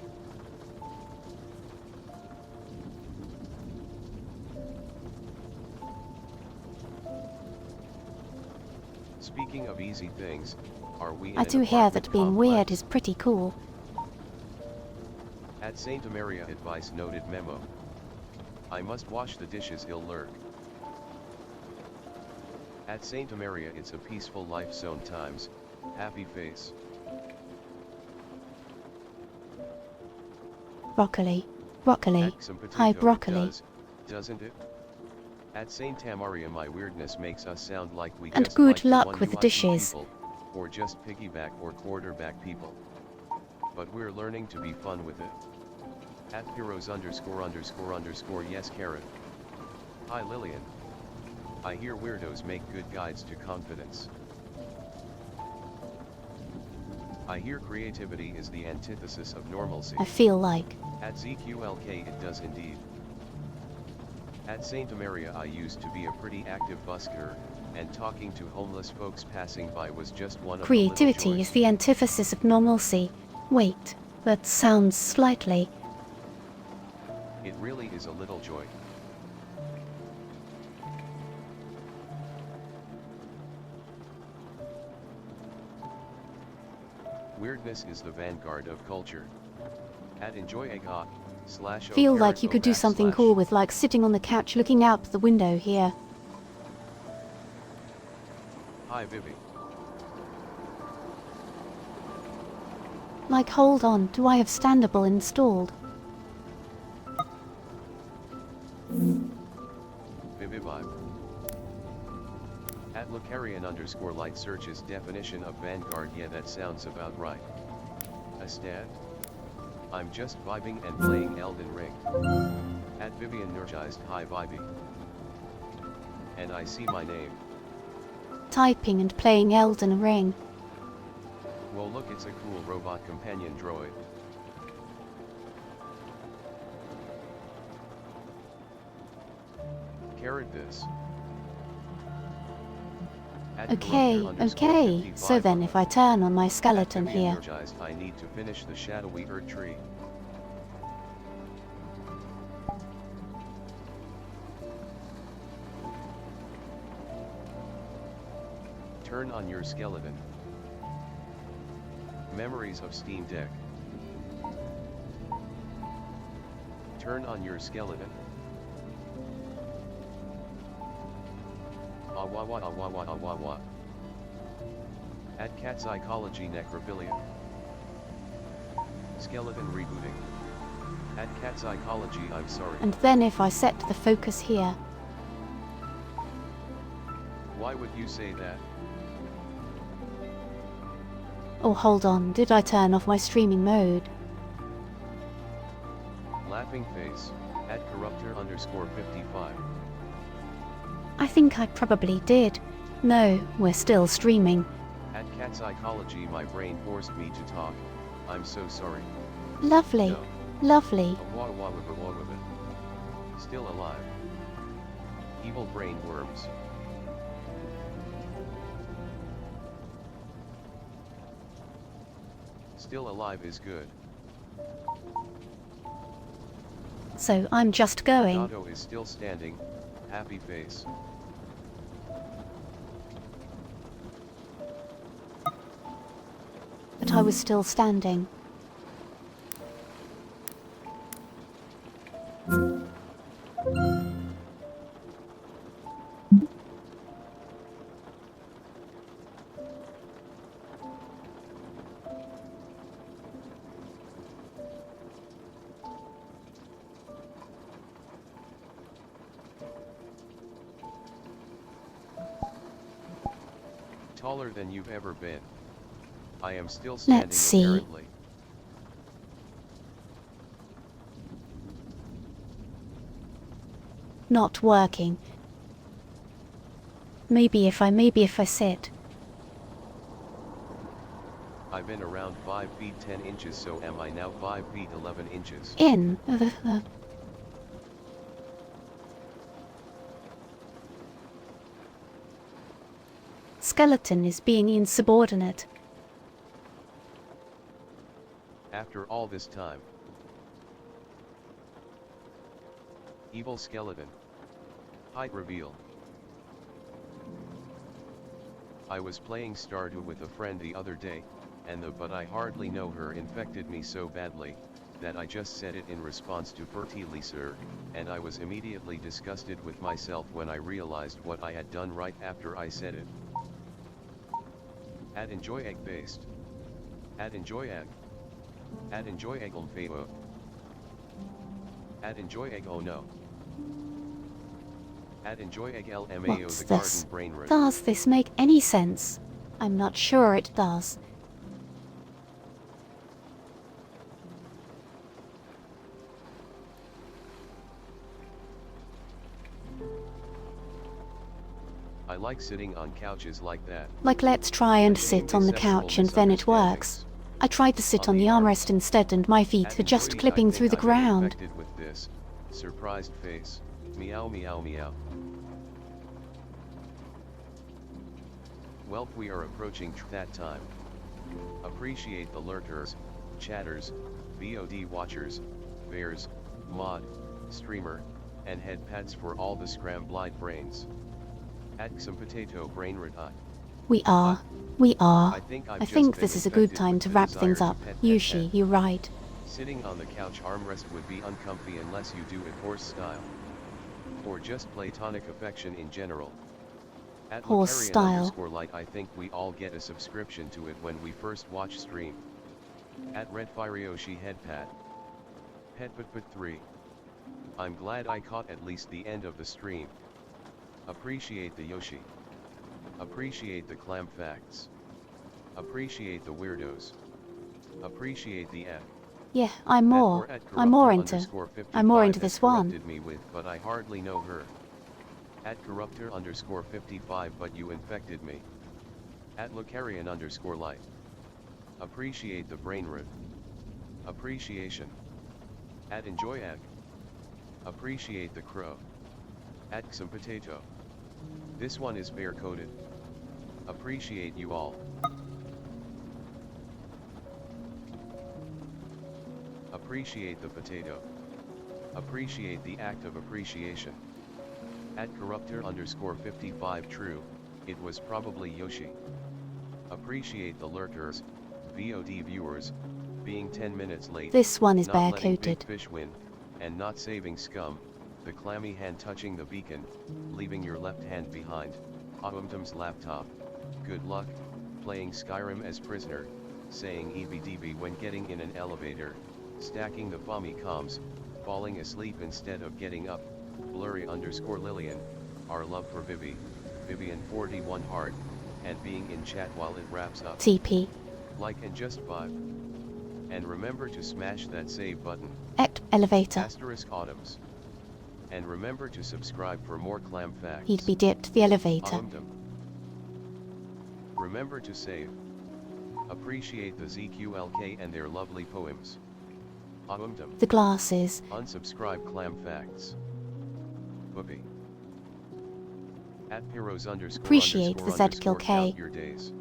Speaking of easy things, are we in I an do hear apartment that being weird complex? is pretty cool. At Saint Maria advice noted memo. I must wash the dishes he'll lurk. At Saint Maria it's a peaceful life zone times, happy face. Broccoli. Broccoli. At some potato Hi, it broccoli. doesn't it? At Saint Tamaria my weirdness makes us sound like we And just good like the luck one with the UIP dishes. people, or just piggyback or quarterback people. But we're learning to be fun with it. At Heroes ___ yes Karen. Hi Lillian. I hear weirdos make good guides to confidence. I hear creativity is the antithesis of normalcy. I feel like. At ZQLK it does indeed. At Saint Maria I used to be a pretty active busker, and talking to homeless folks passing by was just one of the little Creativity joys. is the antithesis of normalcy. Wait, that sounds slightly... It really is a little joy. Weirdness is the vanguard of culture. At Enjoy Egg Hot, / Feel like you could do something cool with like sitting on the couch looking out the window here. Hi Vivi. Like hold on, do I have standable installed? Vivi vibe. At Lucarian _light searches definition of vanguard, yeah that sounds about right. A stat? I'm just vibing and playing Elden Ring. At Vivian energized hi Vivi. And I see my name. Typing and playing Elden Ring. Well look, it's a cool robot companion droid. Carrot this. At Okay, Corruptor okay. 55 So then if I turn on my skeleton At Vivian here... energized, I need to finish the shadowy Earth tree. Turn on your skeleton. Memories of Steam Deck. Turn on your skeleton. Awawa. At Cat Psychology Necrophilia. Skeleton rebooting. At Cat Psychology I'm sorry. And then if I set the focus here... Why would you say that? Oh, hold on, did I turn off my streaming mode? Laughing face, @corruptor_55. I think I probably did. No, we're still streaming. @cat psychology, my brain forced me to talk. I'm so sorry. Lovely. No. Lovely. Still alive. Evil brain worms. Still alive is good. So I'm just going. Otto is still standing. Happy face. But I was still standing. Taller than you've ever been. I am still standing. Let's see. Apparently. Not working. Maybe if I sit. I've been around 5 feet 10 inches, so am I now 5 feet 11 inches. In. Skeleton is being insubordinate. After all this time. Evil skeleton. Height reveal. I was playing Stardew with a friend the other day, and but I hardly know her infected me so badly, that I just said it in response to fertilizer, and I was immediately disgusted with myself when I realized what I had done right after I said it. Enjoy egg based. Enjoy egg. Enjoy egg favo. Enjoy egg oh no. Enjoy egg LMAO. What's the this? garden brain root. Does this make any sense? I'm not sure it does. I like sitting on couches like that. Like, let's try and sit on the couch and then it works. I tried to sit on the armrest instead and my feet are just clipping through the ground. With this surprised face. Meow meow meow. Welp, we are approaching that time. Appreciate the lurkers, chatters, VOD watchers, bears, mod, streamer, and head pats for all the scrambled brains. Some potato brain root. We are. I I've think just this been is a good infected time with to the wrap desire things to up. pet, pet, Yushi, pet. you're right. Sitting on the couch armrest would be uncomfy unless you do it horse style. Or just platonic affection in general. Horse style. @Lucarian_light, I think we all get a subscription to it when we first watch stream. @RedFireyoshi headpat. Petput3. I'm glad I caught at least the end of the stream. Appreciate the Yoshi. Appreciate the clam facts. Appreciate the weirdos. Appreciate the F. Yeah, I'm more into this one. Me with, but I hardly know her. @corruptor_55, but you infected me. @Lucarian_light. Appreciate the brain root. Appreciation. @enjoy egg. Appreciate the crow. @some potato. This one is bear coded. Appreciate you all. Appreciate the potato. Appreciate the act of appreciation. @corruptor_55 true, it was probably Yoshi. Appreciate the lurkers, VOD viewers, being 10 minutes late. This one is not bear letting coated. big fish win, and not saving scum, the clammy hand touching the beacon, leaving your left hand behind, Autumn's laptop, good luck, playing Skyrim as prisoner, saying EBDB when getting in an elevator, stacking the Famicom's, falling asleep instead of getting up, blurry_Lillian, our love for Vivian 41 heart, and being in chat while it wraps up. TP. Like and just vibe. And remember to smash that save button. Elevator. Asterisk Autumns. And remember to subscribe for more clam facts. He'd be dipped the elevator. Autumn. Remember to save. Appreciate the ZQLK and their lovely poems. Autumn. The glasses. Unsubscribe clam facts. Whoopee. At Pyros underscore Appreciate underscore the underscore ZQLK. count your days.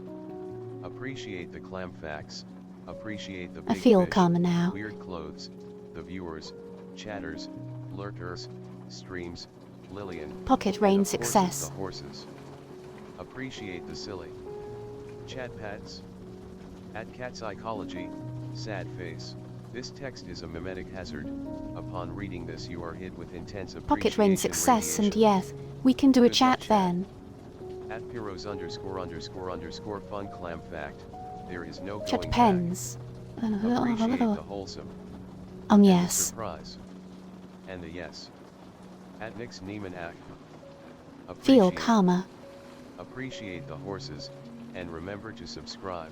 Appreciate the clam facts. Appreciate the I big feel fish, calmer now. weird clothes, the viewers, chatters, lurkers, streams, Lillian. Pocket and rain of course success. the horses. Appreciate the silly. Chat pads. At cat psychology, sad face. This text is a mimetic hazard. Upon reading this you are hit with intense appreciation Pocket rain success and radiation. yes, we can do a Good chat luck, then. At Pyros underscore underscore underscore fun clam fact. There is no Chat going pens. back. Appreciate the wholesome. Oh And the yes. surprise. And the yes. At Nix Neiman Ack. Feel Appreciate. calmer. Appreciate the horses, and remember to subscribe.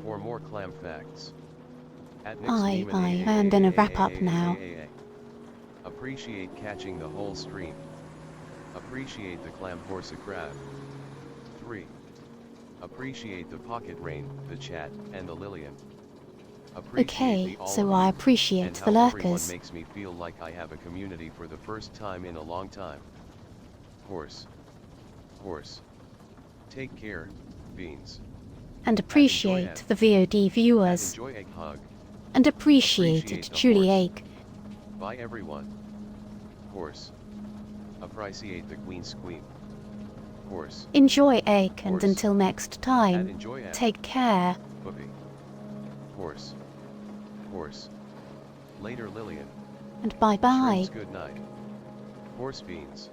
For more clam facts. At Nix I Neiman am gonna wrap up now. Appreciate catching the whole stream. Appreciate the clam horse a crab. 3. Appreciate the pocket rain, the chat, and the Lillian. Appreciate Okay, the all so of I you, appreciate and the how everyone lurkers. makes me feel like I have a community for the first time in a long time. Horse. Horse. Take care, beans. And enjoy appreciate it. the VOD viewers. Enjoy egg hug. And appreciate Appreciate it, the Julie horse. Ake. Bye everyone. Horse. Appreciate the queen squeam. Horse. Enjoy Ake and Horse. until next And time, enjoy it. take care. Whoopee. Horse. Horse. Later Lillian. And bye bye. Shrimps good night. Horse beans.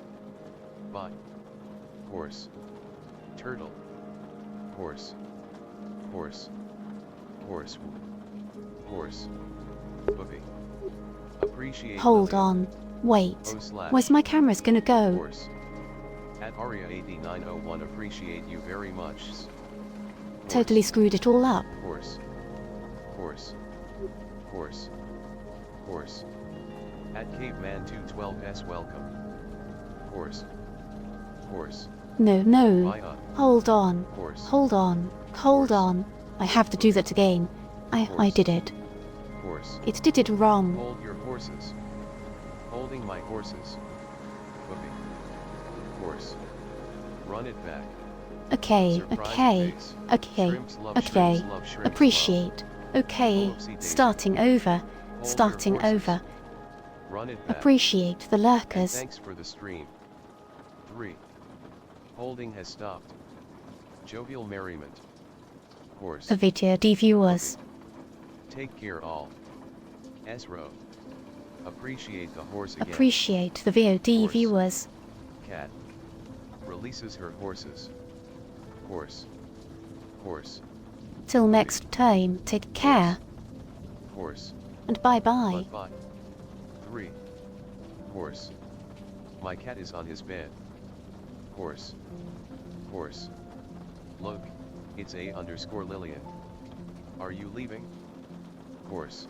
Bye. Horse. Turtle. Horse. Horse. Horse. Horse. Whoopee. Appreciate Hold Lillian. on. Wait. O/ Where's my camera's gonna go? Horse. At Aria8901 appreciate you very much. Horse. Totally screwed it all up. Horse. Horse. Horse. Horse. At Caveman212s welcome. Horse. Horse. No, no. Bye Hold on. Horse. Hold on. Hold on. I have to do that again. I Horse. did it. Horse. It did it wrong. Hold your horses. Holding my horses. Whoopee. Horse. Run it back. Okay, Surprise okay, face. okay, Shrimps love, okay. shrimps love, shrimps Appreciate. Okay, Whoopsie daisy. starting over. Hold your Starting horses. over. Run it back. Appreciate the And lurkers. thanks for the stream. 3. Holding has stopped. Jovial merriment. Horse. The video viewers. Take care all. Esro. Appreciate the horse again. Appreciate the VOD Horse. viewers. Cat. Releases her horses. Horse. Horse. Till next time, take care. Horse. And bye bye. Bye. 3. Horse. My cat is on his bed. Horse. Horse. Look, it's A_Lillian. Are you leaving? Horse.